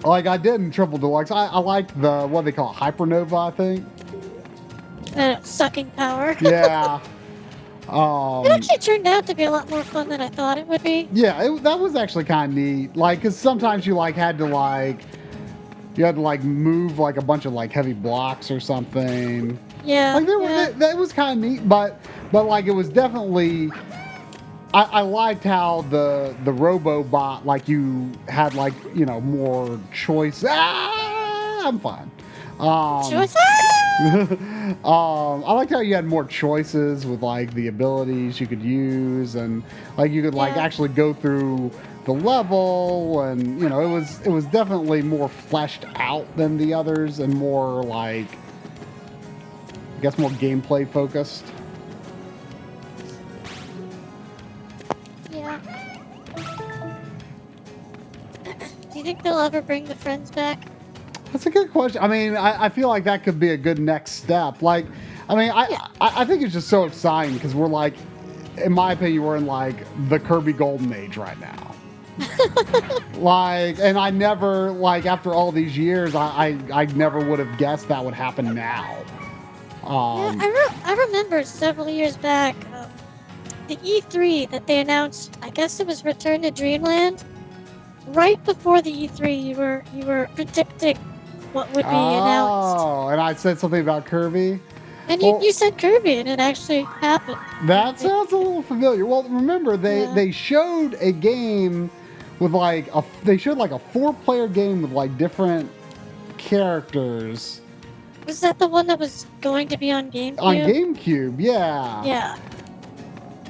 like I did in Triple Deluxe, I liked the what they call it, Hypernova, I think. Sucking power. Yeah. It actually turned out to be a lot more fun than I thought it would be. Yeah, that was actually kind of neat. Like, cause sometimes you like had to move like a bunch of like heavy blocks or something. Yeah. Like that was kind of neat, but like it was definitely. I liked how the RoboBot, like you had like more choice. I'm fine. Choice. I liked how you had more choices with like the abilities you could use, and like you could like actually go through the level, and it was definitely more fleshed out than the others, and more like I guess more gameplay focused. Yeah. Do you think they'll ever bring the friends back? That's a good question. I mean, I feel like that could be a good next step. Like, I mean, I think it's just so exciting because we're like, in my opinion, we're in like the Kirby Golden Age right now. Like, and I never, like, after all these years, I never would have guessed that would happen now. I remember several years back, the E3 that they announced. I guess it was Return to Dreamland. Right before the E3, you were predicting what would be announced. Oh, and I said something about Kirby. And you said Kirby, and it actually happened. That sounds a little familiar. Well, remember they showed a game with like a 4-player game with like different characters. Was that the one that was going to be on GameCube? On GameCube, yeah. Yeah.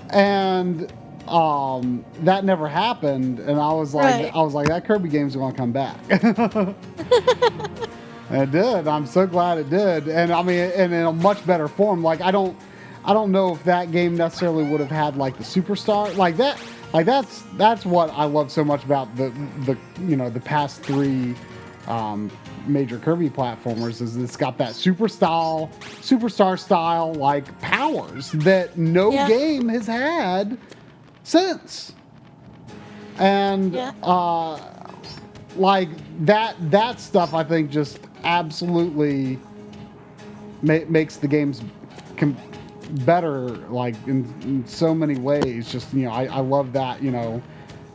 And that never happened, and I was like, that Kirby game's gonna come back. And it did. I'm so glad it did. And I mean, and in a much better form. Like I don't know if that game necessarily would have had like the superstar like that. Like that's what I love so much about the past 3 major Kirby platformers is it's got that superstar style like powers that no game has had since. And like that stuff I think just absolutely makes the games better like in so many ways. Just I love that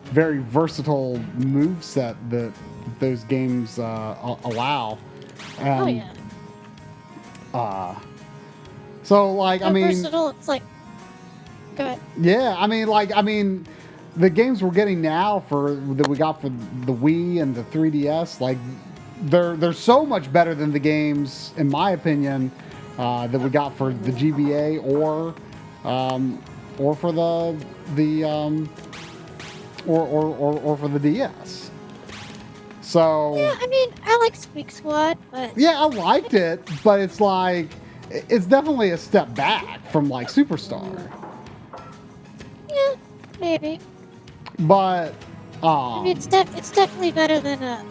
very versatile move set that those games allow. And, so like I mean versatile, it's like go ahead. Yeah, I mean the games we're getting now that we got for the Wii and the 3DS, like they're so much better than the games, in my opinion, that we got for the GBA or for or for the DS. So yeah, I mean, I like Squeak Squad, but yeah, I liked it, but it's like it's definitely a step back from like Superstar. Yeah, maybe. But I mean, it's definitely better than the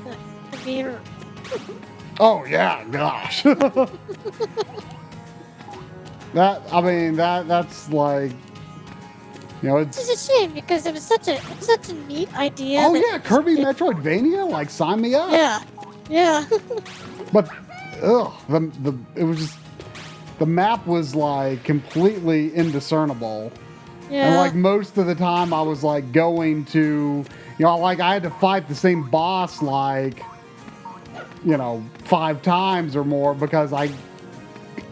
mirror. Oh yeah, gosh. That's like it's a shame because it was such a neat idea. Oh yeah, Kirby Metroidvania, like sign me up. Yeah. But it was just the map was like completely indiscernible. Yeah. And like most of the time I was like going to like I had to fight the same boss like 5 times or more because I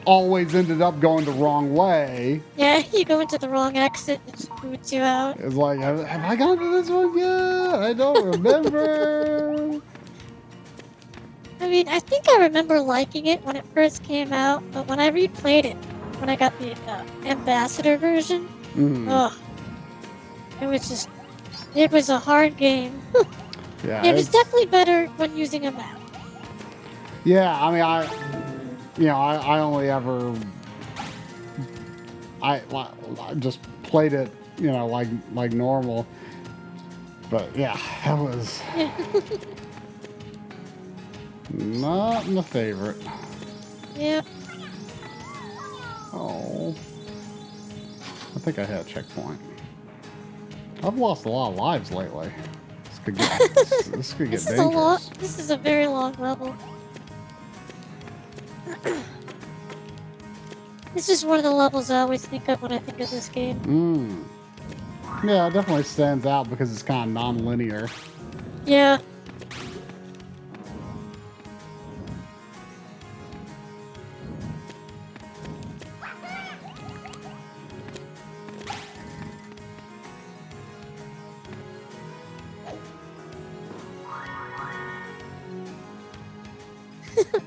always ended up going the wrong way. Yeah, you go into the wrong exit, it just boots you out. It's like, have I gone to this one yet? I don't remember. I mean, I think I remember liking it when it first came out, but when I replayed it, when I got the Ambassador version, it was a hard game. Yeah, it was definitely better when using a map. Yeah, I mean, I only ever I just played it, like normal. But yeah, that was not my favorite. Yeah. Oh, I think I hit a checkpoint. I've lost a lot of lives lately. This could get dangerous. This is a very long level. This is one of the levels I always think of when I think of this game. Yeah, it definitely stands out because it's kind of non-linear. Yeah.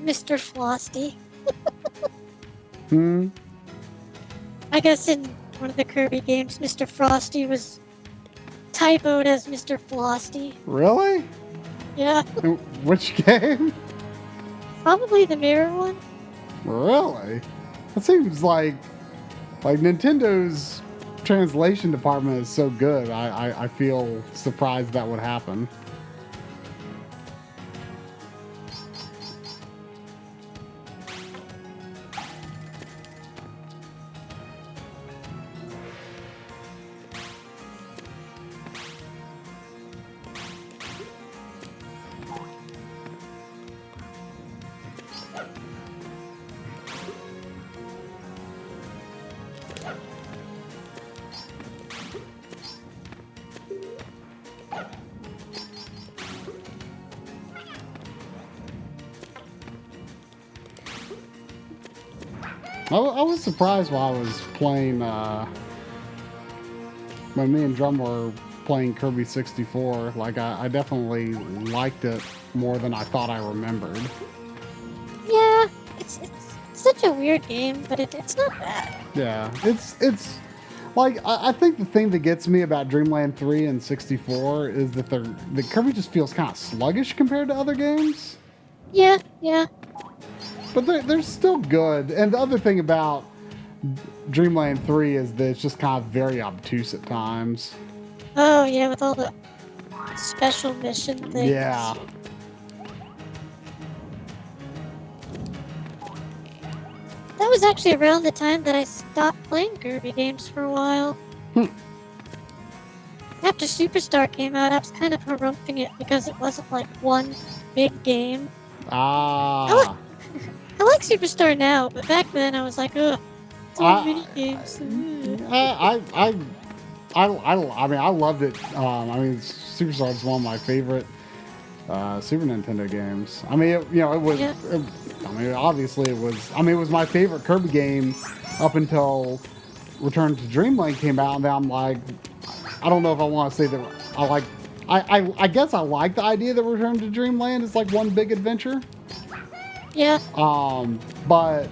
Mr. Frosty. I guess in one of the Kirby games, Mr. Frosty was typoed as Mr. Flosty. Really? Yeah. Which game? Probably the mirror one. Really? That seems like Nintendo's translation department is so good. I feel surprised that would happen. I was surprised while I was playing, when me and Drum were playing Kirby 64. Like, I definitely liked it more than I thought I remembered. Yeah, it's such a weird game, but it's not bad. Yeah, it's like, I think the thing that gets me about Dreamland 3 and 64 is that the Kirby just feels kind of sluggish compared to other games. Yeah. But they're still good. And the other thing about Dreamland 3 is that it's just kind of very obtuse at times. Oh, yeah, with all the special mission things. Yeah. That was actually around the time that I stopped playing Kirby games for a while. After Superstar came out, I was kind of harumping it because it wasn't like one big game. Ah. I like Superstar now, but back then I was like, ugh, so many games. I mean, I loved it. I mean, Superstar is one of my favorite Super Nintendo games. I mean, it was. Yeah. I mean, obviously, it was. I mean, it was my favorite Kirby game up until Return to Dreamland came out, and then I'm like, I don't know if I want to say that I like. I guess I like the idea that Return to Dreamland is like one big adventure. Yeah. But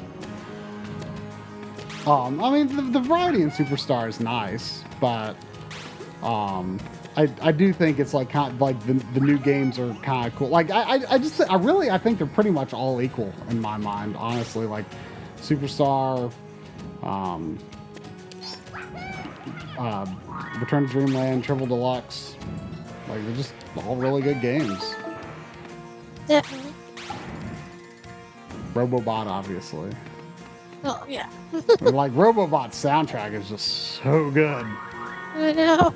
I mean, the variety in Superstar is nice, but I do think it's like kind of like the new games are kind of cool. Like I think they're pretty much all equal in my mind, honestly. Like Superstar, Return to Dreamland, Triple Deluxe, like they're just all really good games. Definitely. Robobot, obviously. Oh, yeah. Like, Robobot's soundtrack is just so good. I know.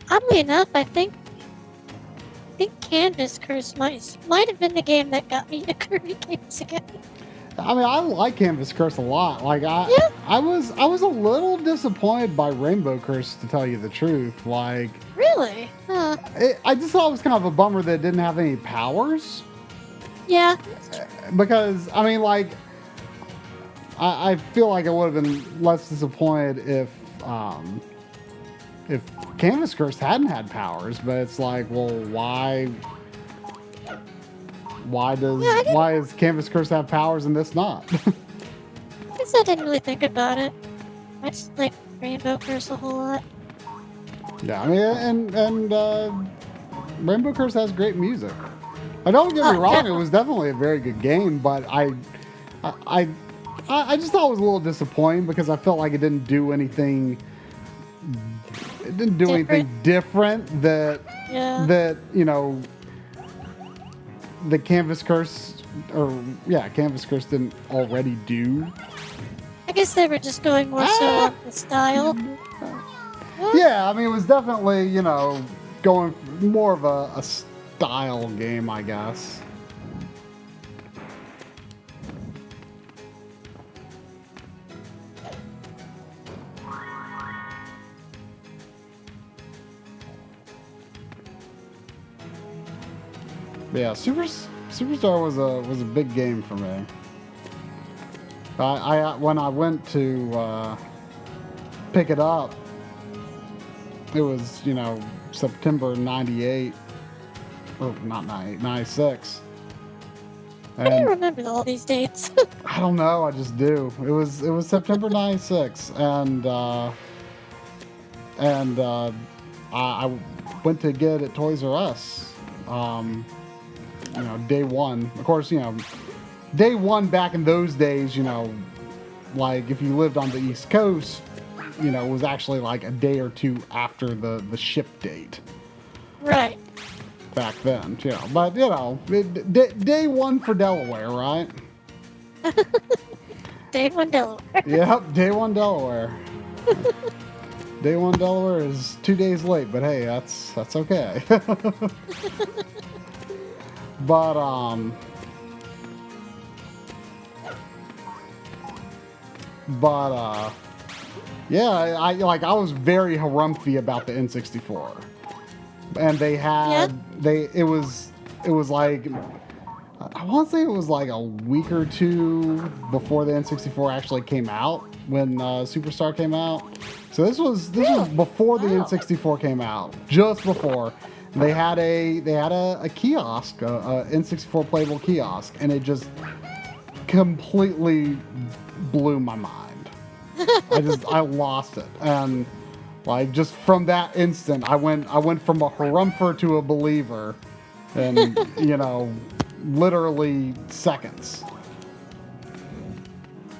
Oddly enough, I think Canvas Curse might have been the game that got me to Kirby games again. I mean, I like Canvas Curse a lot. Like, I was a little disappointed by Rainbow Curse, to tell you the truth. Like, really? Huh. I just thought it was kind of a bummer that it didn't have any powers. Yeah. Because I mean, like, I feel like I would have been less disappointed if Canvas Curse hadn't had powers. But it's like, well, why does Canvas Curse have powers and this not? I guess I didn't really think about it. I just like Rainbow Curse a whole lot. Yeah, I mean, and Rainbow Curse has great music. I don't get me wrong; definitely. it was definitely a very good game, but I just thought it was a little disappointing because I felt like it didn't do anything. It didn't do anything different that the Canvas Curse Canvas Curse didn't already do. I guess they were just going more so on the style. Yeah, I mean, it was definitely, going more of a style game, I guess. Yeah, Superstar was a big game for me. When I went to pick it up, it was, September '98, or not '98, '96. How do you remember all these dates? I don't know, I just do. It was September '96, and I went to get it at Toys R Us. Day one. Of course, day one back in those days, like if you lived on the East Coast, it was actually like a day or two after the ship date. Right. Back then, But, day one for Delaware, right? Day one Delaware. Yep, day one Delaware. Day one Delaware is 2 days late, but hey, that's okay. But, yeah, I was very harumphy about the N64. And they had, it was like, I want to say it was like a week or two before the N64 actually came out, when Superstar came out. So this was before the N64 came out, just before. They had a kiosk, a N64 playable kiosk, and it just completely blew my mind. I lost it, and like just from that instant, I went from a harumper to a believer, in literally seconds.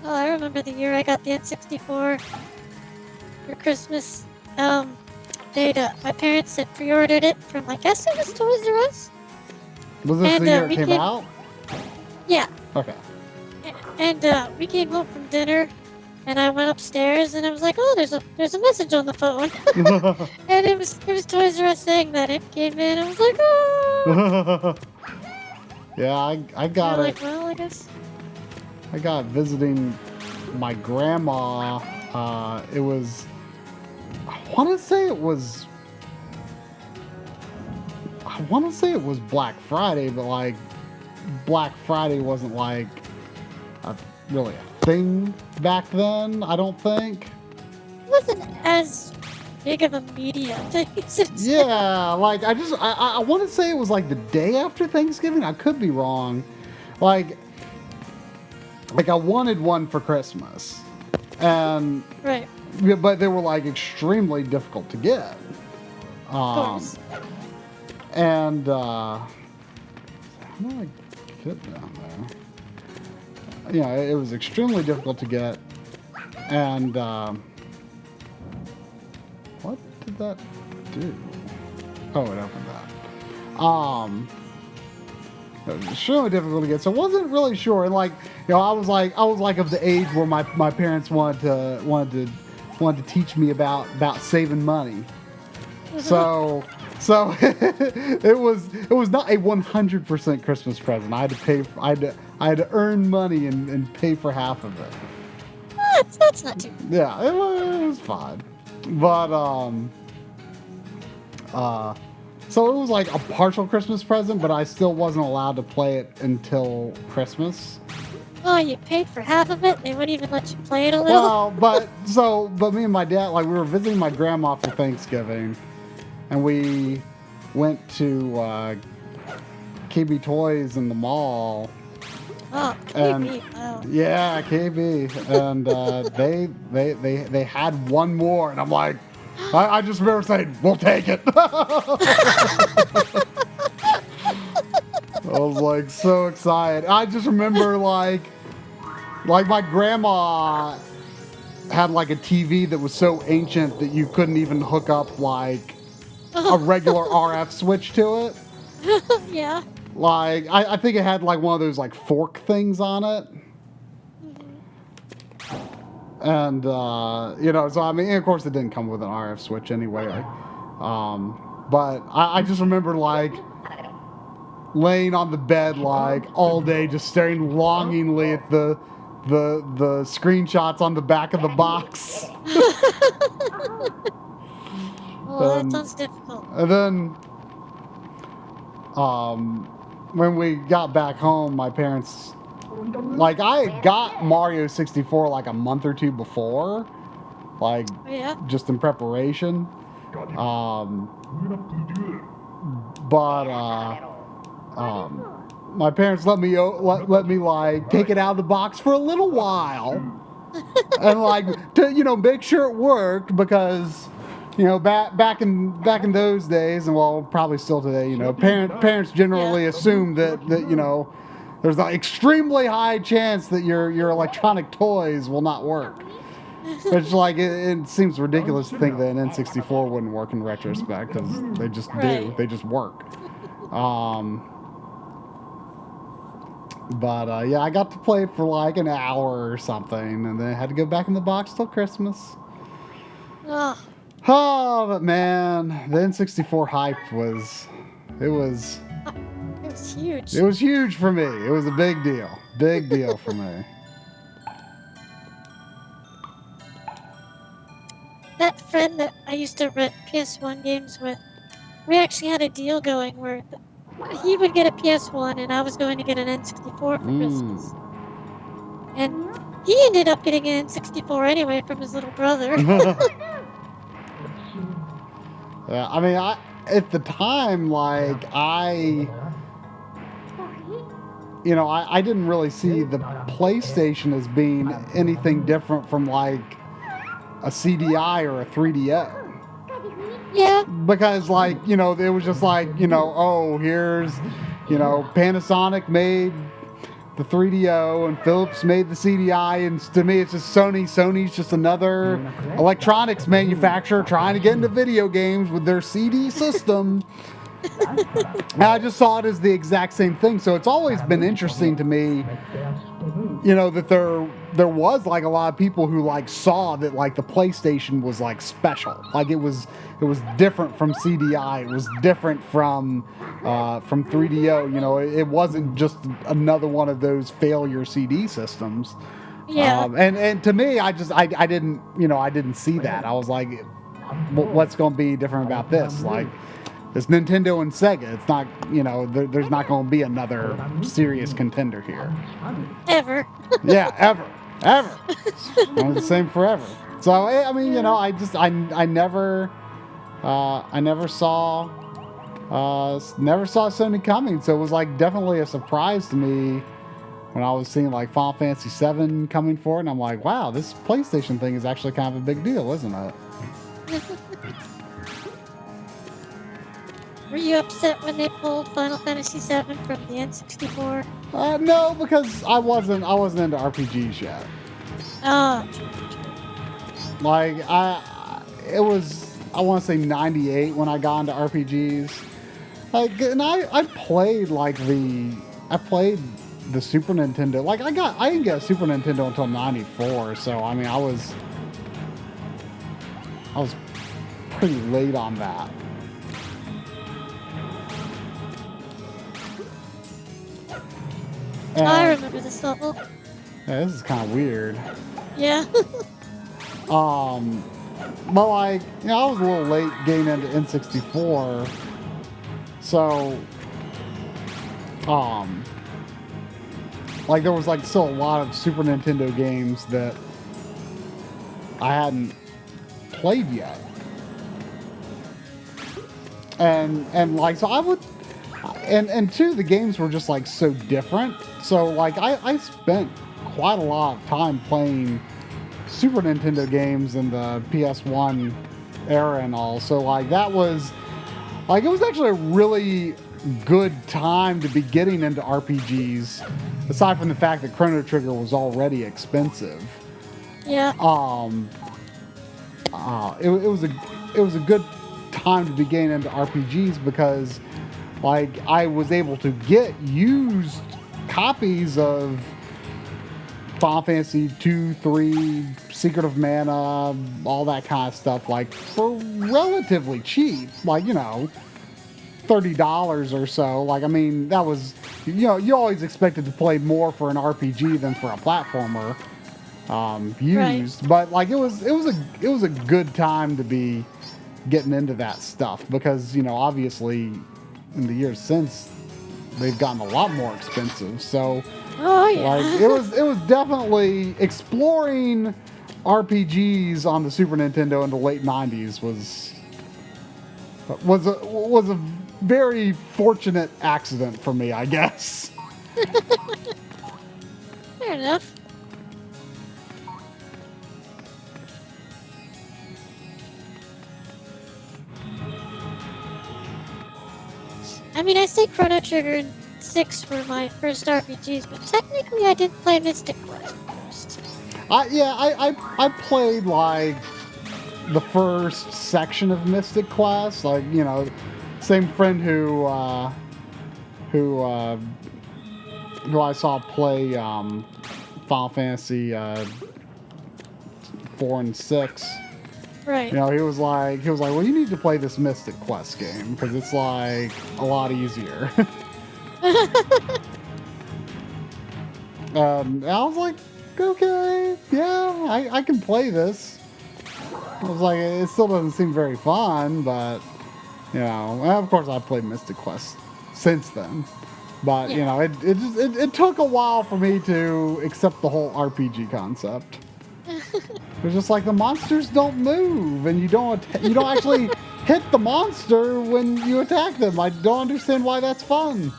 Oh, I remember the year I got the N64 for Christmas. My parents had pre-ordered it from, I guess it was Toys R Us. Was this the year it came out? Yeah. Okay. And we came home from dinner, and I went upstairs, and I was like, "Oh, there's a message on the phone," and it was Toys R Us saying that it came in. I was like, "Oh." Yeah, I got it. Like, well, I guess. I got visiting my grandma. It was. I want to say it was Black Friday, but like Black Friday wasn't like really a thing back then, I don't think. It wasn't as big of a media thing. Yeah, like I want to say it was like the day after Thanksgiving. I could be wrong. Like I wanted one for Christmas, and right. But they were like extremely difficult to get. Of course. And how do I get down there? Yeah, it was extremely difficult to get. And what did that do? Oh, it opened that. It was extremely difficult to get, so I wasn't really sure. And like, I was like of the age where my parents wanted to teach me about saving money. So it was not a 100% Christmas present. I had to earn money and pay for half of it. That's not too. Yeah, it was fine. But so it was like a partial Christmas present, but I still wasn't allowed to play it until Christmas. Oh, you paid for half of it? They wouldn't even let you play it a little? Well, but me and my dad, like, we were visiting my grandma for Thanksgiving, and we went to KB Toys in the mall. Oh, KB. Wow. Yeah, KB. And they had one more, and I'm like, I just remember saying, "We'll take it." I was like so excited. I just remember like my grandma had like a TV that was so ancient that you couldn't even hook up like a regular RF switch to it. Yeah. Like I think it had like one of those like fork things on it. And so I mean, of course, it didn't come with an RF switch anyway. But I just remember like laying on the bed like all day, just staring longingly at the screenshots on the back of the box. Oh, that sounds difficult. And then, when we got back home, my parents, like, I got Mario 64 like a month or two before, like, just in preparation. My parents let me like take it out of the box for a little while, and like to make sure it worked, because back in those days, and well, probably still today, parents generally assume that there's an extremely high chance that your electronic toys will not work. It's like it seems ridiculous to think that an N64 wouldn't work in retrospect, because they just do. They just work. But yeah, I got to play it for like an hour or something, and then I had to go back in the box till Christmas. Oh, but man, the N64 hype was huge. It was huge for me. It was a big deal. Big deal for me. That friend that I used to rent PS1 games with, we actually had a deal going where he would get a PS1 and I was going to get an N64 for Christmas. And he ended up getting an N64 anyway from his little brother. Yeah, I mean, at the time, like, I didn't really see the PlayStation as being anything different from like a CDI or a 3DO. Yeah. Because, like, it was just like, oh, here's, Panasonic made the 3DO and Philips made the CDI, and to me it's just Sony. Sony's just another electronics manufacturer trying to get into video games with their CD system. And I just saw it as the exact same thing. So it's always been interesting to me, that there was like a lot of people who like saw that like the PlayStation was like special. Like it was different from CDI. It was different from 3DO. It wasn't just another one of those failure CD systems. Yeah. And to me, I didn't see that. I was like, what's going to be different about this? Like, it's Nintendo and Sega. It's not, there's not going to be another serious contender here. Ever. Yeah, ever. It's the same forever. So, I mean, I never saw Sony coming. So it was like definitely a surprise to me when I was seeing like Final Fantasy VII coming forward, and I'm like, wow, this PlayStation thing is actually kind of a big deal, isn't it? Were you upset when they pulled Final Fantasy VII from the N64? No, because I wasn't into RPGs yet. Oh. Like it was, I want to say 98 when I got into RPGs. Like, and I played the Super Nintendo. Like I didn't get a Super Nintendo until 94. So I mean, I was pretty late on that. And, I remember this level. Yeah, this is kind of weird. Yeah. But like, I was a little late getting into N64, so like there was like still a lot of Super Nintendo games that I hadn't played yet, and like so I would. And two, the games were just like so different. So like I spent quite a lot of time playing Super Nintendo games in the PS1 era and all. So like that was like, it was actually a really good time to be getting into RPGs, aside from the fact that Chrono Trigger was already expensive. Yeah. It was a good time to be getting into RPGs because like I was able to get used copies of Final Fantasy 2, 3, Secret of Mana, all that kind of stuff, like for relatively cheap. Like, $30 or so. Like, I mean, that was, you always expected to play more for an RPG than for a platformer used. Right. But like, it was a good time to be getting into that stuff because obviously in the years since they've gotten a lot more expensive. So, like, it was definitely exploring RPGs on the Super Nintendo in the late '90s was a very fortunate accident for me, I guess. Fair enough. I mean, I say Chrono Trigger and 6 were my first RPGs, but technically I did play Mystic Quest first. I played like the first section of Mystic Quest, like same friend who I saw play Final Fantasy 4 and 6. Right. He was like, well, you need to play this Mystic Quest game because it's like a lot easier. I was like, okay, yeah, I can play this. I was like, it still doesn't seem very fun, but of course I've played Mystic Quest since then. But it took a while for me to accept the whole RPG concept. It's just like the monsters don't move, and you don't actually hit the monster when you attack them. I don't understand why that's fun.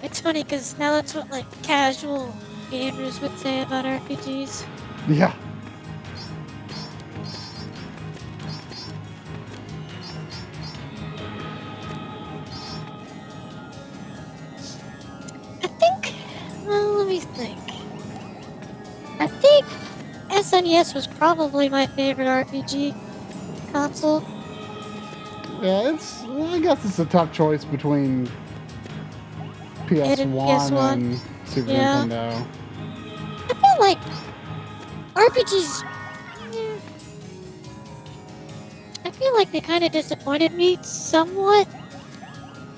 It's funny because now that's what like casual gamers would say about RPGs. Yeah. Let me think. I think SNES was probably my favorite RPG console. Yeah, I guess it's a tough choice between PS1 and Super Nintendo. I feel like RPGs. I feel like they kind of disappointed me somewhat.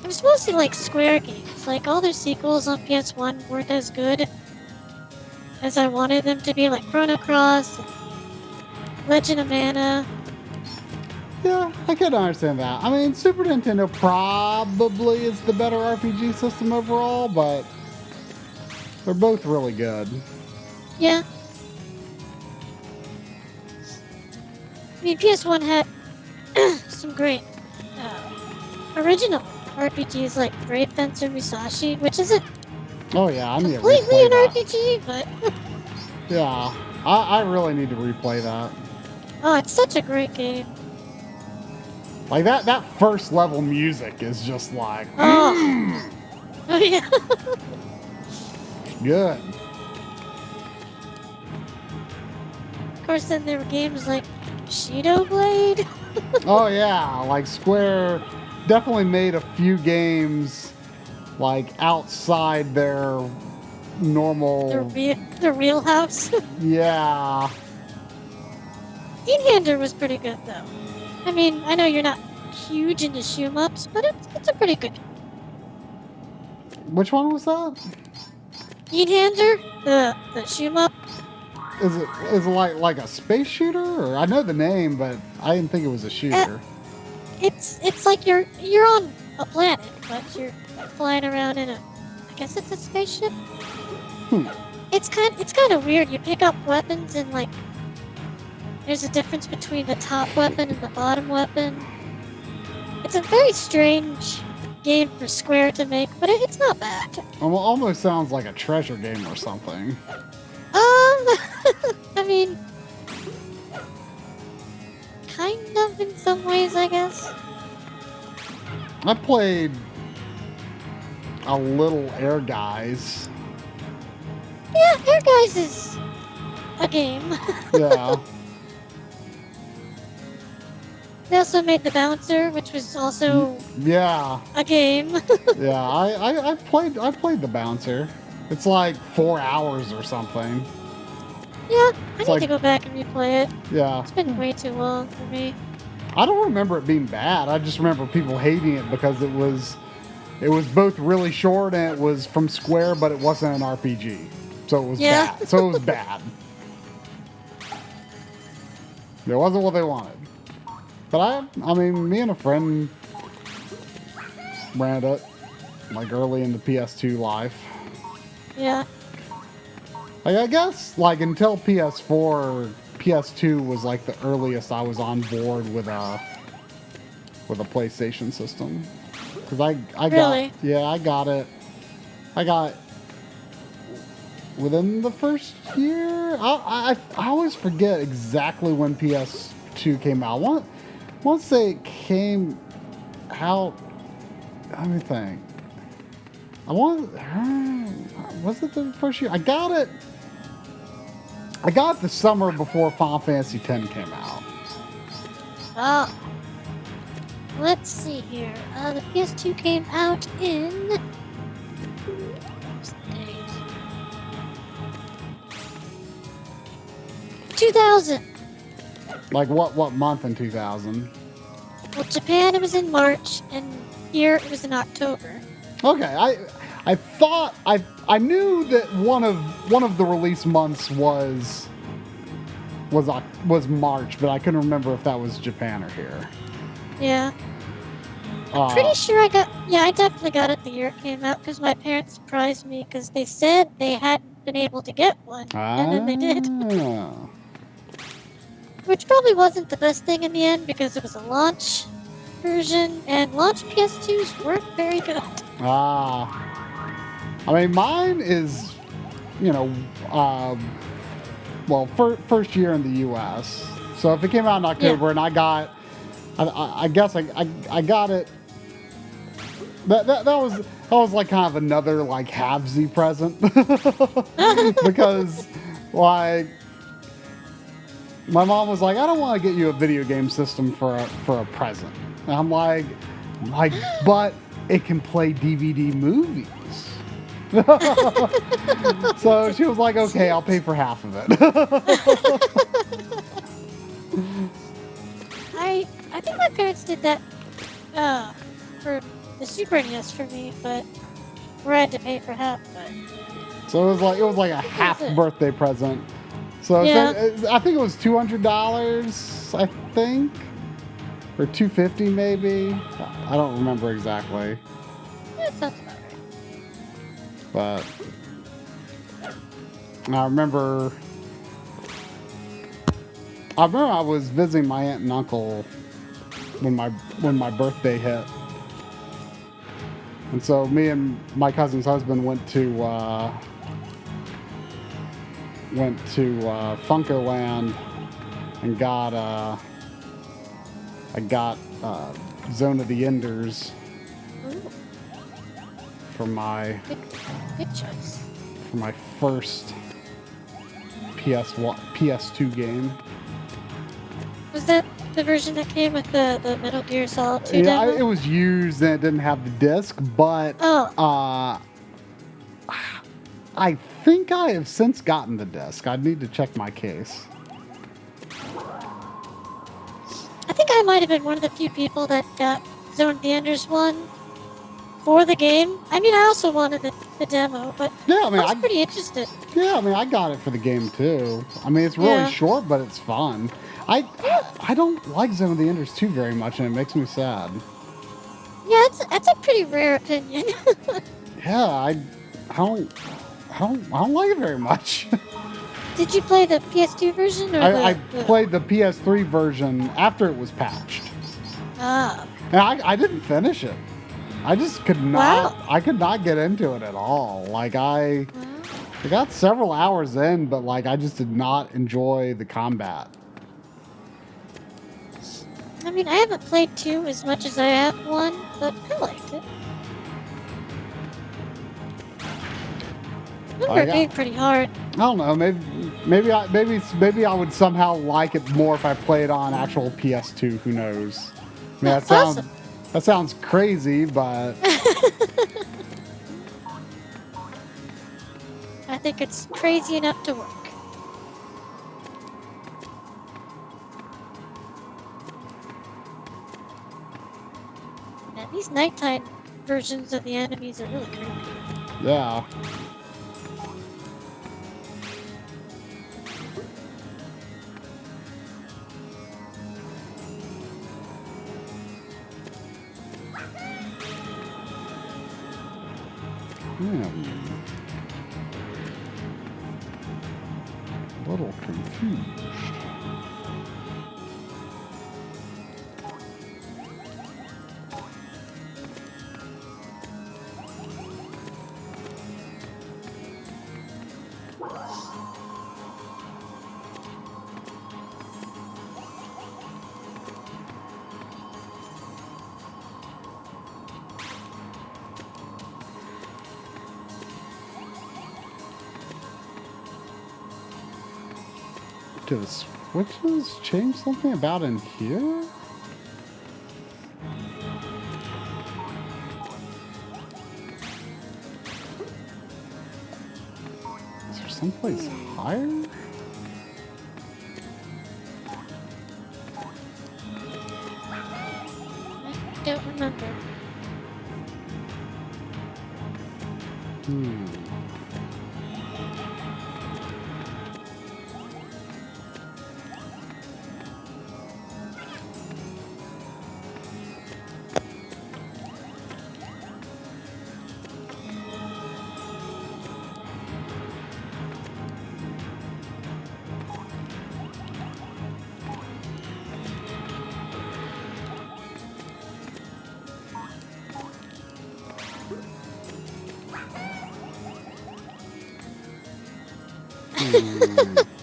It was mostly like Square games. Like all their sequels on PS1 weren't as good as I wanted them to be, like Chrono Cross, Legend of Mana. Yeah, I can understand that. I mean, Super Nintendo probably is the better RPG system overall, but they're both really good. Yeah. I mean, PS1 had some great original RPGs like Brave Fencer Musashi, which isn't completely an RPG, but yeah, I really need to replay that. Oh, it's such a great game. Like that first level music is just like oh yeah. Good. Of course, then there were games like Shido Blade. Oh yeah, like Square definitely made a few games like outside their normal the real house. Yeah. Hander was pretty good though. I mean, I know you're not huge into shoot-em-ups, but it's a pretty good. Which one was that? Hander, the shoot-em-up. Is it like a space shooter? Or I know the name, but I didn't think it was a shooter. It's like you're on a planet, but you're flying around in I guess it's a spaceship. It's kind of weird. You pick up weapons and like there's a difference between the top weapon and the bottom weapon. It's a very strange game for Square to make, but it's not bad. Almost sounds like a treasure game or something. I mean, kind of in some ways, I guess. I played a little Air Guys. Yeah, Air Guys is a game. Yeah. They also made The Bouncer, which was also a game. Yeah, I played The Bouncer. It's like 4 hours or something. Yeah, I need to go back and replay it. Yeah. It's been way too long for me. I don't remember it being bad. I just remember people hating it because it was both really short and it was from Square, but it wasn't an RPG. So it was bad. So it was bad. It wasn't what they wanted. But I mean, me and a friend ran it like early in the PS2 life. Yeah. Like, I guess like until PS4, PS2 was like the earliest I was on board with a PlayStation system. Because I really? I got it. I got within the first year. I always forget exactly when PS2 came out. Once they came out, let me think. Was it the first year? I got it the summer before Final Fantasy X came out. Oh. Let's see here. The PS2 came out in... What's the date? 2000. Like what month in 2000? Well, Japan it was in March, and here it was in October. Okay, I thought I knew that one of the release months was March, but I couldn't remember if that was Japan or here. Yeah. I'm pretty sure I definitely got it the year it came out because my parents surprised me because they said they hadn't been able to get one, and then they did. Which probably wasn't the best thing in the end because it was a launch version, and launch PS2s weren't very good. I mean, mine is, first year in the U.S. So if it came out in October and I guess I got it. That was like kind of another like halvesy present because like my mom was like, I don't want to get you a video game system for a present. And I'm like, but it can play DVD movies. So she was like, okay, I'll pay for half of it. I think my parents did that for the Super NES for me, but I had to pay for half. But so it was like a half birthday present. So I think it was $200. I think, or $250 maybe. I don't remember exactly. Yeah, that sounds about right. But I remember I was visiting my aunt and uncle when my birthday hit. And so me and my cousin's husband went to Funkoland and got Zone of the Enders for my Good choice. For my first PS2 game. Was that the version that came with the Metal Gear Solid 2 demo? Yeah, it was used and it didn't have the disc, but I think I have since gotten the disc. I'd need to check my case. I think I might have been one of the few people that got Zone of the Enders 1 for the game. I mean, I also wanted the demo, but I was pretty interested. Yeah, I mean, I got it for the game too. I mean, it's really short, but it's fun. I don't like Zone of the Enders 2 very much, and it makes me sad. Yeah, that's a pretty rare opinion. Yeah, I don't like it very much. Did you play the PS2 version? Or I played the PS3 version after it was patched. Ah. And I didn't finish it. I just could not. Wow. I could not get into it at all. Like I got several hours in, but like I just did not enjoy the combat. I mean, I haven't played 2 as much as I have 1, but I liked it. I remember it being pretty hard. I don't know. Maybe I would somehow like it more if I played on actual PS2. Who knows? I mean, that sounds crazy, but I think it's crazy enough to work. These nighttime versions of the enemies are really creepy. Yeah. A little confused. Do the switches change something about in here? Is there someplace higher? I don't remember.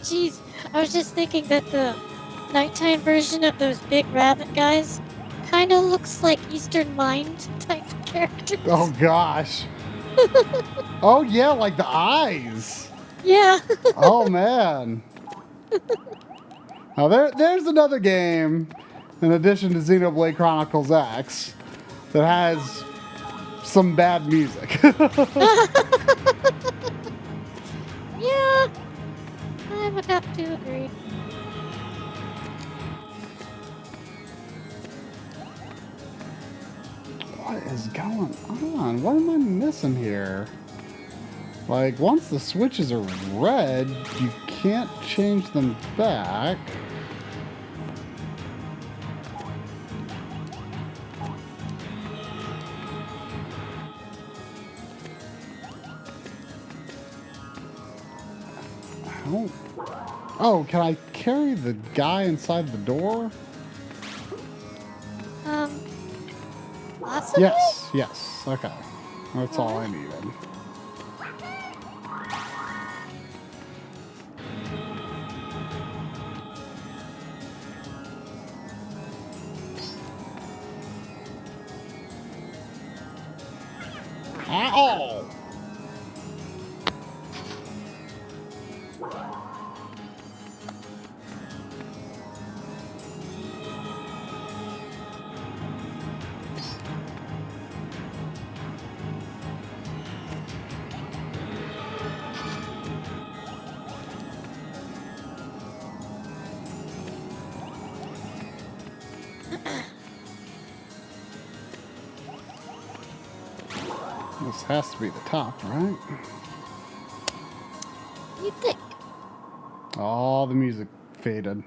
Jeez, I was just thinking that the nighttime version of those big rabbit guys kind of looks like Eastern Mind type characters. Oh gosh. Oh yeah, like the eyes. Yeah. Oh man. Now there's another game, in addition to Xenoblade Chronicles X, that has some bad music. Yeah, I would have to agree. What is going on? What am I missing here? Like, once the switches are red, you can't change them back. Oh, can I carry the guy inside the door? Possibly? Yes. Okay. That's all I needed. Ow! This has to be the top, right? You think? Oh, the music faded.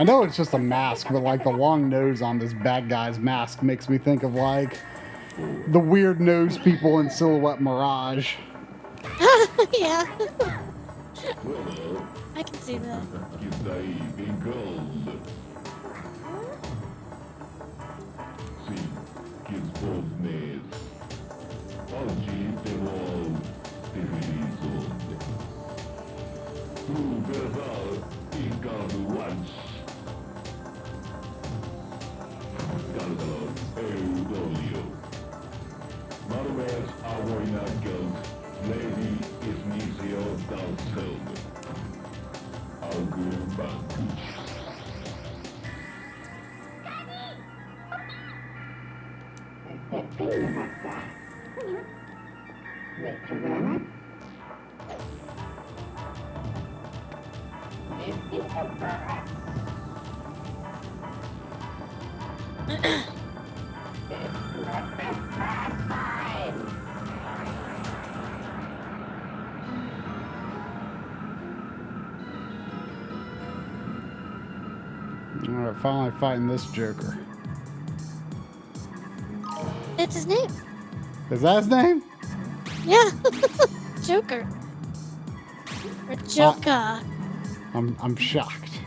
I know it's just a mask, but like the long nose on this bad guy's mask makes me think of like the weird nose people in Silhouette Mirage. Yeah. I can see that. Alright, finally fighting this Joker. It's his name. Is that his name? Yeah. Joker. Or Joker. I'm shocked.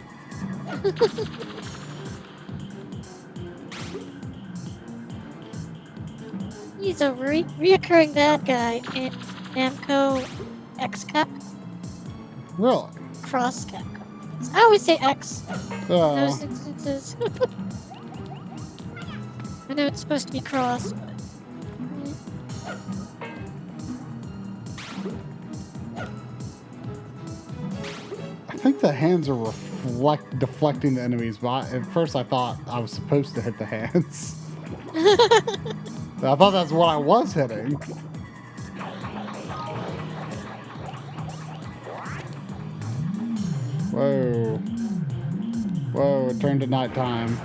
He's a reoccurring bad guy in Namco X Cap. Really? Cross Capcom. I always say X in those Oh. instances. I know it's supposed to be cross, but. I think the hands are deflecting the enemies, but at first I thought I was supposed to hit the hands. I thought that's what I was hitting. Whoa. Whoa, it turned to nighttime.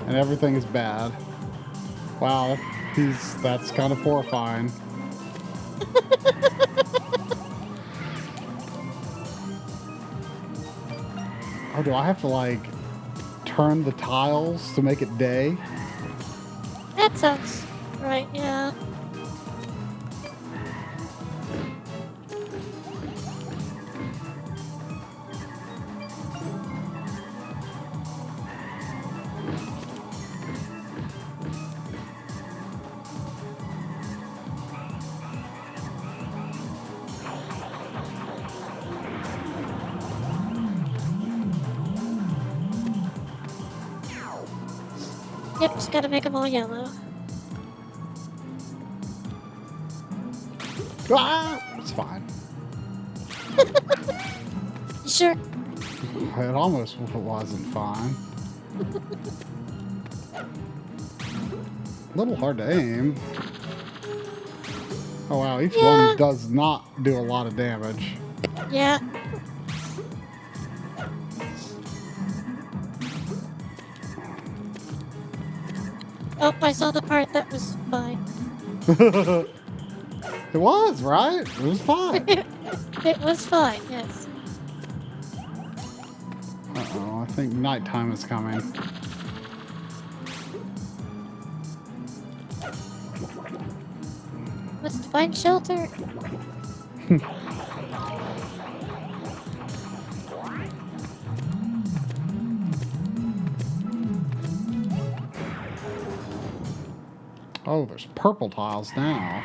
And everything is bad. Wow, that's kind of horrifying. Oh, do I have to, like, turn the tiles to make it day? That sounds right, yeah. Yep, just gotta make them all yellow. Ah! It's fine. You sure? It almost wasn't fine. A little hard to aim. Oh wow, each one does not do a lot of damage. Yeah. Oh, I saw the part that was fine. It was, right? It was fine. It was fine, yes. Uh-oh, I think nighttime is coming. Let's find shelter. Oh, there's purple tiles now.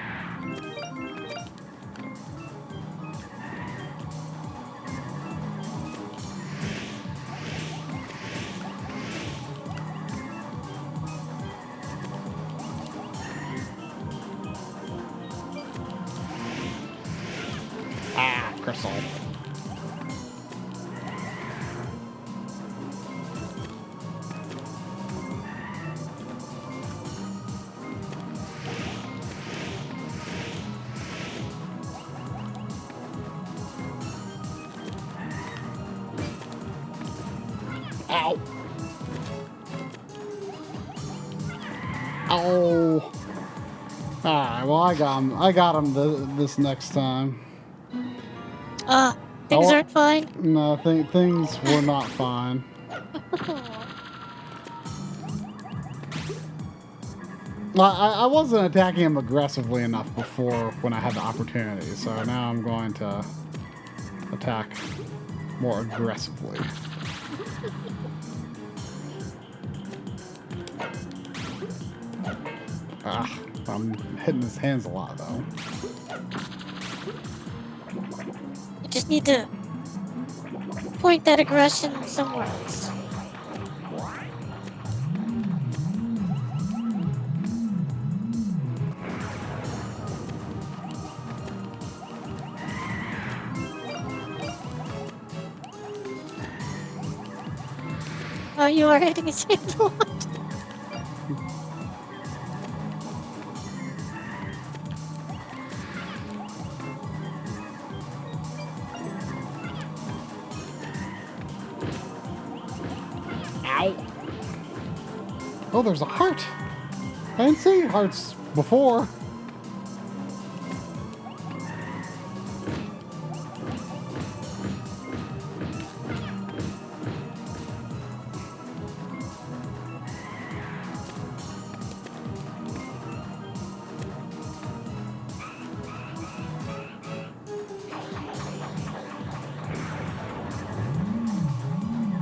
Ah, crystal. Ow. Oh. Alright, well I got him this next time. Things aren't fine? No, things were not fine. I wasn't attacking him aggressively enough before when I had the opportunity, so now I'm going to attack more aggressively. Ah, I'm hitting his hands a lot though. You just need to point that aggression somewhere else. Oh, you are hitting his hand a lot. Ow. Oh, there's a heart. I didn't see hearts before.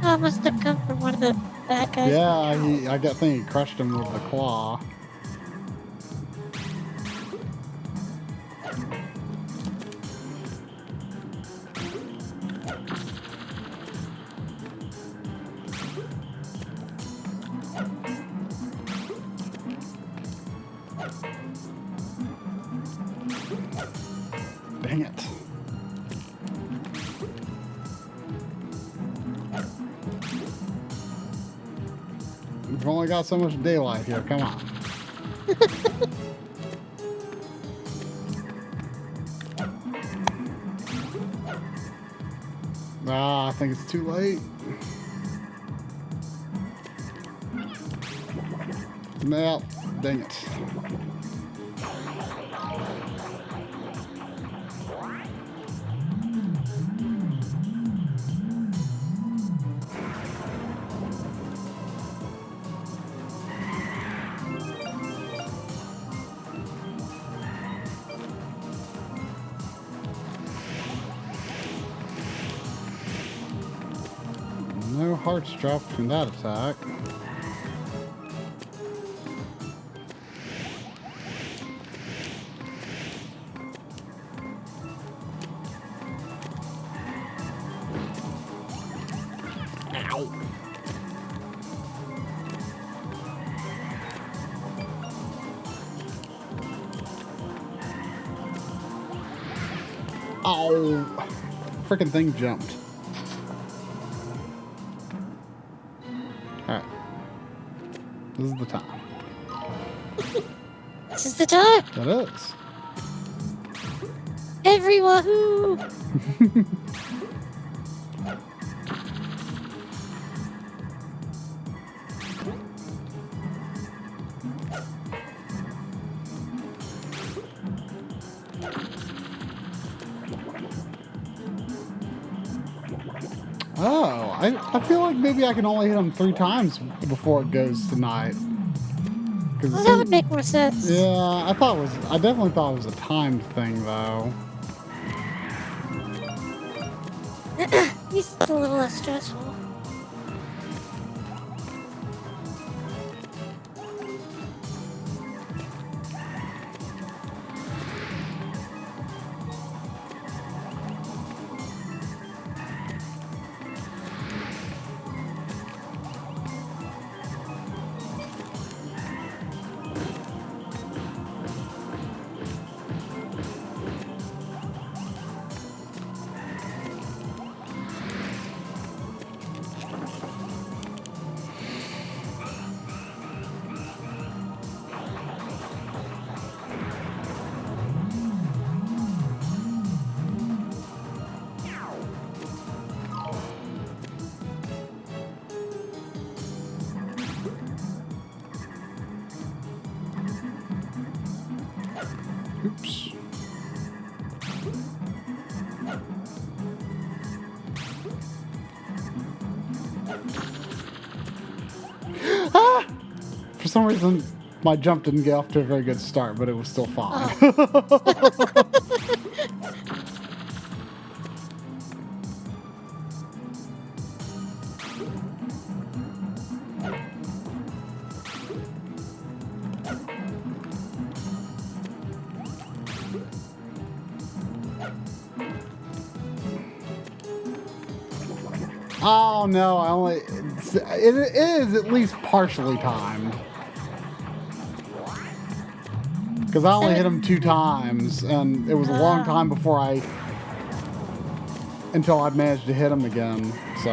Oh, must have come from one of the bad guys. Yeah, I think he crushed him with the claw. Dang it. We've only got so much daylight here, come on. Ah, I think it's too late. Nope, dang it. No hearts dropped from that attack. Ow. Oh, freaking thing jumped. Alright. This is the time. This is the time. That is. Everyone! Oh, I feel like maybe I can only hit him 3 times before it goes to night. Well, that would make more sense. Yeah, I definitely thought it was a timed thing though. He's a little less stressful. Oops. Ah! For some reason, my jump didn't get off to a very good start, but it was still fine. Oh no, it is at least partially timed. Because I only hit him 2 times, and it was a long time until I managed to hit him again, so.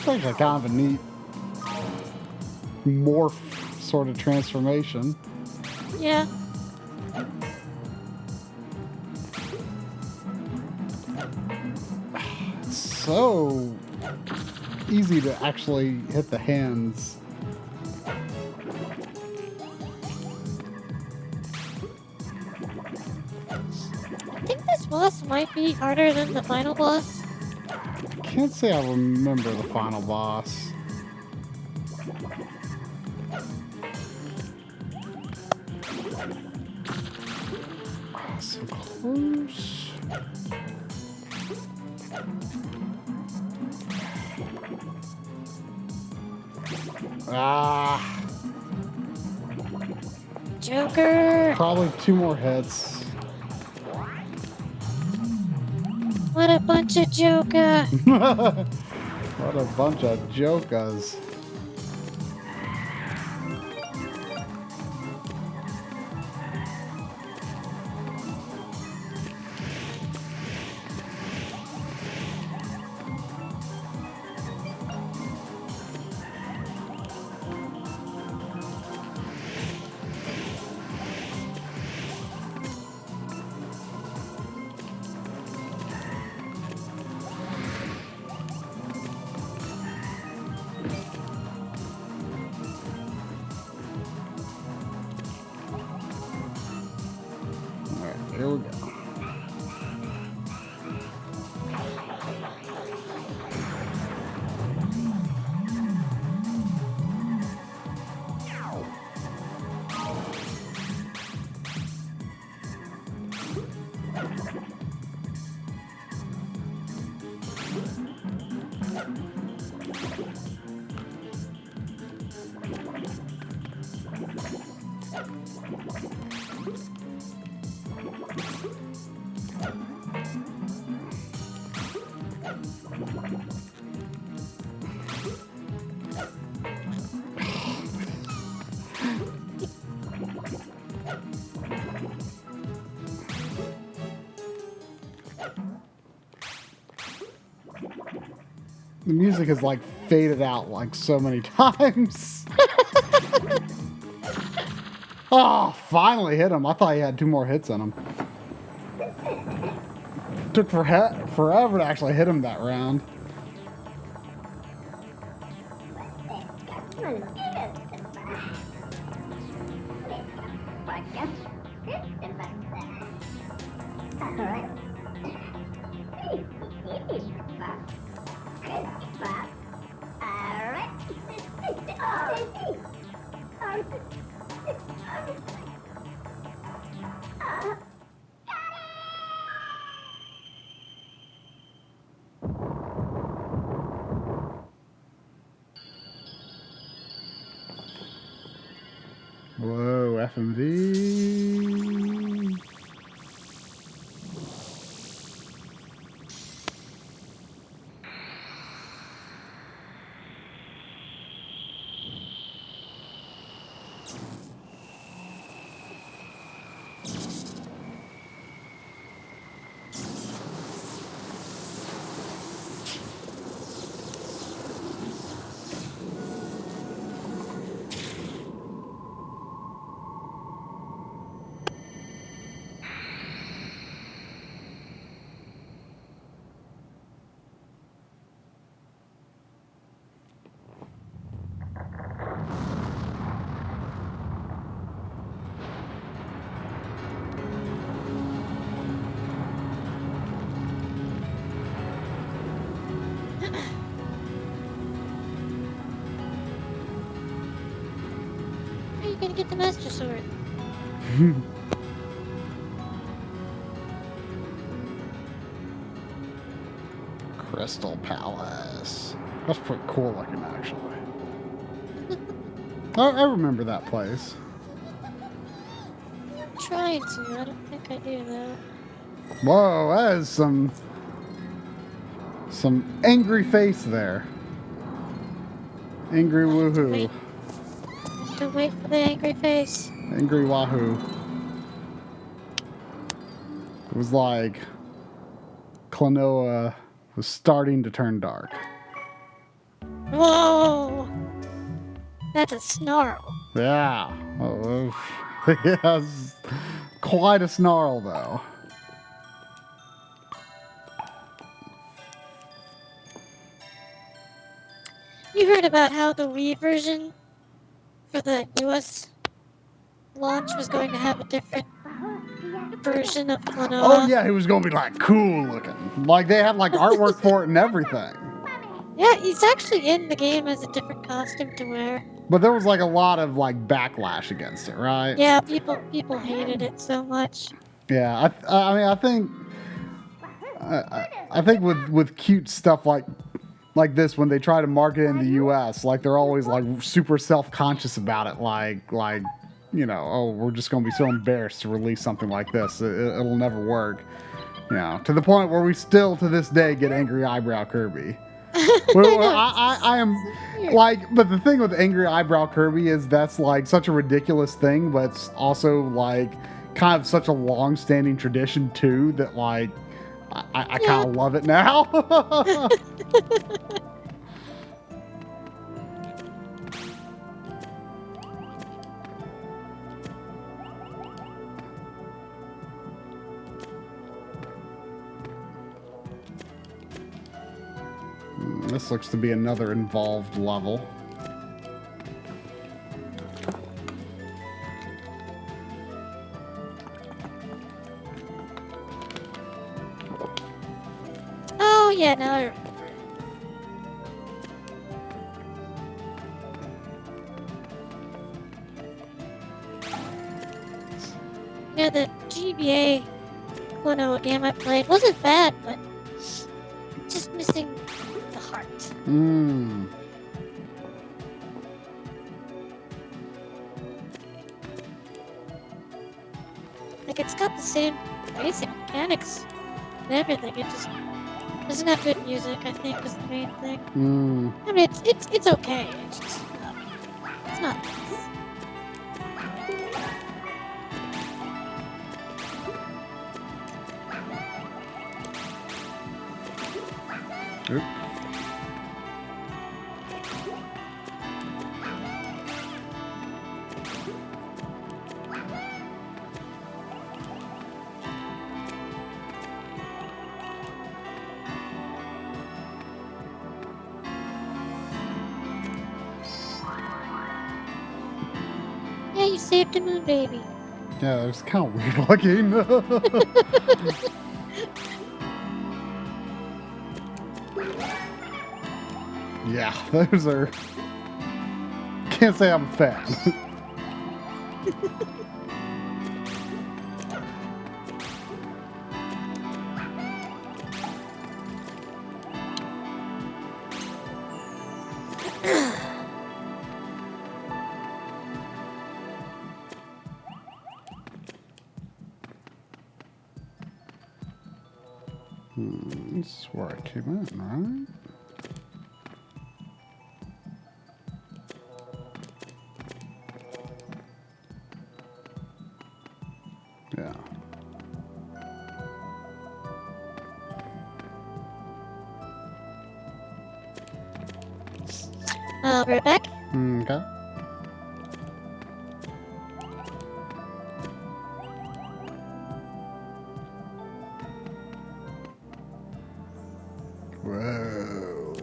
It's actually kind of a neat morph sort of transformation. Yeah. It's so easy to actually hit the hands. I think this boss might be harder than the final boss. I can't say I remember the final boss. Oh, so close. Ah. Joker! Probably 2 more hits. What a bunch of Joker! What a bunch of jokers. Alright, here we go. The music is like faded out like so many times. Oh, finally hit him. I thought he had 2 more hits in him. Took forever to actually hit him that round. Whoa, FMV. How are you gonna get the Master Sword? Crystal Palace. That's pretty cool looking, actually. I remember that place. I'm trying to. I don't think I do, though. Whoa, that is some angry face there. Angry woohoo. Don't wait for the angry face. Angry wahoo. It was like Klonoa was starting to turn dark. Whoa! That's a snarl. Yeah. Oh, he has quite a snarl, though. You heard about how the Wii version for the US launch was going to have a different version of Oh, Klonoa? yeah, he was going to be, like, cool looking. Like, they have, like, artwork for it and everything. Yeah, he's actually in the game as a different costume to wear. But there was, like, a lot of, like, backlash against it, right? Yeah, people hated it so much. Yeah, I mean, I think with cute stuff like this, when they try to market it in the U.S., like they're always like super self-conscious about it, like you know, oh, we're just gonna be so embarrassed to release something like this, it'll never work, you know, to the point where we still to this day get angry eyebrow Kirby. Well, I am like, but the thing with angry eyebrow Kirby is that's like such a ridiculous thing, but it's also like kind of such a long-standing tradition too that like I kind of love it now. This looks to be another involved level. Oh yeah, now I remember. Yeah, the GBA Klonoa game I played wasn't bad, but just missing the heart. Mmm. Like, it's got the same basic mechanics and everything. It just doesn't have good music, I think, is the main thing. I mean, it's okay. It's just it's not nice. Oop. Yeah, you saved the moon, baby. Yeah, it's kind of weird looking. Yeah, those are. Can't say I'm a fan. This is where I came in, right? Yeah. I'll be right back. Okay. Whoa.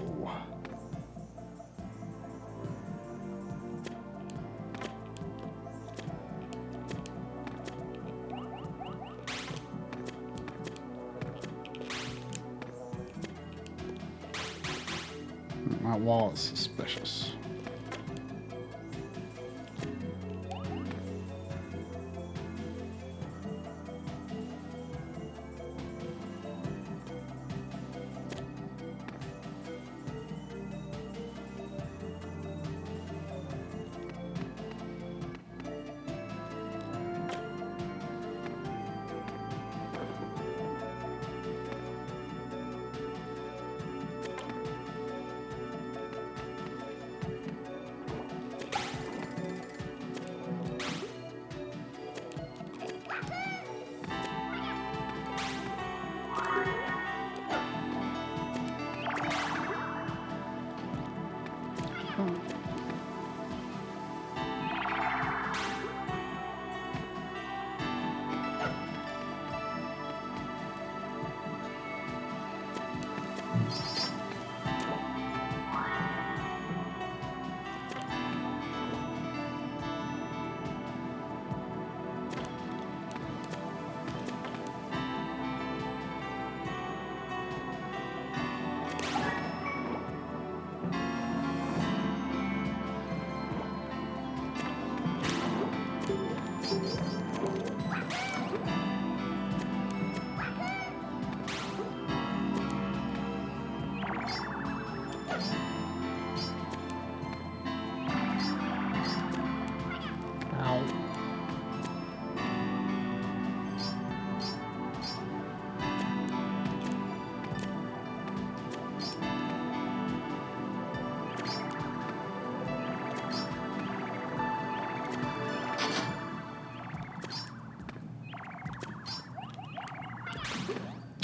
My wall is suspicious.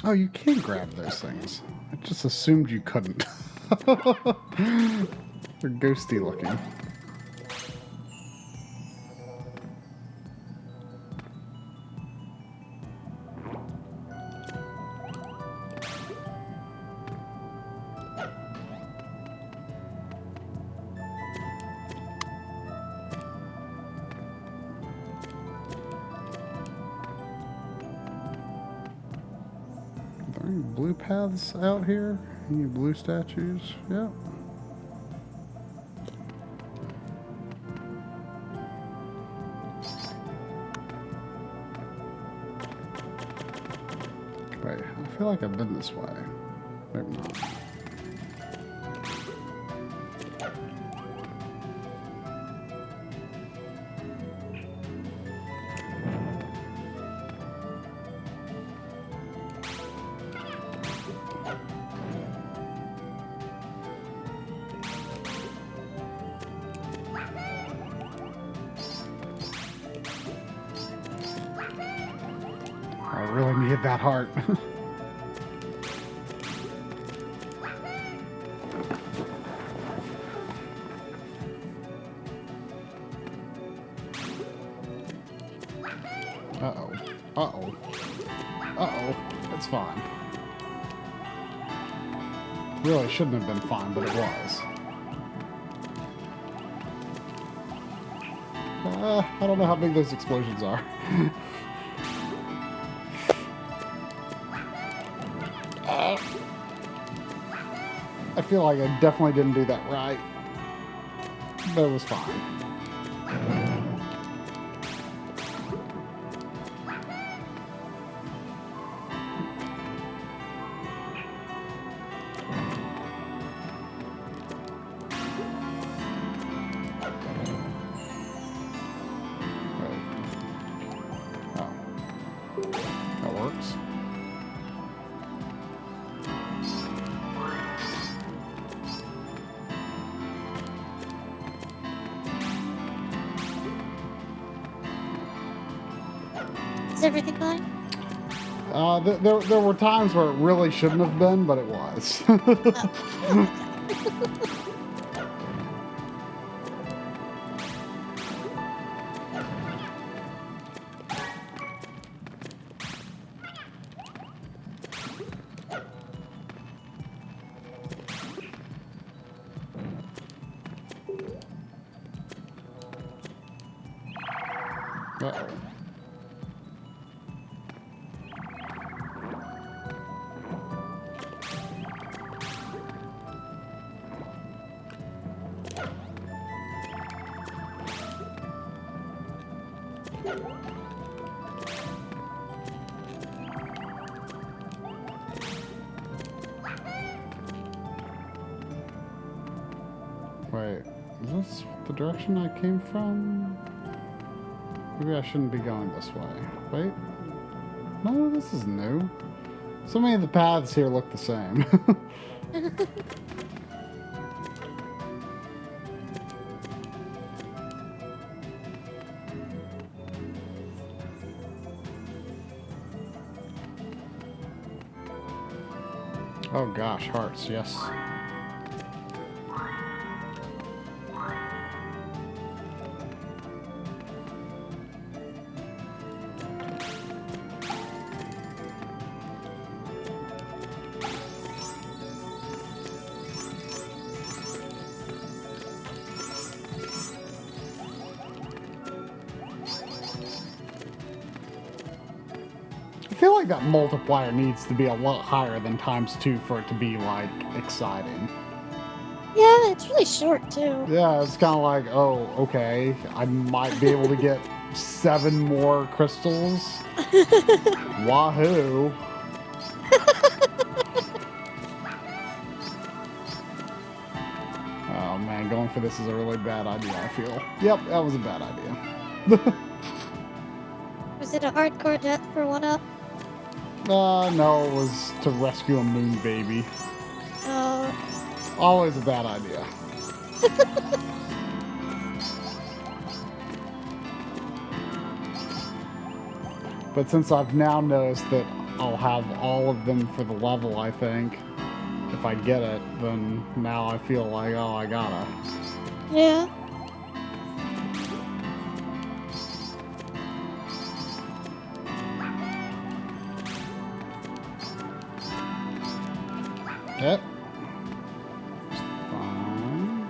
Oh, you can grab those things. I just assumed you couldn't. They're ghosty looking. Any blue paths out here? Any blue statues? Yep. Wait, I feel like I've been this way. Maybe not. I really need that heart. Uh-oh. Uh-oh. Uh-oh. It's fine. Really shouldn't have been fine, but it was. I don't know how big those explosions are. I feel like I definitely didn't do that right, but it was fine. Oh, that works. Is everything fine? There were times where it really shouldn't have been, but it was. Uh-oh. Wait, is this the direction I came from? Maybe I shouldn't be going this way. Wait. No, this is new. So many of the paths here look the same. Oh gosh, hearts, yes. I feel like that multiplier needs to be a lot higher than ×2 for it to be, like, exciting. Yeah, it's really short, too. Yeah, it's kind of like, oh, okay, I might be able to get 7 more crystals. Wahoo. Oh, man, going for this is a really bad idea, I feel. Yep, that was a bad idea. Was it a hardcore death for 1-up? No, it was to rescue a moon baby. Always a bad idea. But since I've now noticed that I'll have all of them for the level, I think. If I get it, then now I feel like, oh, I gotta. Yeah. Yep. Fine.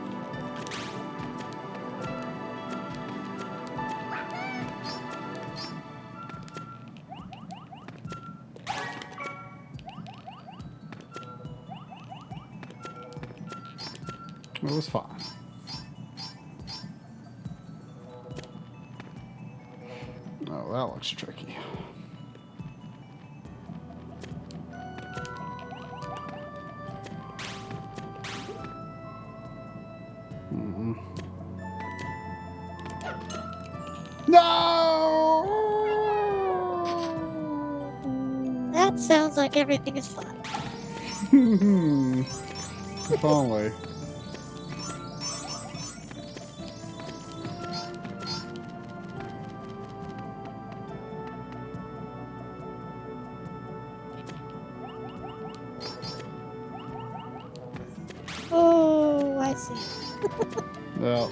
It was fine. Oh, that looks tricky. No! That sounds like everything is fine. If only. Oh, I see. Yeah.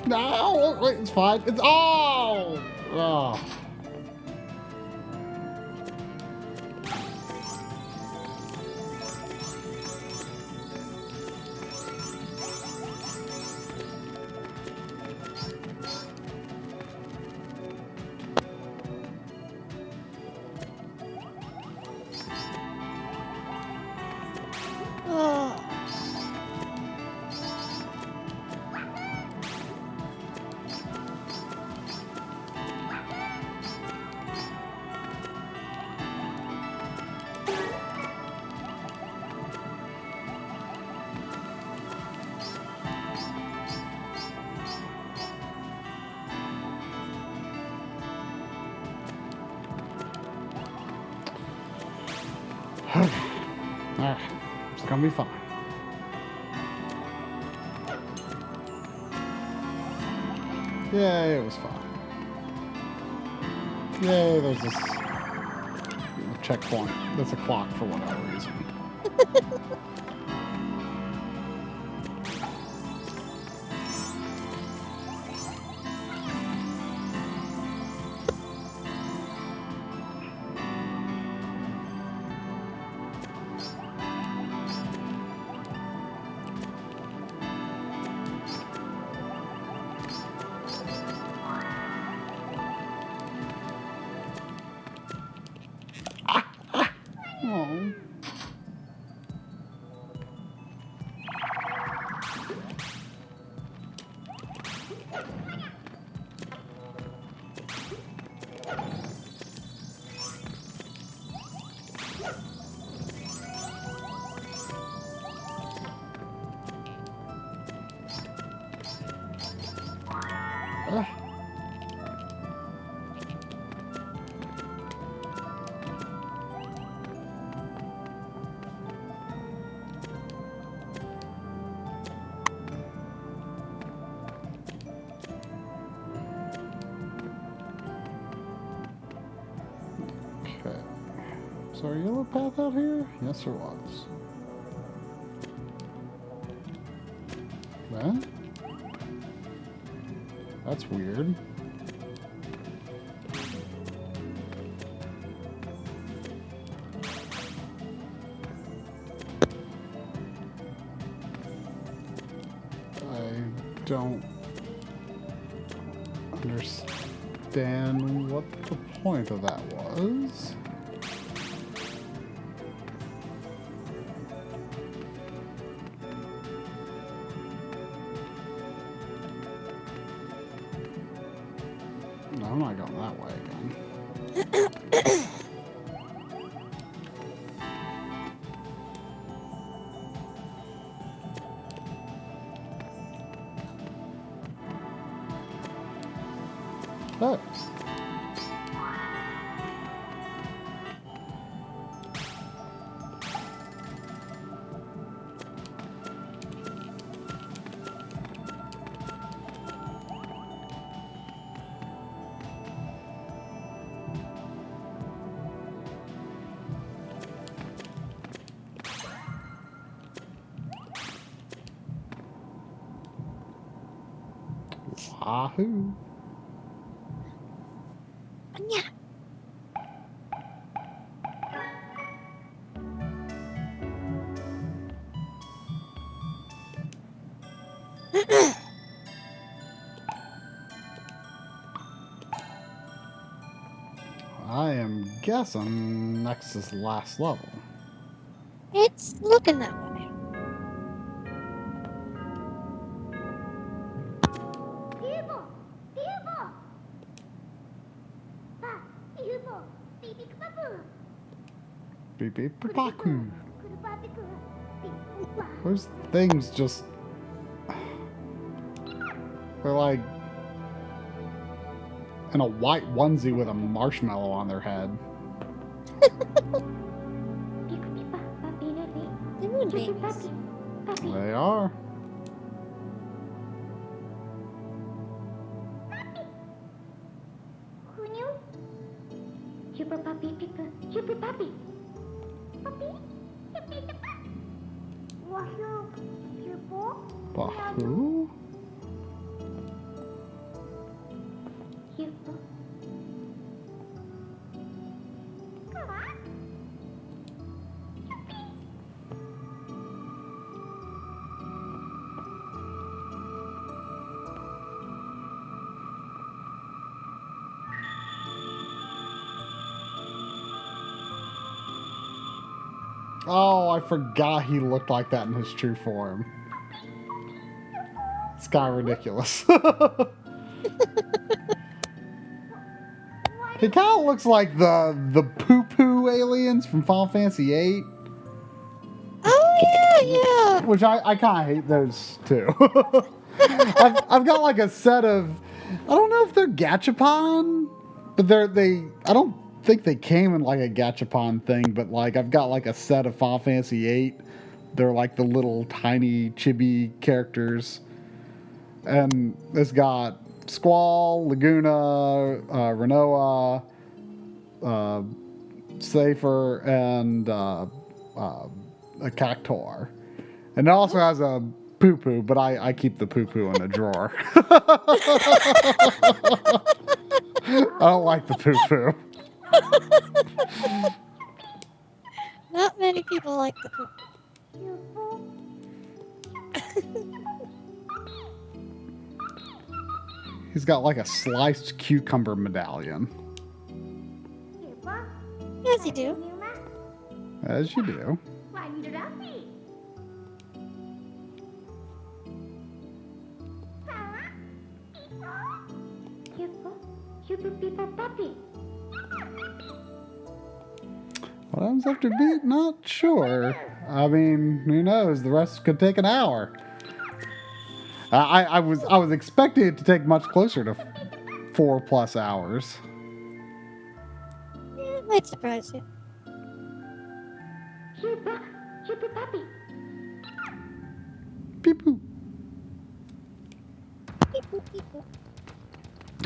No, wait, it's fine. It's oh. Oh. Alright, it's gonna be fine. Yay, it was fine. Yay, there's this checkpoint. There's a clock for whatever reason. Oh. Okay. Is there a yellow path out here? Yes, there was. That? That's weird. I don't understand what the point of that was. No, I'm not going that way again. Oh. Ahoo. Yeah. I am guessing next is the last level. It's looking that way. Beep beep papaku. Those things just... They're like in a white onesie with a marshmallow on their head. The moon babies. They are. Super puppy, Pippa. Super puppy. Puppy? Wahoo. Super. Bahoo? Super. Come on. Oh, I forgot he looked like that in his true form. It's kind of ridiculous. He kind of looks like the poo-poo aliens from Final Fantasy VIII. Oh, yeah. Which I kind of hate those too. I've got like a set of... I don't know if they're gachapon, but I don't think they came in like a gachapon thing, but like I've got like a set of Final Fantasy VIII. They're like the little tiny chibi characters. And it's got Squall, Laguna, Renoa, Safer, and a Cactuar. And it also has a poo-poo, but I keep the poo-poo in a drawer. I don't like the poo-poo. Not many people like the poop. He's got like a sliced cucumber medallion. Yes, you do. As you do. What happens after beat? Not sure. I mean, who knows? The rest could take an hour. I was expecting it to take much closer to 4+ hours. Yeah, it might surprise you. Super puppy. Beep boop. Beep, boop, beep, boop.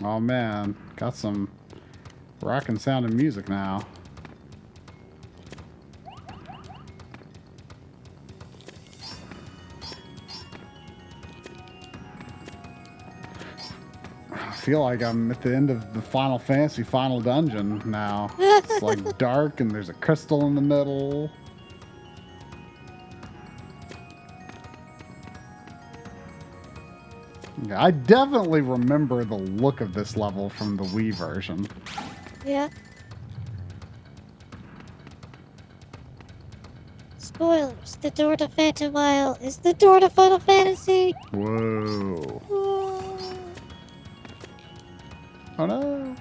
Oh man, got some rockin' sounding music now. I feel like I'm at the end of the Final Fantasy final dungeon now. It's like dark and there's a crystal in the middle. Yeah, I definitely remember the look of this level from the Wii version. Yeah. Spoilers. The door to Phantom Isle is the door to Final Fantasy. Whoa. Oh no.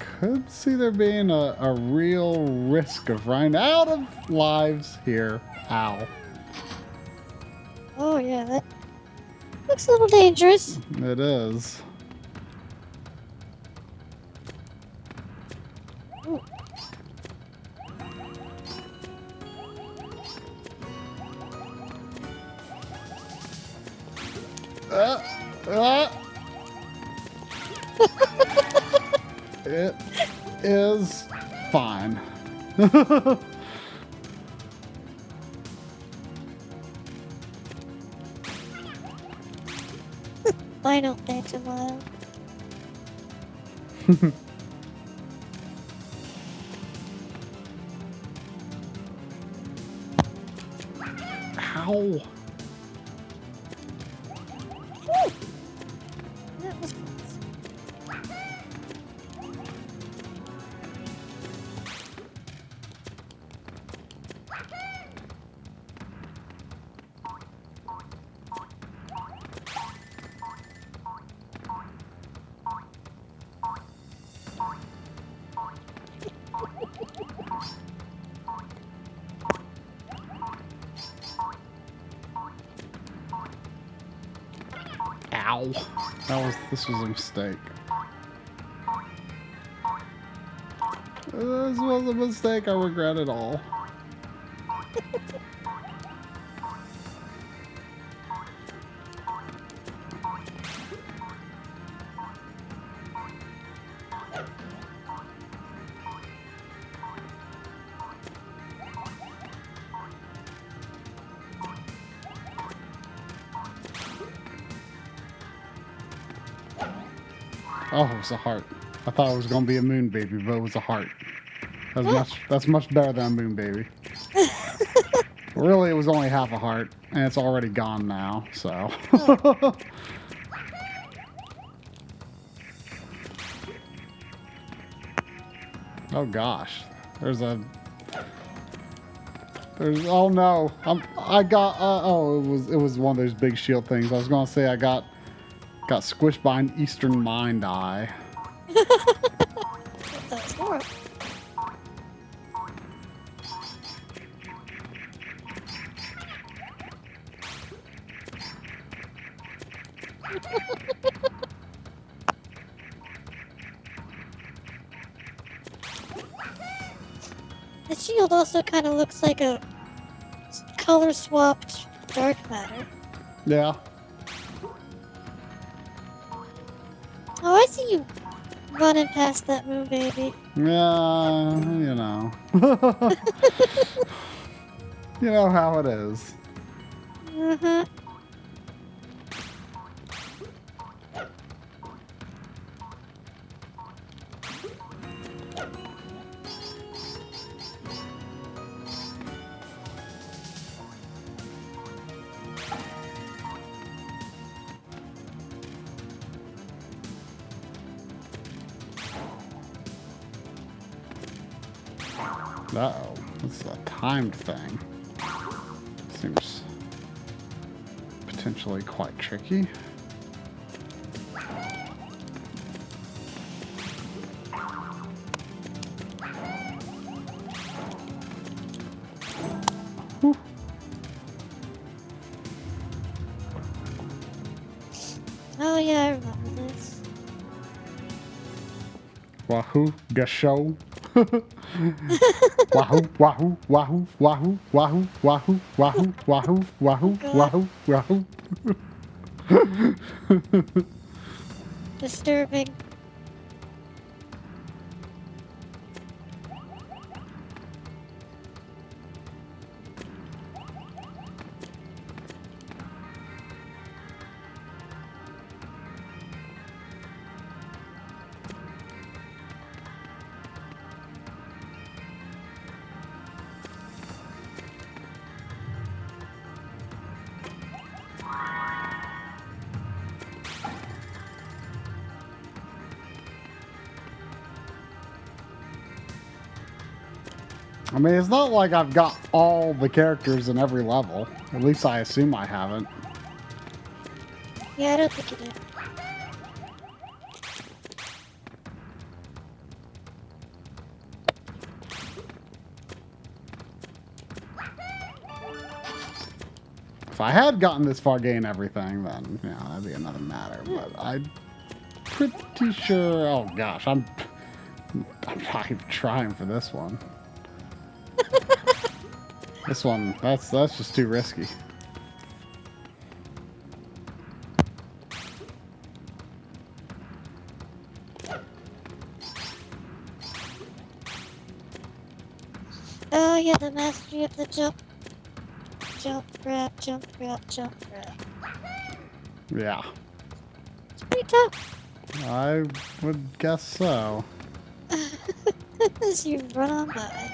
Could see there being a real risk of running out of lives here. Ow. Oh, yeah, that looks a little dangerous. It is. Ooh. It is fine. I don't think so, Miles. Ow. That was Ow. This was a mistake. This was a mistake. I regret it all. Oh, it was a heart. I thought it was gonna be a moon baby, but it was a heart. That's much better than a moon baby. Really, it was only half a heart, and it's already gone now, so. Oh gosh. Oh no. It was one of those big shield things. I was gonna say I got squished by an Eastern Mind Eye. that's horrible. The shield also kind of looks like a color swapped dark matter. Yeah. Oh, I see you running past that moon baby. Yeah, you know. You know how it is. Uh-huh. Uh-oh. It's a timed thing. Seems potentially quite tricky. Whew. Oh yeah, I remember this. Wahoo, gasho. Wahoo, wahoo, wahoo, wahoo, wahoo, wahoo, wahoo, wahoo, wahoo, wahoo, wahoo. Disturbing. I mean, it's not like I've got all the characters in every level. At least I assume I haven't. Yeah, I don't think you did. If I had gotten this far getting everything, then, you know, that'd be another matter. But I'm pretty sure... Oh, gosh, I'm not even trying for this one. This one, that's just too risky. Oh yeah, the mastery of the jump. Jump, grab, jump, grab, jump, grab. Yeah. pretty tough. I would guess so. As you run on by.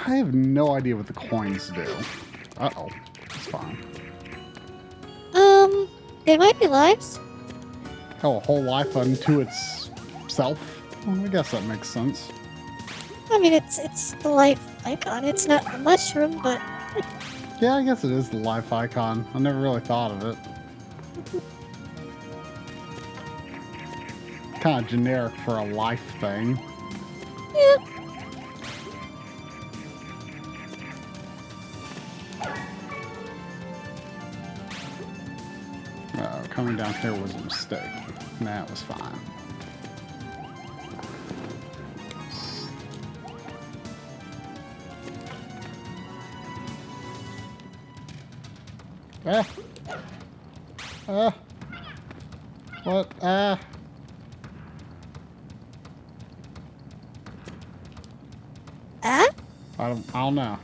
I have no idea what the coins do. Uh-oh. It's fine. They might be lives. Oh, a whole life unto itself? Well, I guess that makes sense. I mean, it's the life icon. It's not a mushroom, but Yeah, I guess it is the life icon. I never really thought of it. Kind of generic for a life thing. yeah. Uh-oh, coming down here was a mistake. Nah, it was fine. Ah! Ah! What? Ah! Ah? I don't know.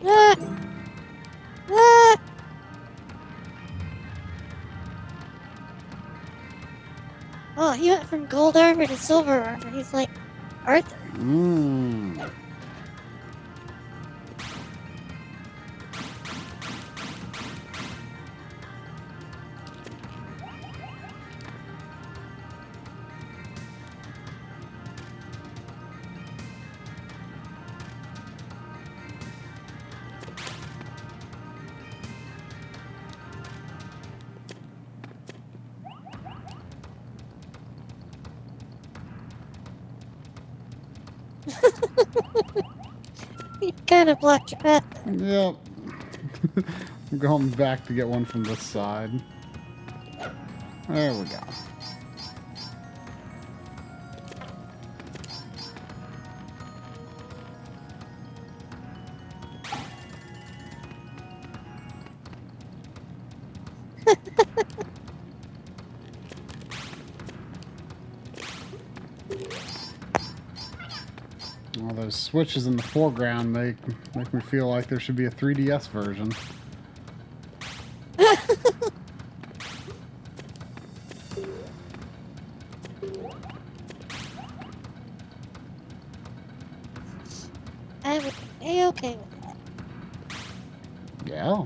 Ah! Ah! Oh, he went from gold armor to silver armor. He's like Arthur. Mmm. He kind of blocked your path. Yep. I'm going back to get one from this side. There we go. Well, those switches in the foreground make me feel like there should be a 3DS version. I would be A-okay with that. Yeah.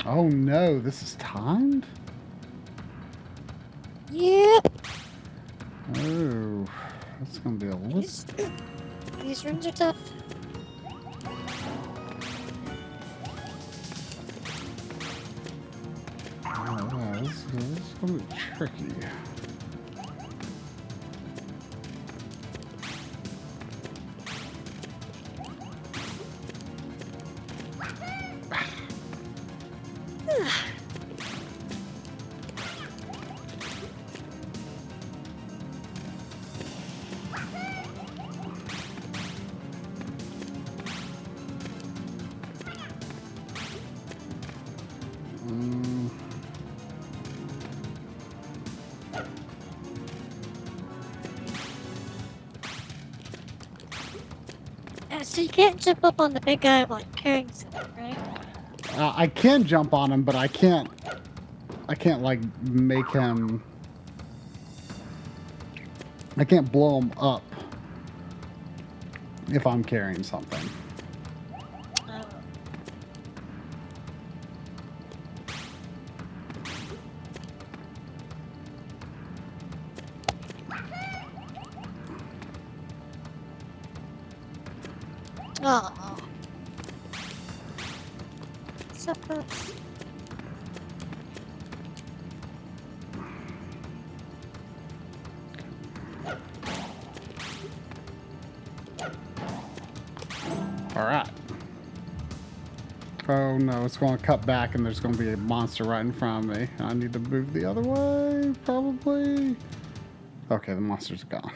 Oh no, this is timed? Yep. Oh, that's gonna be a little... These rooms are tough. Oh, yeah, this is gonna be tricky. Mm. So you can't jump up on the big guy while you're carrying something, right? I can jump on him, but I can't like make him... I can't blow him up if I'm carrying something. Oh. Oh. So close. Oh no, it's going to cut back and there's going to be a monster right in front of me. I need to move the other way, probably. Okay, the monster's gone.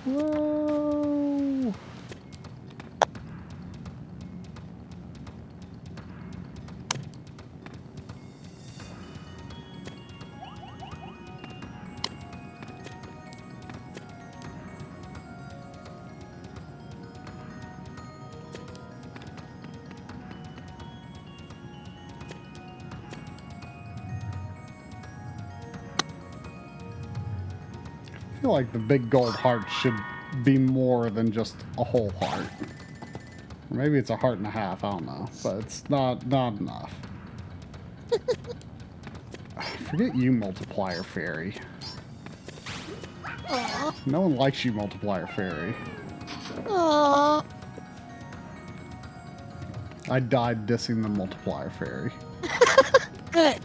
Whoa. I feel like the big gold heart should be more than just a whole heart. Or maybe it's a heart and a half, I don't know. But it's not enough. Forget you, multiplier fairy. Aww. No one likes you, multiplier fairy. Aww. I died dissing the multiplier fairy. Good.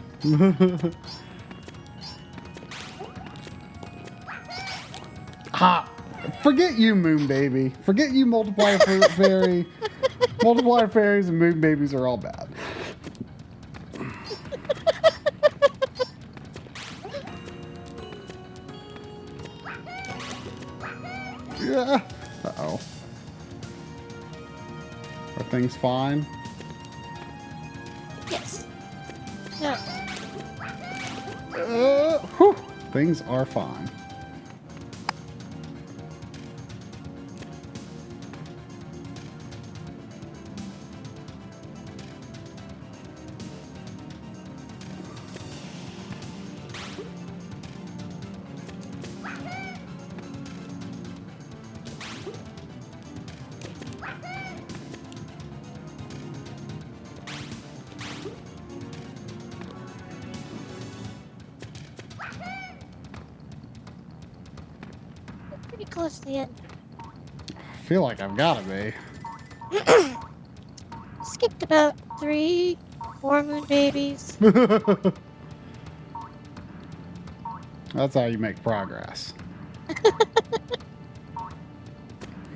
Ha! Forget you, moon baby. Forget you, multiplier fairy. Multiplier fairies and moon babies are all bad. Yeah. Uh-oh. Are things fine? Yes. No. Whew. Things are fine. Pretty close to the end. I feel like I've got to be. Skipped about 3, 4 moon babies. That's how you make progress.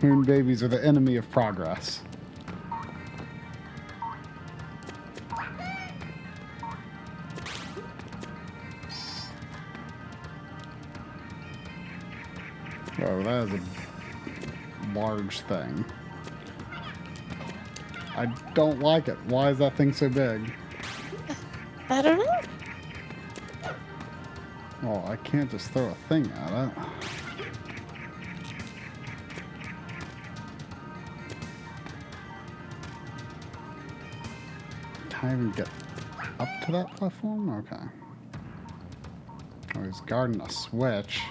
Moon babies are the enemy of progress. Oh, that is a large thing. I don't like it. Why is that thing so big? I don't know. Well, I can't just throw a thing at it. Can I even get up to that platform? Okay. Oh, he's guarding a switch.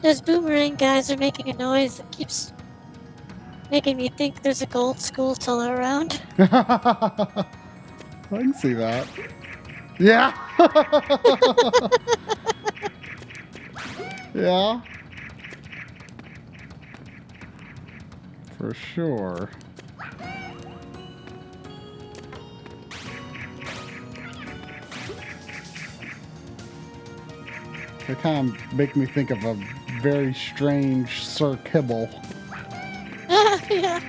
Those boomerang guys are making a noise that keeps making me think there's a gold school still around. I can see that. Yeah. Yeah. For sure. They kind of make me think of a very strange Sir Kibble. Yeah.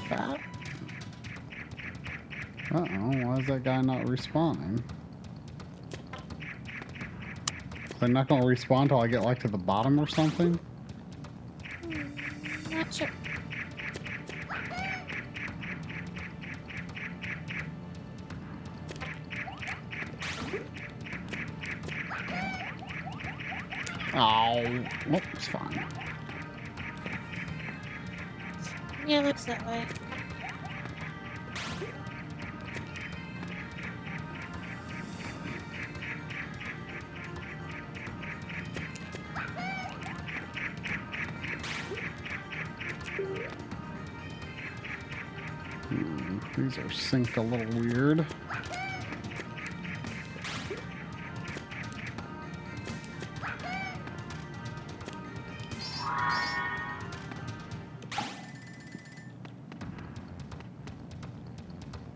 fat. Uh-oh, why is that guy not respawning? They're not gonna respawn until I get like to the bottom or something? Not sure. Oh, well, it's fine. Yeah, it looks that way. These are synced a little weird.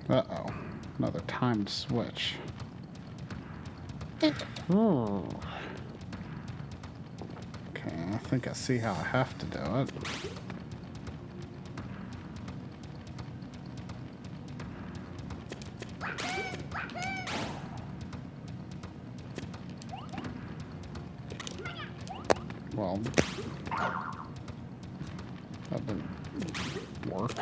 Uh-oh. Another timed switch. Oh. Okay, I think I see how I have to do it. Well, that didn't work.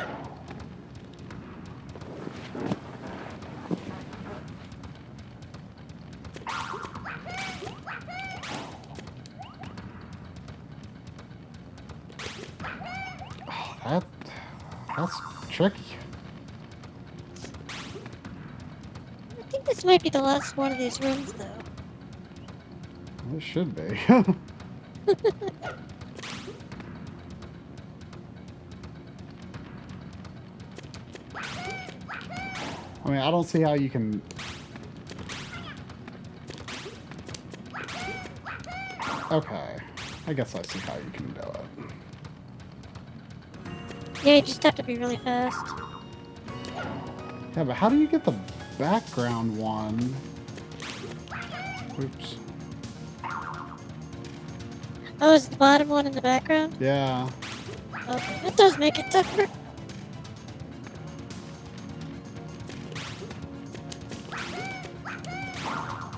Oh, that's tricky. I think this might be the last one of these rooms, though. It should be. I mean, I don't see how you can... Okay. I guess I see how you can do it. Yeah, you just have to be really fast. Yeah, but how do you get the background one? Oops. Oh, is the bottom one in the background? Yeah. Okay, that does make it tougher.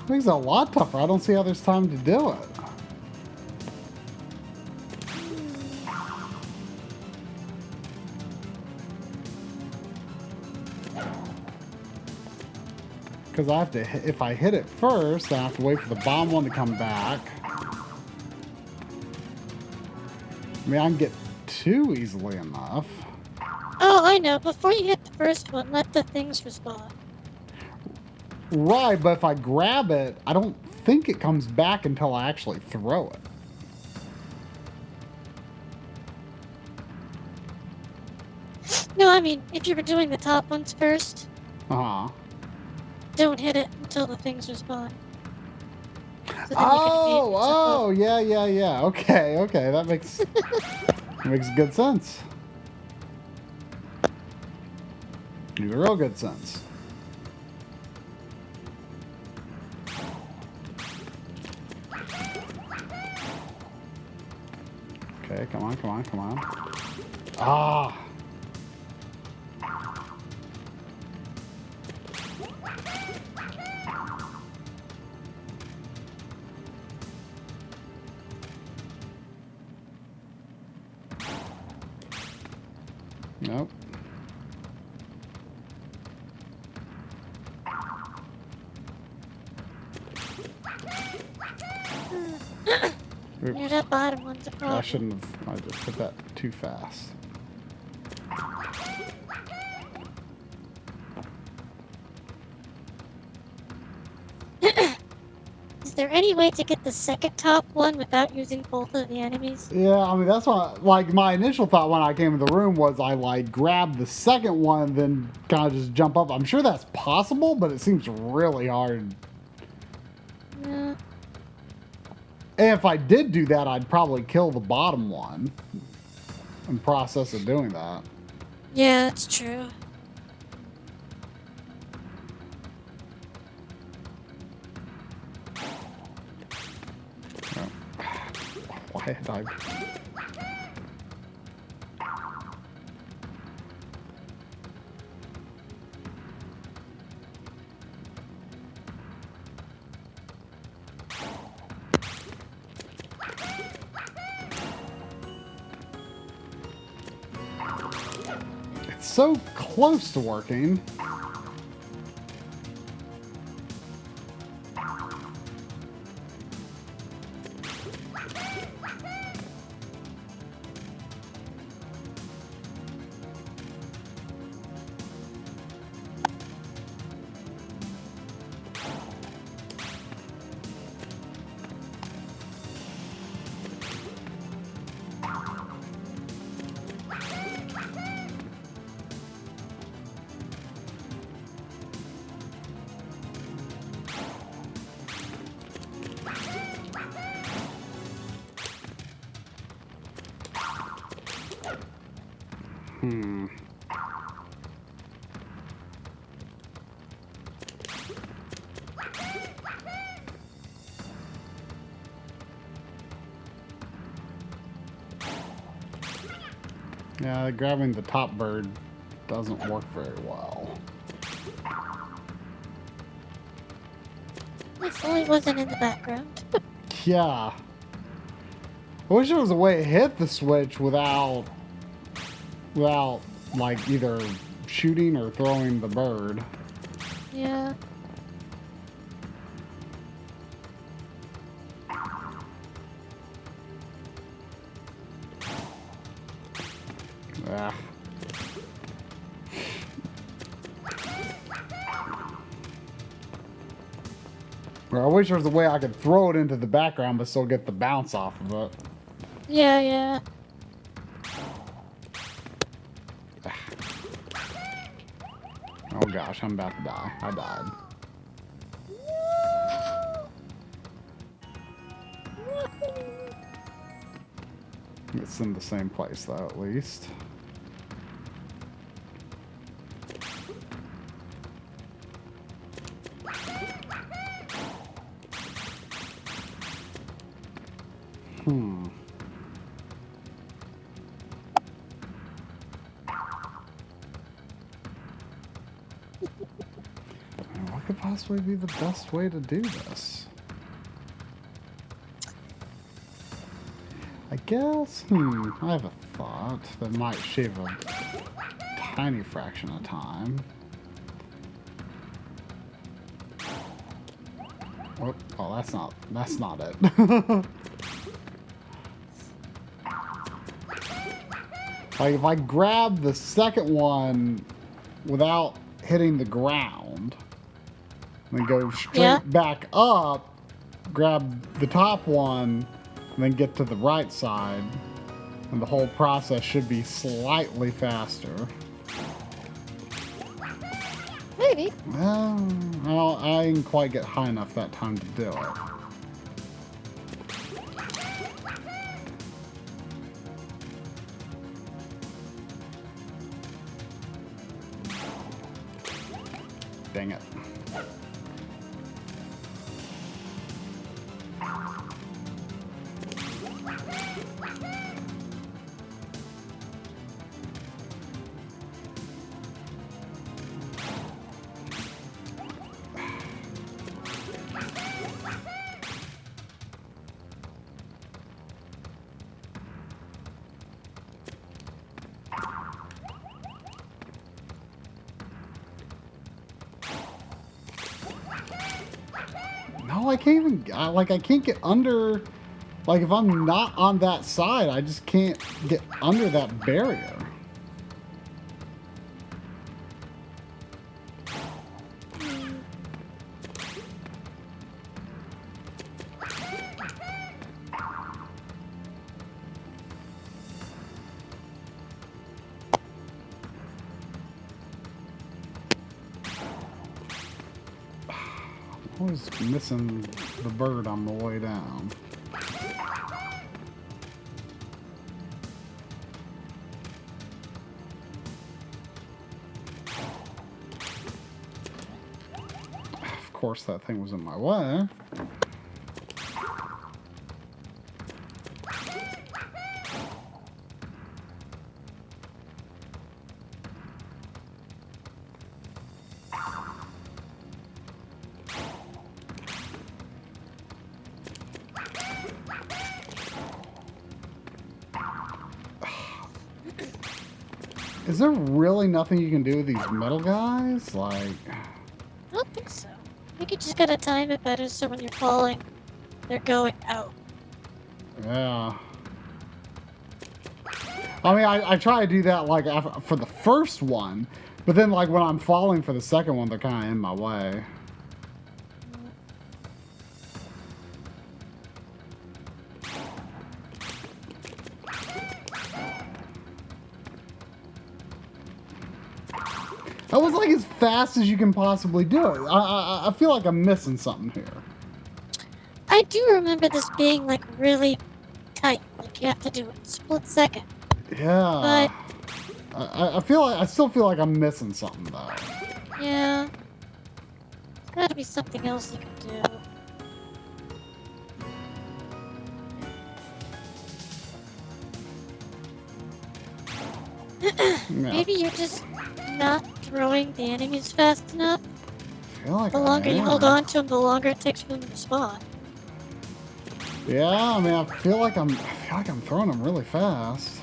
Makes it a lot tougher. I don't see how there's time to do it. Because I have to, if I hit it first, I have to wait for the bomb one to come back. I mean, I can get two easily enough. Oh, I know. Before you hit the first one, let the things respawn. Right, but if I grab it, I don't think it comes back until I actually throw it. No, I mean, if you were doing the top ones first, Uh-huh. don't hit it until the things respawn. So then Oh, yeah. Okay, that makes makes good sense. Makes real good sense. Okay, come on. Ah. Nope. Yeah, that bottom one's a problem. I shouldn't have. I just put that too fast. Is there any way to get the second top one without using both of the enemies? Yeah, I mean, that's what, like, my initial thought when I came in the room was I, like, grab the second one, then kind of just jump up. I'm sure that's possible, but it seems really hard. Yeah. And if I did do that, I'd probably kill the bottom one in process of doing that. Yeah, that's true. Why had I... It's so close to working. Yeah, grabbing the top bird doesn't work very well. If only it wasn't in the background. Yeah. I wish there was a way to hit the switch without like either shooting or throwing the bird. Yeah. Ah. Well, I wish there was a way I could throw it into the background but still get the bounce off of it. Yeah, yeah. Oh gosh, I'm about to die. I died. It's in the same place though, at least. What could possibly be the best way to do this? I guess, I have a thought that might shave a tiny fraction of time. Oh, that's not it. Like if I grab the second one without hitting the ground, and then go straight back up, grab the top one, and then get to the right side, and the whole process should be slightly faster. Maybe. Well, I didn't quite get high enough that time to do it. Dang it. No, I can't even, like, I can't get under, like, if I'm not on that side, I just can't get under that barrier. I was missing the bird on the way down. Of course, that thing was in my way. Is there really nothing you can do with these metal guys? Like... I don't think so. I think you just gotta time it better so when you're falling, they're going out. Yeah. I mean, I try to do that, like, for the first one, but then, like, when I'm falling for the second one, they're kind of in my way. That was, like, as fast as you can possibly do it. I feel like I'm missing something here. I do remember this being, like, really tight. Like, you have to do it in a split second. Yeah. But... I still feel like I'm missing something, though. yeah. There's gotta be something else you can do. Yeah. Maybe you're just not throwing the enemies fast enough. I feel like The longer you hold on to them, the longer it takes for them to spawn. Yeah, I mean, I feel like I'm throwing them really fast.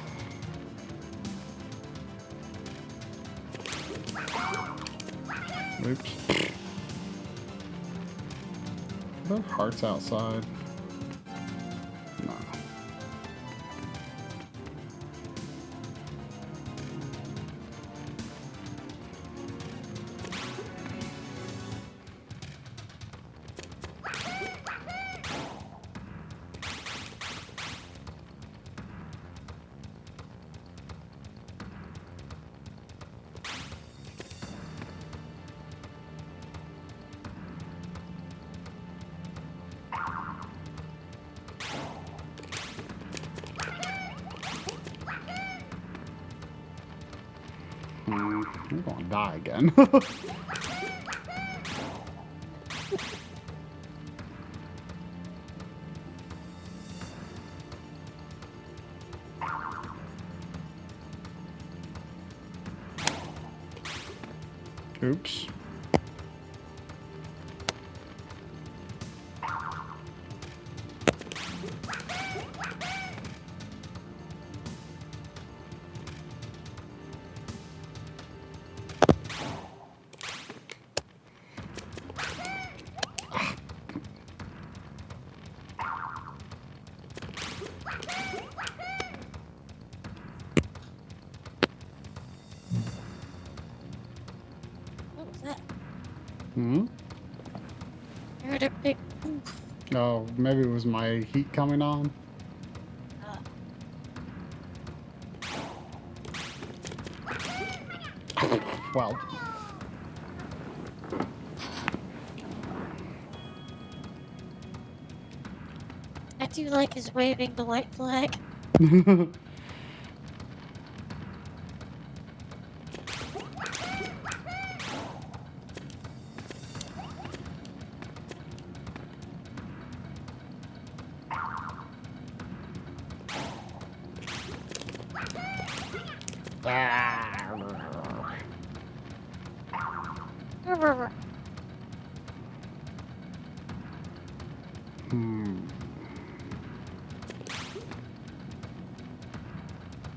Oops. Are there hearts outside? No. You're gonna die again. Oops. What was that? Hmm? I heard a big oomph. Oh, maybe it was my heat coming on. Well. I do like his waving the white flag.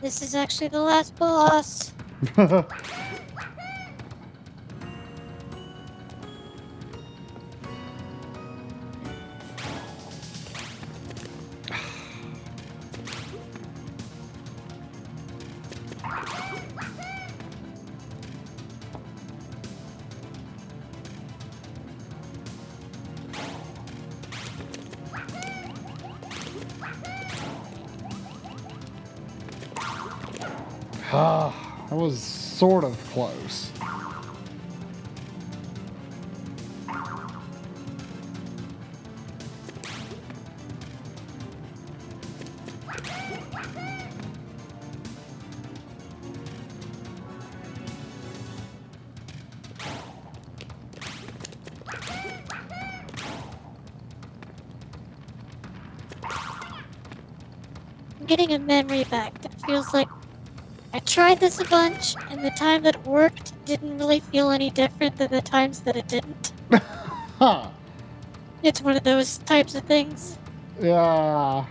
This is actually the last boss. That was sort of close. I'm getting a memory back that feels like I tried this a bunch, and the time that it worked didn't really feel any different than the times that it didn't. Huh. It's one of those types of things. Yeah.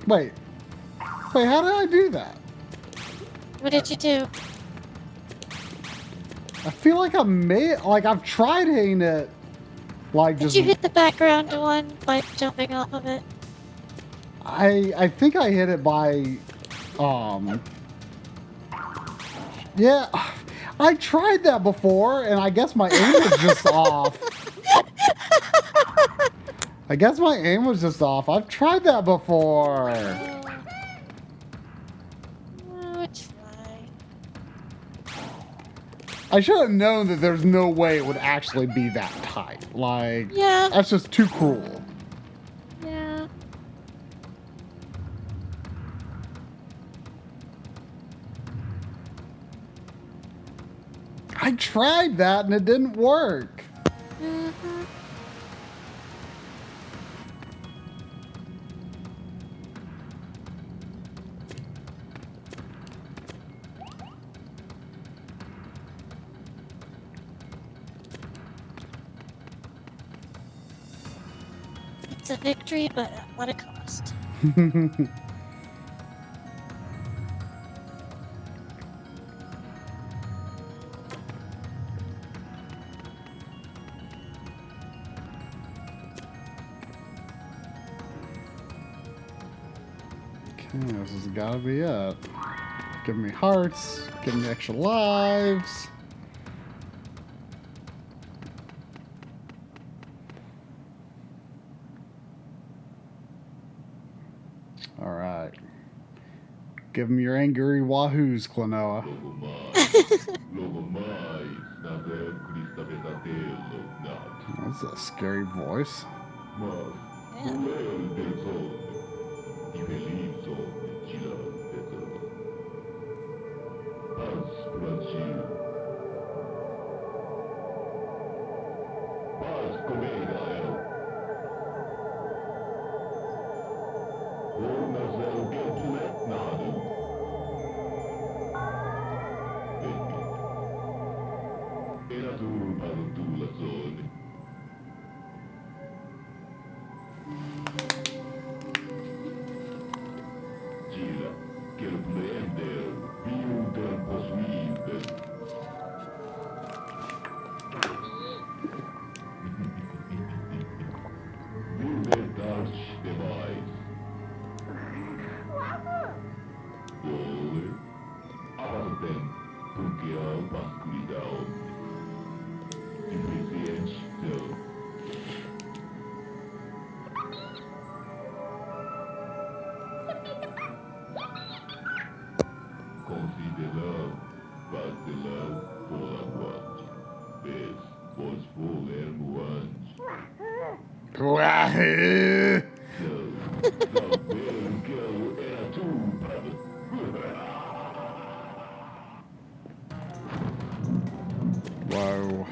Wait. Wait, how did I do that? What did you do? I feel like I've tried hitting it. Like Did just. you hit the background one by jumping off of it? I think I hit it by. Yeah. I tried that before, and I guess my aim was just off. I guess my aim was just off. I've tried that before. Oh, it's fine. I should have known that there's no way it would actually be that tight. Like, Yeah. that's just too cruel. Yeah. I tried that and it didn't work. Mm-hmm. It's a victory, but at what a cost. Okay, this has gotta be it. Give me hearts, give me extra lives. Alright. Give him your angry wahoos, Klonoa. That's a scary voice. Wahoo! Whoa.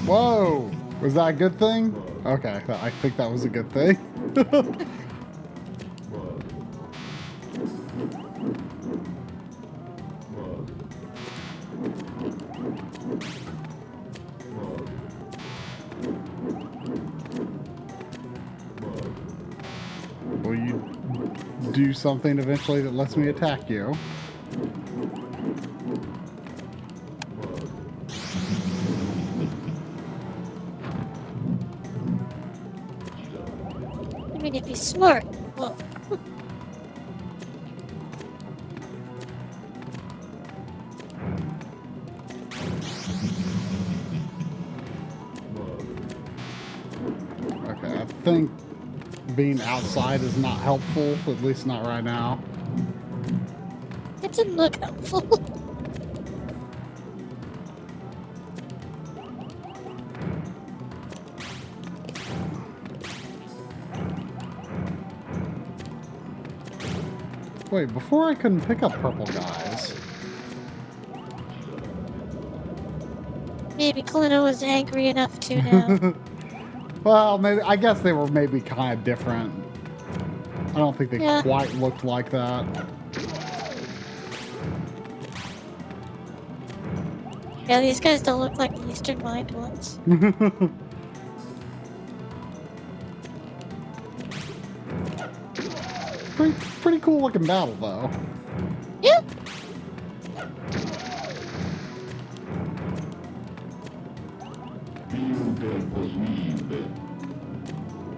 Whoa! Was that a good thing? Okay, I think that was a good thing. Will you do something eventually that lets me attack you? I mean, if he's smart. Well, Okay, I think being outside is not helpful, at least not right now. it didn't look helpful. Wait, before I couldn't pick up purple guys. Maybe Kalina was angry enough to now. Well, maybe I guess they were maybe kind of different. I don't think they quite looked like that. Yeah, these guys don't look like the Eastern Mind ones. Pretty cool looking battle though. Yeah.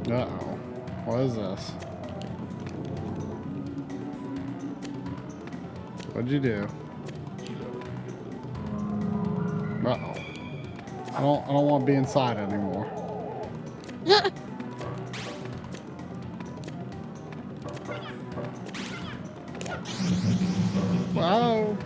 Uh-oh. What is this? What'd you do? Uh-oh. I don't want to be inside anymore. Wow.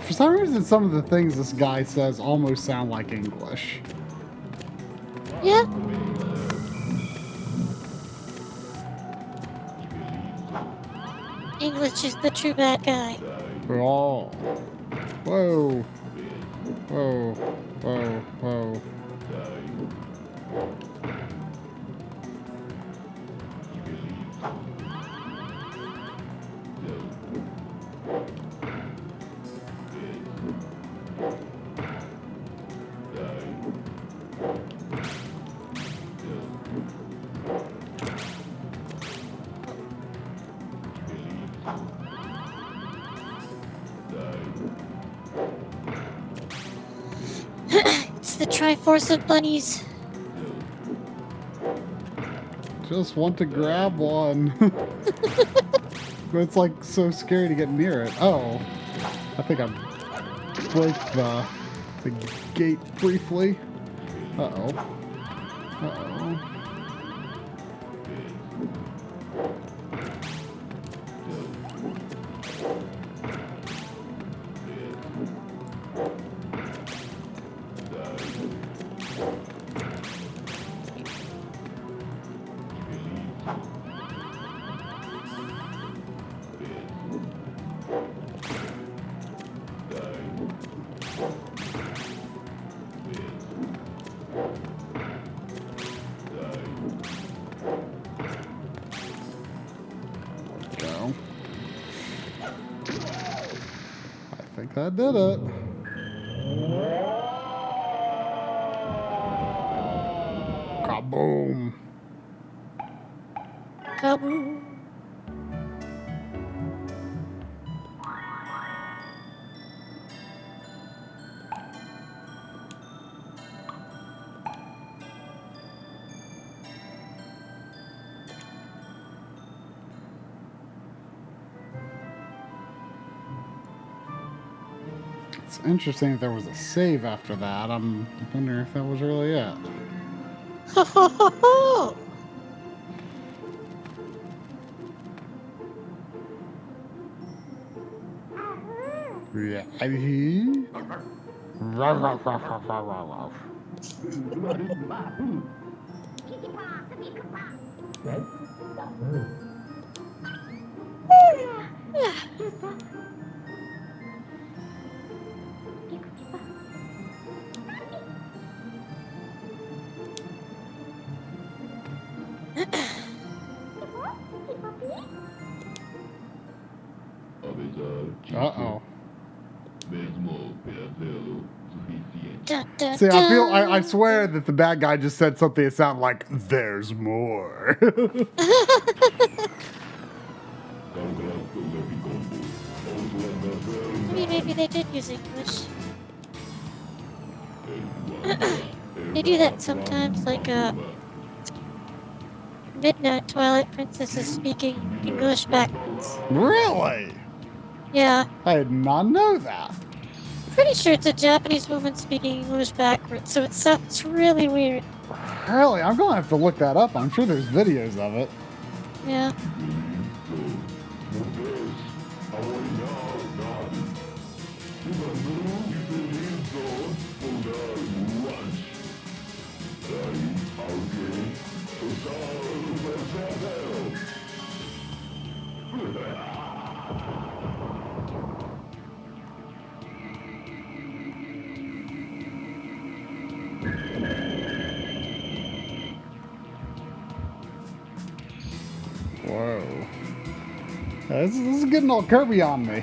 For some reason, some of the things this guy says almost sound like English. Yeah. English is the true bad guy. Oh. Whoa. Whoa. Whoa. Whoa. It's the Triforce of bunnies. Just want to grab one. But it's like so scary to get near it. Oh. I think I broke the gate briefly. Uh-oh. Uh-oh. Go. I think that did it. Kaboom. Kaboom. It's interesting that there was a save after that. I'm wondering if that was really it. Ho ho ho ho! Yeah. Uh-oh. Dun, dun, See, dun. I swear that the bad guy just said something that sounded like, there's more. I mean, maybe they did use English. They do that sometimes, like Midnight Twilight Princess is speaking English backwards. Really? Yeah. I did not know that. Pretty sure it's a Japanese woman speaking English backwards, so it sounds really weird. Really? I'm going to have to look that up. I'm sure there's videos of it. Yeah. Whoa. This is getting all Kirby on me.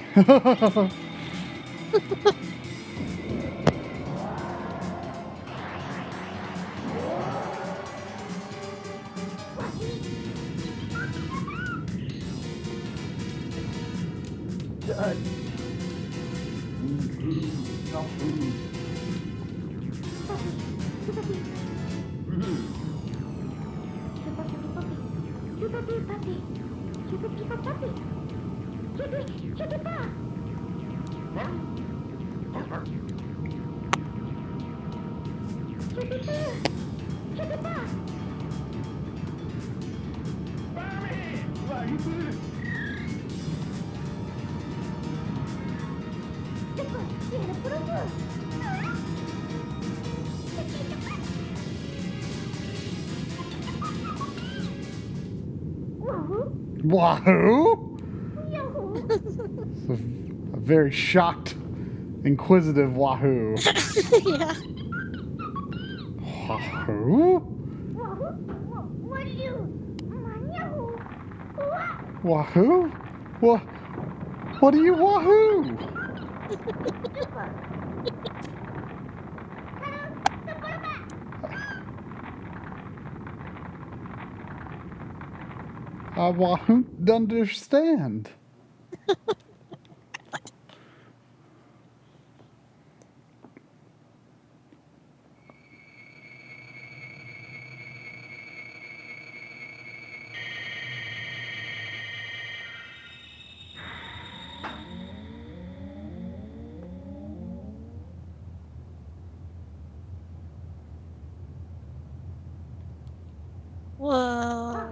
Wahoo! A very shocked, inquisitive Wahoo. Yeah. Wahoo? What are you? Wahoo? What are you Wahoo? I won't understand. Whoa.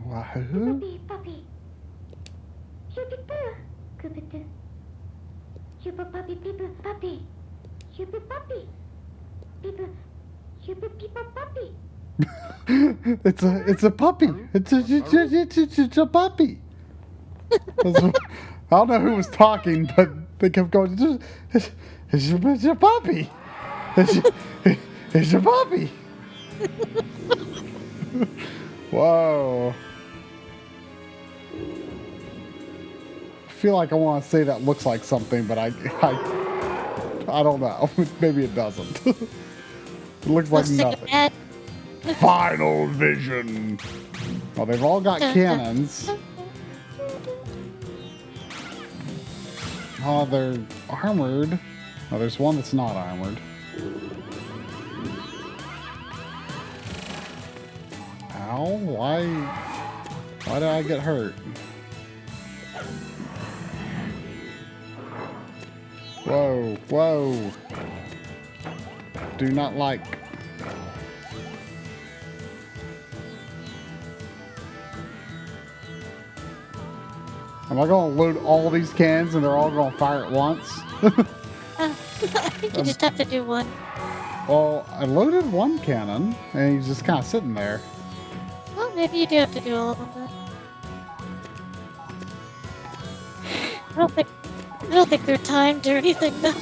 Wahoo? Puppy. Super Kupitu. Super puppy people puppy. Super puppy. People. Super people puppy. It's a puppy. It's a puppy. I don't know who was talking, but they kept going. It's a puppy. It's a puppy. Whoa. I feel like I want to say that looks like something, but I don't know. Maybe it doesn't. It looks like nothing. Final vision. Well, they've all got cannons. Oh, they're armored. Oh, there's one that's not armored. Ow, why did I get hurt? Whoa. Do not like. Am I going to load all these cans and they're all going to fire at once? I think you just have to do one. Well, I loaded one cannon and he's just kind of sitting there. Well, maybe you do have to do all of them. But I don't think they're timed or anything though.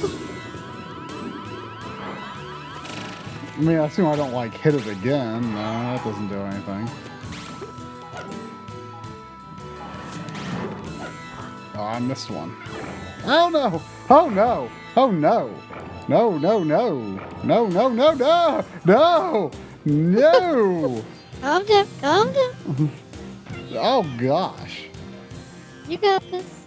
I mean, I assume I don't like hit it again. No, that doesn't do anything. Oh, I missed one. Oh no! Oh no! Oh no! No! Calm down. Oh gosh. You got this.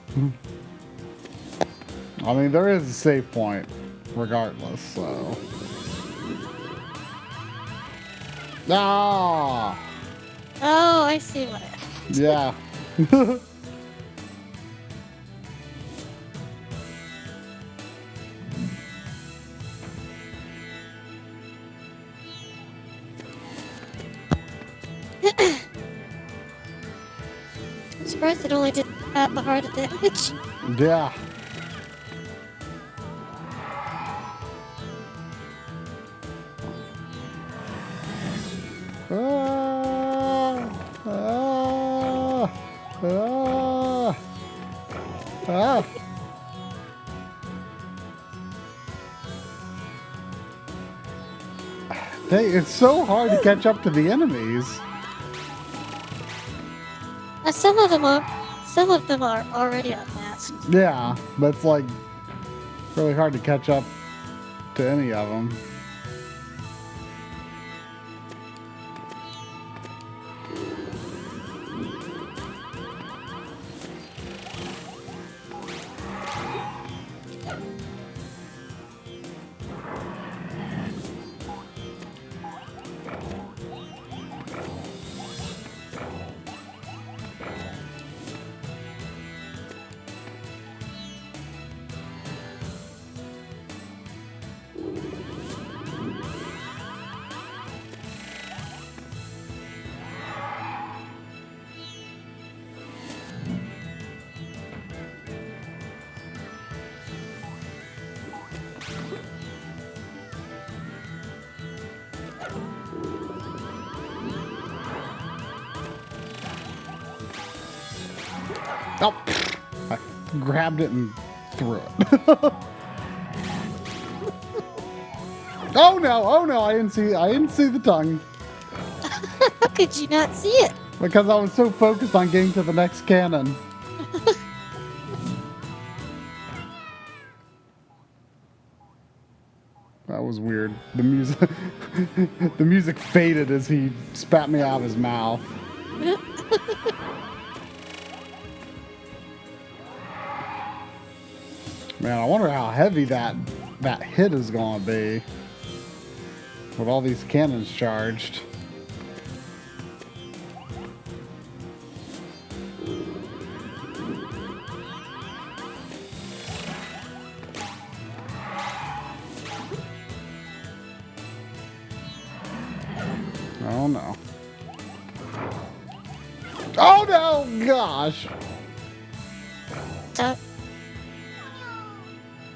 I mean, there is a save point, regardless, so. Ah! Oh, I see what it is. Yeah. surprised it only did half the heart of damage. Yeah. Ah, ah, ah, ah. Hey, it's so hard to catch up to the enemies. Some of them are already unmasked. Yeah, but it's like really hard to catch up to any of them. Oh, I grabbed it and threw it. Oh no, I didn't see the tongue. How could you not see it? Because I was so focused on getting to the next cannon. That was weird. The music faded as he spat me out of his mouth. Man, I wonder how heavy that hit is going to be with all these cannons charged. Oh no. Oh no, gosh.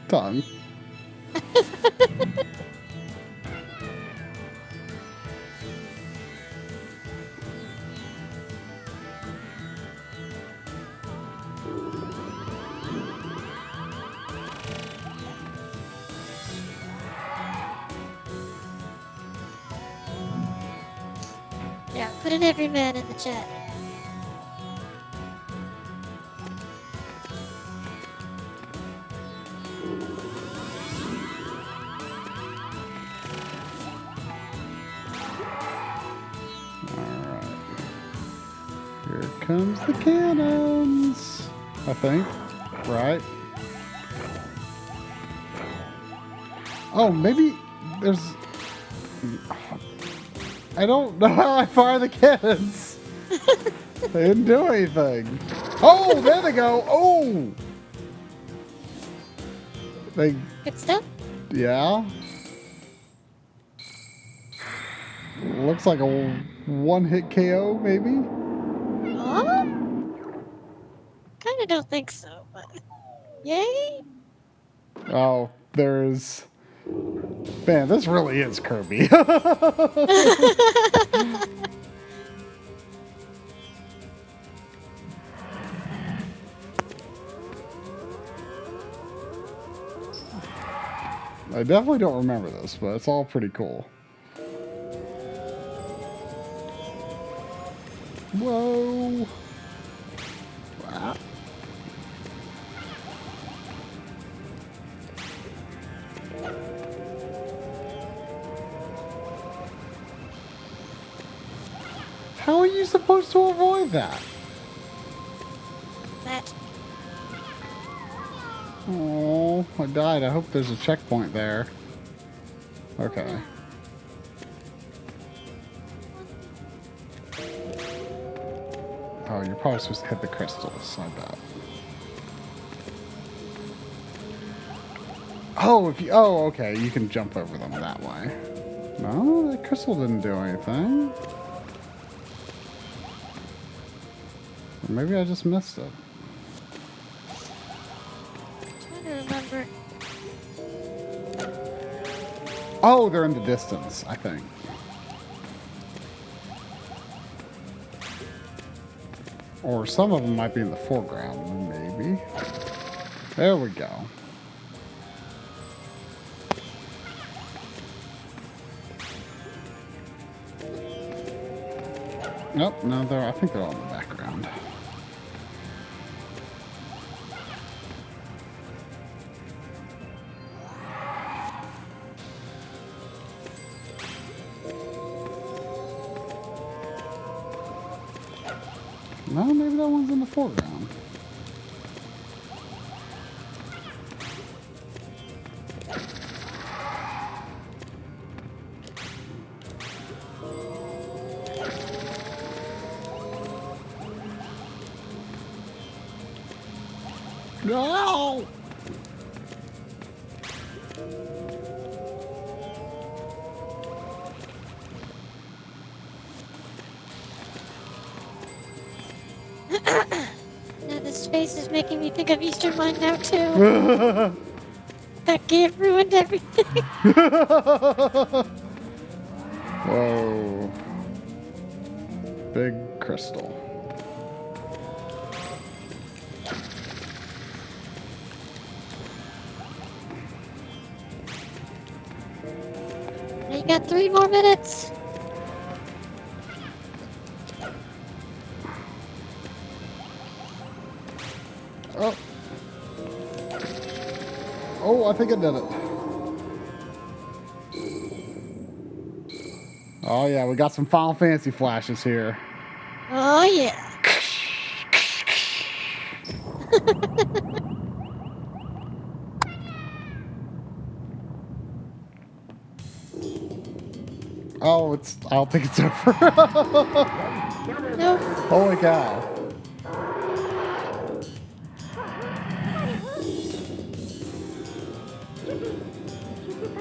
Tongue. Yeah, put an everyman in the chat. Here comes the cannons, I think, right? Oh, maybe there's... I don't know how I fire the cannons. They didn't do anything. Oh, there they go. Oh! They... Good stuff. Yeah. Looks like a one-hit KO, maybe? Kinda don't think so, but yay! Oh, there's... Man, this really is Kirby. I definitely don't remember this, but it's all pretty cool. Whoa! Wow. How are you supposed to avoid that? Magic. Oh, I died. I hope there's a checkpoint there. Okay. Oh, you're probably supposed to hit the crystals, I bet. Oh, okay, you can jump over them that way. No, that crystal didn't do anything. Or maybe I just missed it. I'm trying to remember. Oh, they're in the distance, I think. Or some of them might be in the foreground, maybe. There we go. Nope, no, I think they're all in the background. No, maybe that one's in the foreground. No! Now this face is making me think of Easter Mine now too. That game ruined everything. Whoa. Big crystal. You got 3 more minutes. Oh. Oh, I think I did it. Oh yeah, we got some Final Fantasy flashes here. Oh yeah. Oh, I don't think it's over. Nope. Holy cow.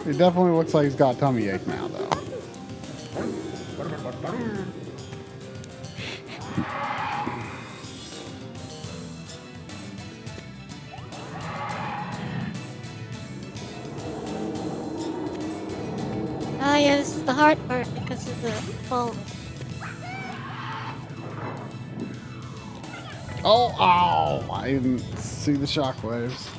He definitely looks like he's got a tummy ache now, though. Oh yeah, this is the hard part because of the fall. Oh, ow! I didn't see the shockwaves.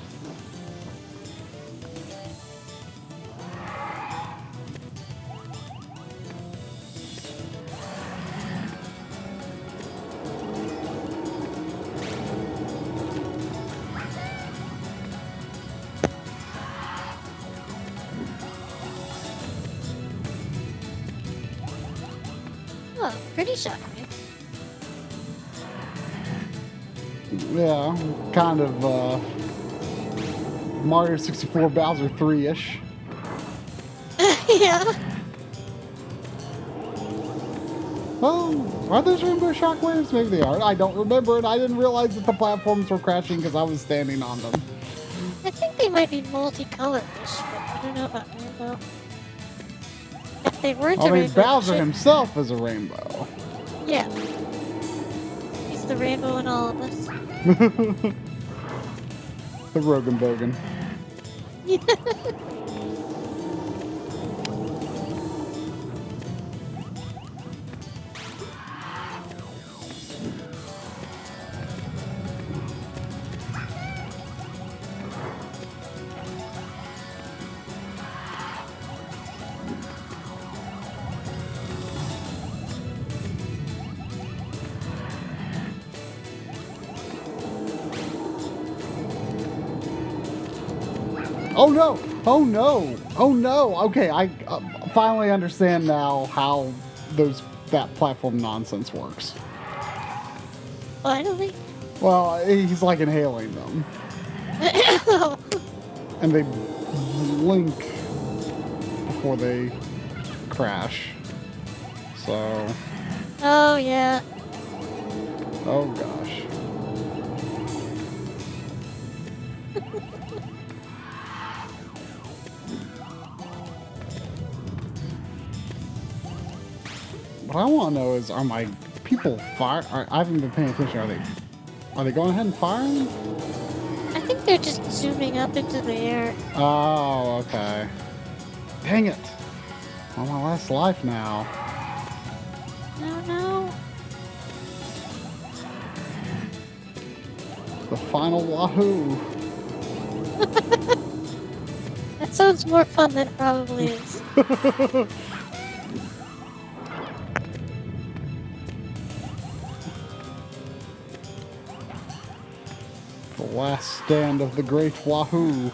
Oh, pretty shockwave. Yeah, kind of Mario 64 Bowser 3-ish. Yeah. Oh, are those rainbow shockwaves? Maybe they are. I don't remember, and I didn't realize that the platforms were crashing because I was standing on them. I think they might be multicolored, but I don't know about rainbow. If they weren't I a mean, rainbow, Bowser himself is a rainbow. Yeah. He's the rainbow in all of us. The Rogan Bogan. Oh no! Oh no! Oh no! Okay, I finally understand now how that platform nonsense works. Finally. Well, he's like inhaling them, and they blink before they crash. So. Oh yeah. Oh gosh. What I want to know is, are my people people fire? I haven't been paying attention. Are they going ahead and firing? I think they're just zooming up into the air. Oh, okay. Dang it. On my last life now. No. The final wahoo. That sounds more fun than it probably is. The last stand of the great wahoo.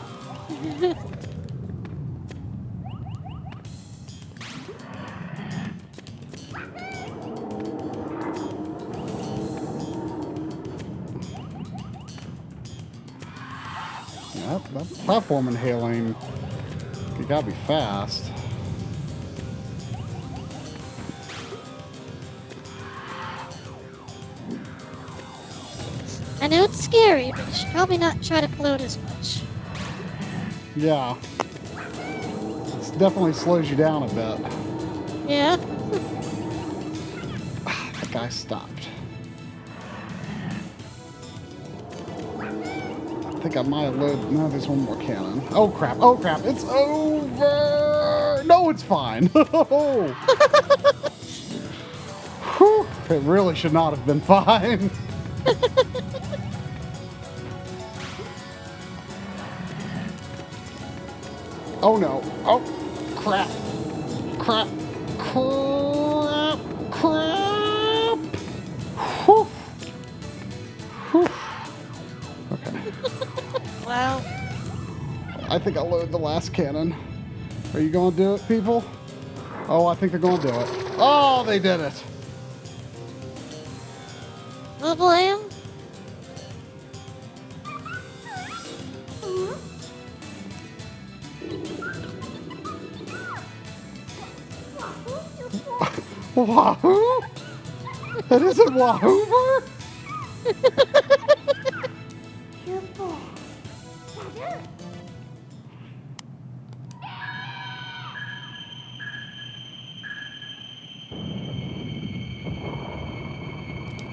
Yep, that platform inhaling. You gotta be fast. I know it's scary, but you should probably not try to float as much. Yeah. It definitely slows you down a bit. Yeah? That guy stopped. I think I might have loaded. No, there's one more cannon. Oh crap! Oh crap! It's over! No, it's fine. Whew, it really should not have been fine. Oh no! Oh crap! Crap! Crap! Crap! Whew. Whew. Okay. Wow. I think I'll load the last cannon. Are you going to do it, people? Oh, I think they're going to do it. Oh, they did it. Little Lamb? Wahoo? That isn't Wahoover?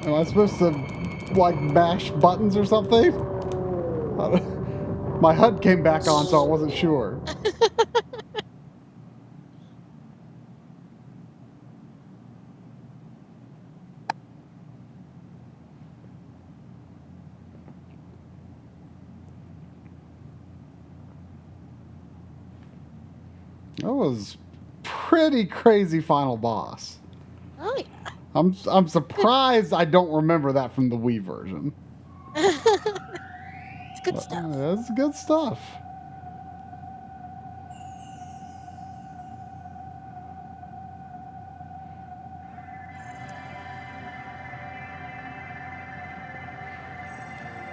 Am I supposed to, like, mash buttons or something? My HUD came back on, so I wasn't sure. That was pretty crazy final boss. Oh, yeah. I'm surprised I don't remember that from the Wii version. It's good stuff. That's good stuff.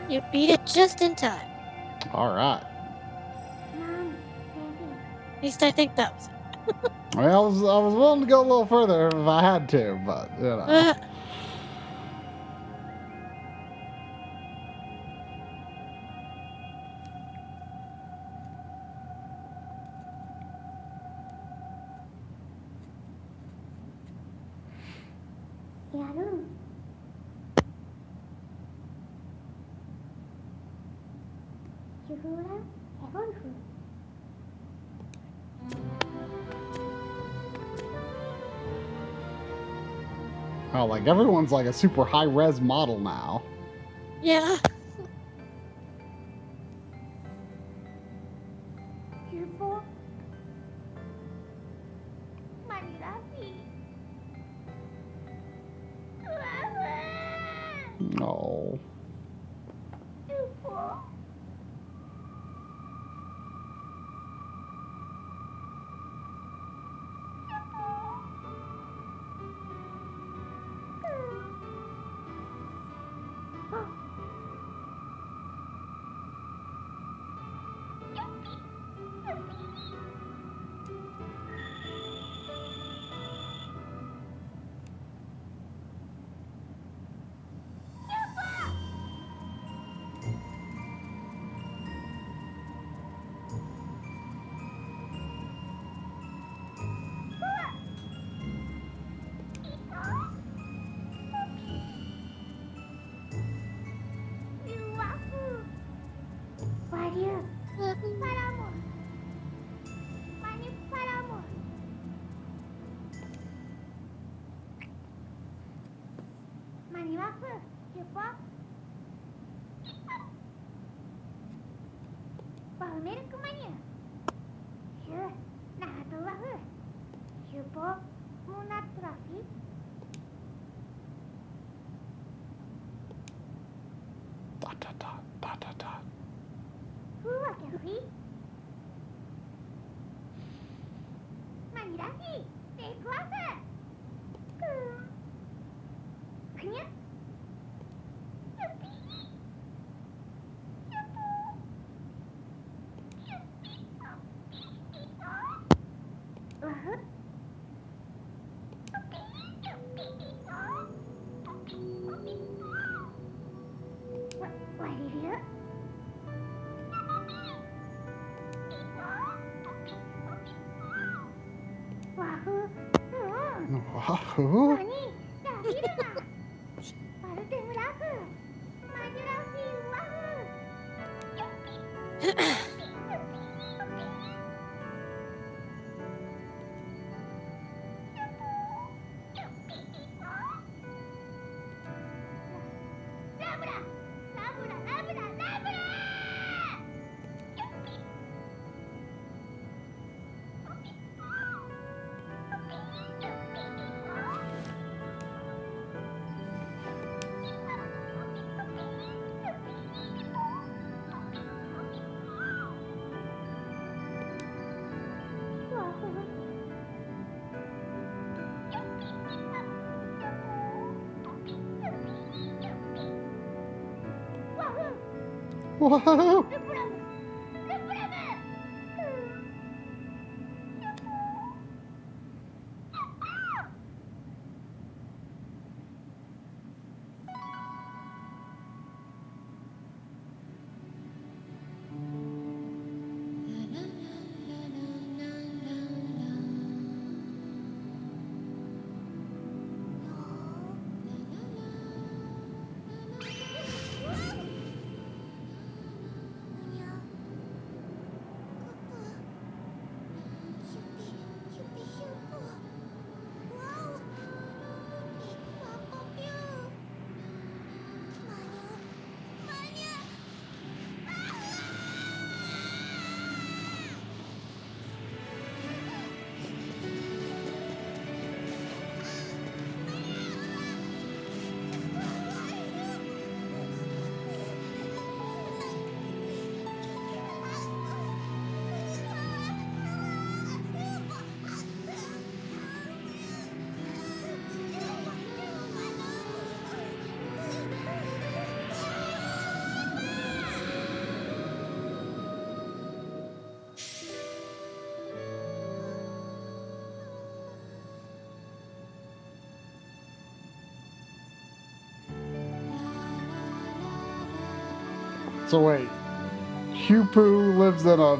You beat it just in time. All right. At least I think that was it. Well, I was willing to go a little further if I had to, but you know. Oh, like everyone's like a super high res model now. Yeah. No. 何ワッフシュポワフミルクマニュシュナハトワフシュポムーナッツラフィDot, dot, dot, dot, dot, dot. フーワキャフィマニラフィテイクワフくにゃWahoo. Whoa. So wait, Hupu lives in a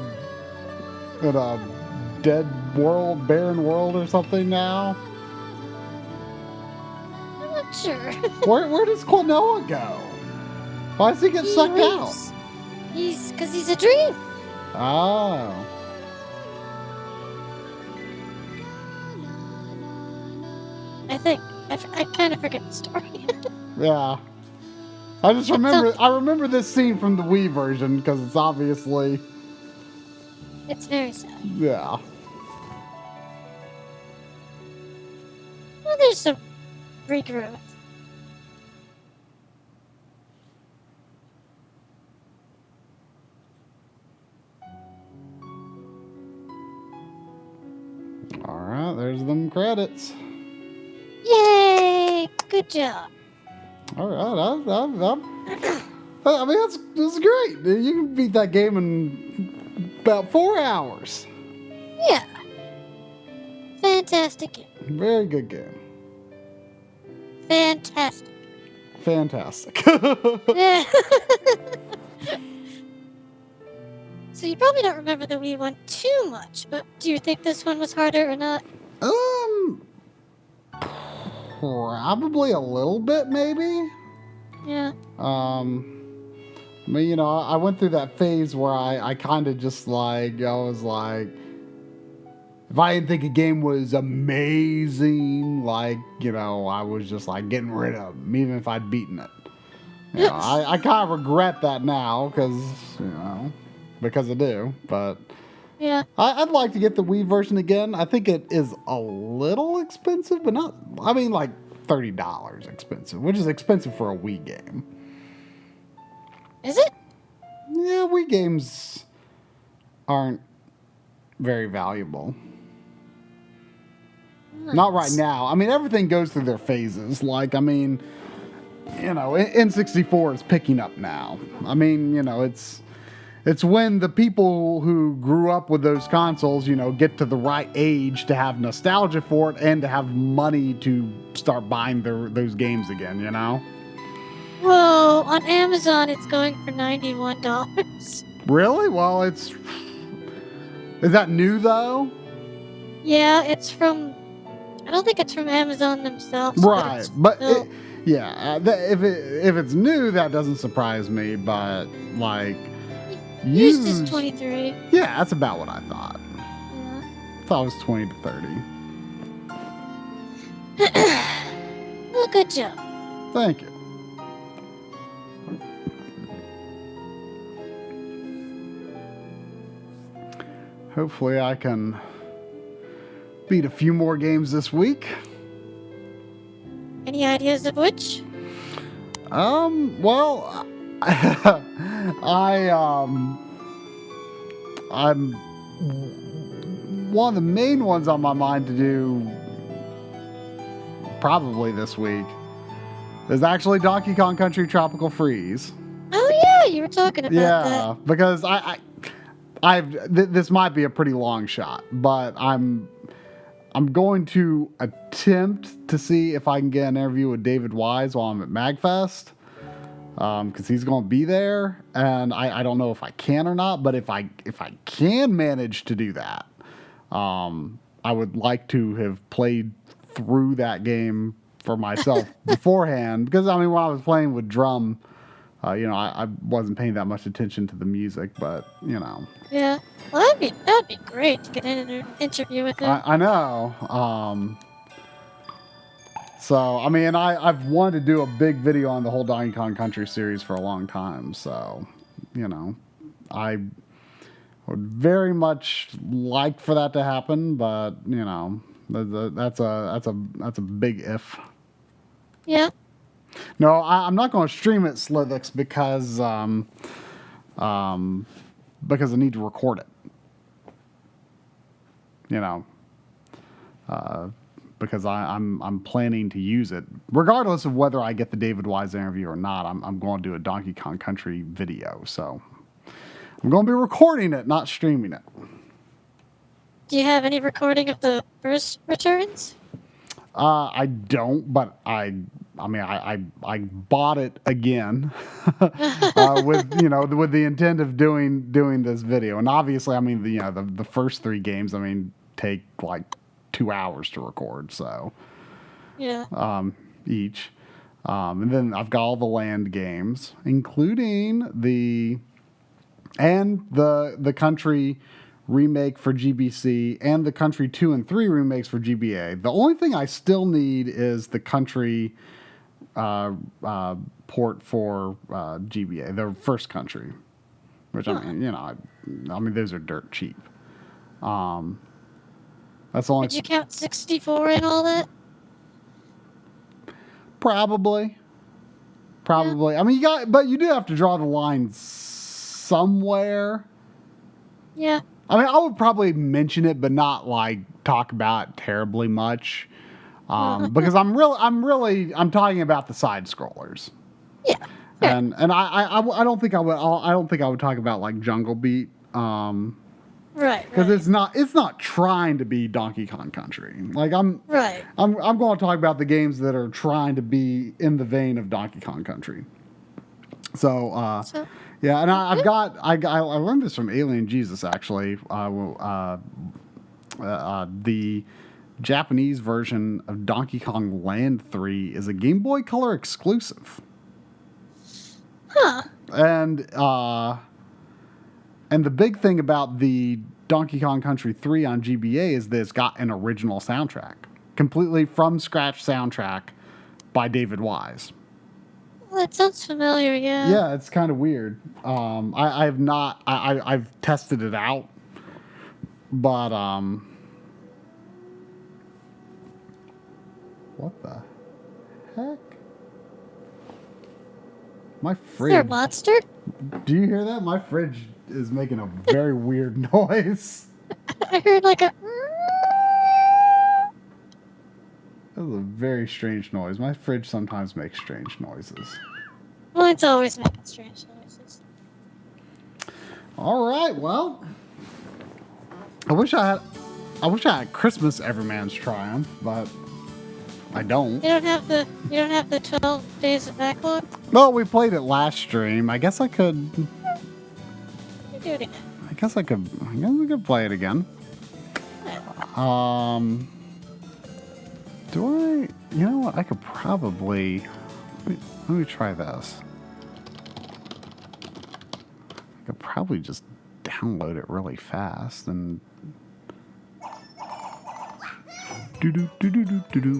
dead world, barren world or something now? I'm not sure. Where does Klonoa go? Why does he get sucked out? Because he's a dream. Oh. I think. I kind of forget the story. Yeah. I just remember this scene from the Wii version because it's obviously. It's very sad. Yeah. Well, there's some regrowth. All right, there's them credits. Yay! Good job. All right, I mean that's great. You can beat that game in about 4 hours. Yeah. Fantastic game. Very good game. Fantastic. Fantastic. Yeah. So you probably don't remember the Wii one too much, but do you think this one was harder or not? Probably a little bit, maybe. Yeah. I mean, you know, I went through that phase where I kind of just like, I was like, if I didn't think a game was amazing, like, you know, I was just like getting rid of them, even if I'd beaten it. You know, I kind of regret that now because I do, but Yeah. I'd like to get the Wii version again. I think it is a little expensive, but not, I mean, like $30 expensive, which is expensive for a Wii game. Is it? Yeah, Wii games aren't very valuable. Not right now. I mean, everything goes through their phases. Like, I mean, you know, N64 is picking up now. I mean, you know, it's when the people who grew up with those consoles, you know, get to the right age to have nostalgia for it and to have money to start buying those games again, you know? Well, on Amazon, it's going for $91. Really? Well, is that new though? Yeah, it's from. I don't think it's from Amazon themselves. Right, but still... if it's new, that doesn't surprise me. But like, used is 23. Yeah, that's about what I thought. Yeah. I thought it was 20 to 30. Well, good job. Thank you. Hopefully, I can beat a few more games this week. Any ideas of which? Well, I'm one of the main ones on my mind to do probably this week is actually Donkey Kong Country Tropical Freeze. Oh yeah, you were talking about that. Yeah, because this might be a pretty long shot, but I'm going to attempt to see if I can get an interview with David Wise while I'm at MagFest, because he's going to be there, and I don't know if I can or not, but if I can manage to do that, I would like to have played through that game for myself beforehand, because I mean when I was playing with drum, you know, I wasn't paying that much attention to the music, but you know. Yeah, well, that'd be great to get an interview with him. I know. So I mean, I've wanted to do a big video on the whole Donkey Kong Country series for a long time. So, you know, I would very much like for that to happen, but you know, that's a big if. Yeah. No, I'm not going to stream it, Slithix, because I need to record it. You know, because I'm planning to use it, regardless of whether I get the David Wise interview or not. I'm going to do a Donkey Kong Country video, so I'm going to be recording it, not streaming it. Do you have any recording of the first returns? I don't, but I bought it again with the intent of doing this video, and obviously, I mean, the first three games, I mean, take like 2 hours to record, so yeah, each, and then I've got all the land games, including the country remake for GBC and the Country 2 and 3 remakes for GBA. The only thing I still need is the Country port for GBA, the first Country, which I mean those are dirt cheap. That's the only. Did you count 64 and all that? Probably. Yeah. I mean, you do have to draw the line somewhere. Yeah. I mean, I would probably mention it, but not like talk about it terribly much, because I'm talking about the side scrollers. Yeah. And I don't think I would talk about like Jungle Beat, right. Because it's not trying to be Donkey Kong Country. Like I'm going to talk about the games that are trying to be in the vein of Donkey Kong Country. So. Yeah, and I learned this from Alien Jesus, actually. The Japanese version of Donkey Kong Land 3 is a Game Boy Color exclusive. Huh. And the big thing about the Donkey Kong Country 3 on GBA is that it's got an original soundtrack. Completely from scratch soundtrack by David Wise. Well, that sounds familiar, yeah. Yeah, it's kind of weird. I've not... I've tested it out. But, what the heck? My fridge... Is there a monster? Do you hear that? My fridge is making a very weird noise. I heard like a... That was a very strange noise. My fridge sometimes makes strange noises. Mine's always making strange noises. All right, well... I wish I had Christmas Everyman's Triumph, but I don't. You don't have the 12 days of backlog? Well, we played it last stream. I guess I could. You do it again. I guess we could play it again. Do I? You know what? I could probably. Let me try this. I could probably just download it really fast and.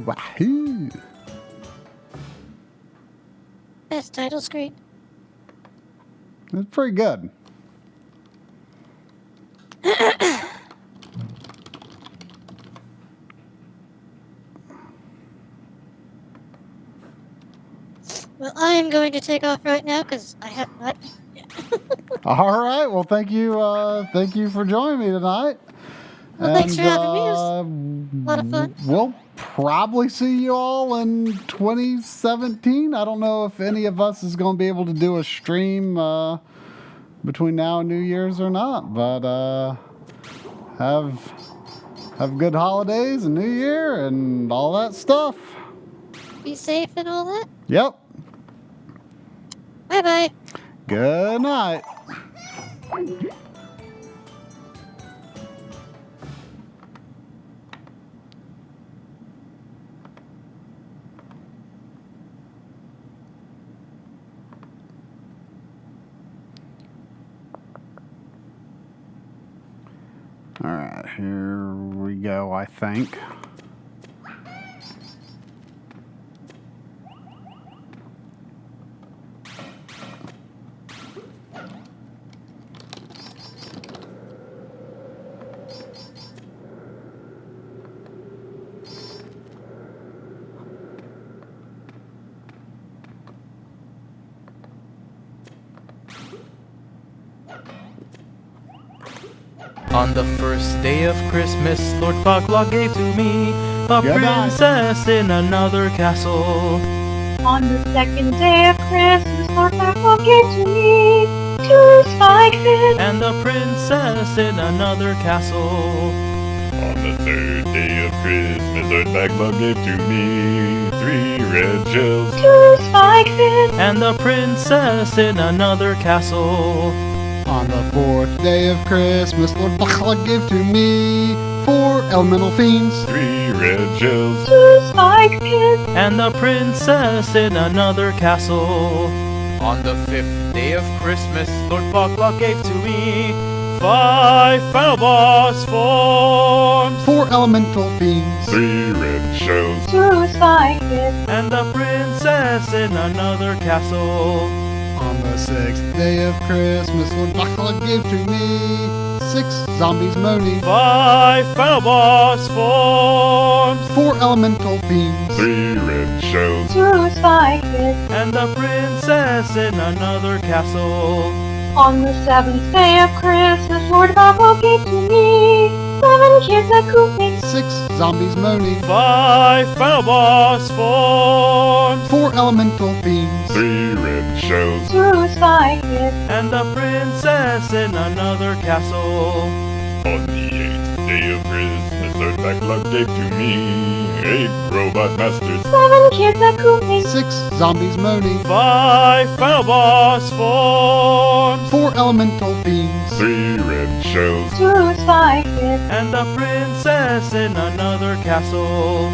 Wahoo! Best title screen. It's pretty good. Well, I am going to take off right now because I have not. All right. Well, thank you for joining me tonight. Well, thanks for having me. It was a lot of fun. We'll probably see you all in 2017. I don't know if any of us is going to be able to do a stream between now and New Year's or not, but have good holidays and New Year and all that stuff. Be safe and all that. Yep. Bye-bye. Good night. All right, here we go, I think. On the first day of Christmas, Lord Backlog gave to me a Good night. princess in another castle. On the second day of Christmas, Lord Backlog gave to me 2 spike fish. And a princess in another castle. On the third day of Christmas, Lord Backlog gave to me 3 red shells. 2 spike fish. And a princess in another castle. On the fourth day of Christmas, Lord Backlog gave to me 4 elemental fiends. 3 red shells. 2 spike fish. And a princess in another castle. On the 5th day of Christmas, Lord Backlog gave to me 5 final boss forms. 4 elemental fiends. 3 red shells. 2 spike fish. And a princess in another castle. On the sixth day of Christmas, Lord Backlog gave to me 6 zombies moaning. 5 final boss forms. 4 elemental fiends. 3 red shells. 2 spike fish. And a princess in another castle. On the 7th day of Christmas, Lord Backlog gave to me 7 kids at Cooping. 6 zombies moaning. 5 final boss forms. 4 elemental fiends. 3 red shells. 2 spike fish. And a princess in another castle. On the 8th day of Christmas, Lord Backlog gave to me 8 robot masters. 7 kids at Cooping. 6 zombies moaning. 5 final boss forms. 4 elemental fiends. 3 red shells. 2 spike fish. And a princess in another castle.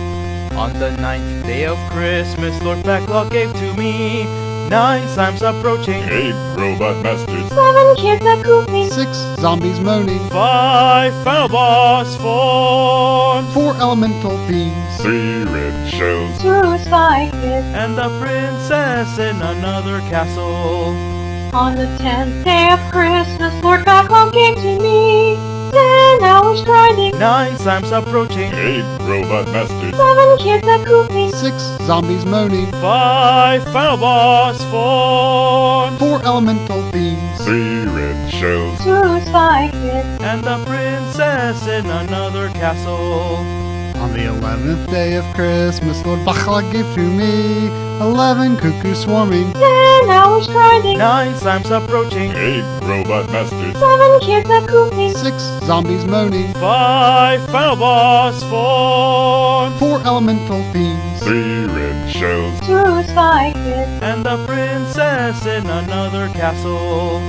On the 9th day of Christmas, Lord Backlog gave to me 9 Slimes approaching. 8 robot masters. 7 kids at Goofy. 6 zombies moaning. 5 final boss form. 4 elemental fiends. 3 red shells. 2 spy kids. And the princess in another castle. On the 10th day of Christmas, Lord Backlog gave to me 10 hours grinding. 9 Slimes approaching. 8 robot masters. 7 kids at Goofy. 6 zombies moaning. 5 final boss form. 4 elemental fiends. 3 red shells. 2 spy kids. And the princess in another castle. On the 11th day of Christmas, Lord Backlog gave to me 11 cuckoos swarming. 10 hours grinding. 9 Slimes approaching. 8 robot masters. 7 kids at Goofy. 6 zombies moaning. 5 final boss form. 4 elemental fiends. 3 red shells. 2 spy kids. And the princess in another castle.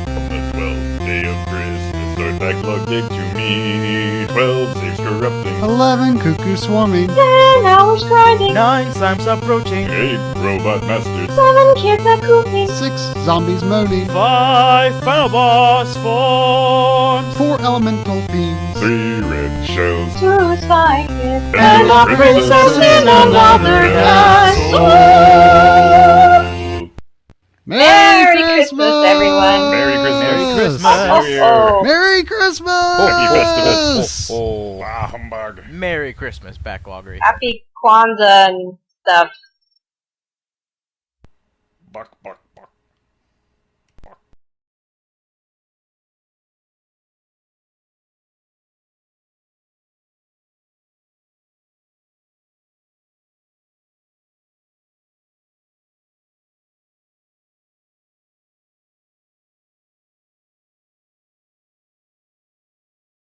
On the 12th day of Christmas, Lord Backlog gave to me 12 saves corrupting. 11 cuckoos swarming. 10 hours grinding. 9 Slimes approaching. 8 robot masters. 7 kids at Goofy. 6 zombies moaning. 5 final boss form. 4 elemental fiends. 3 red shells. 2 spy kids. And a princess in another castle. Merry Christmas, everyone. Merry Christmas. Merry Christmas. New Year. Merry Christmas! Happy Festivus. Oh. Ah, humbug. Merry Christmas, Backloggery. Happy Kwanzaa and stuff. Buck, buck.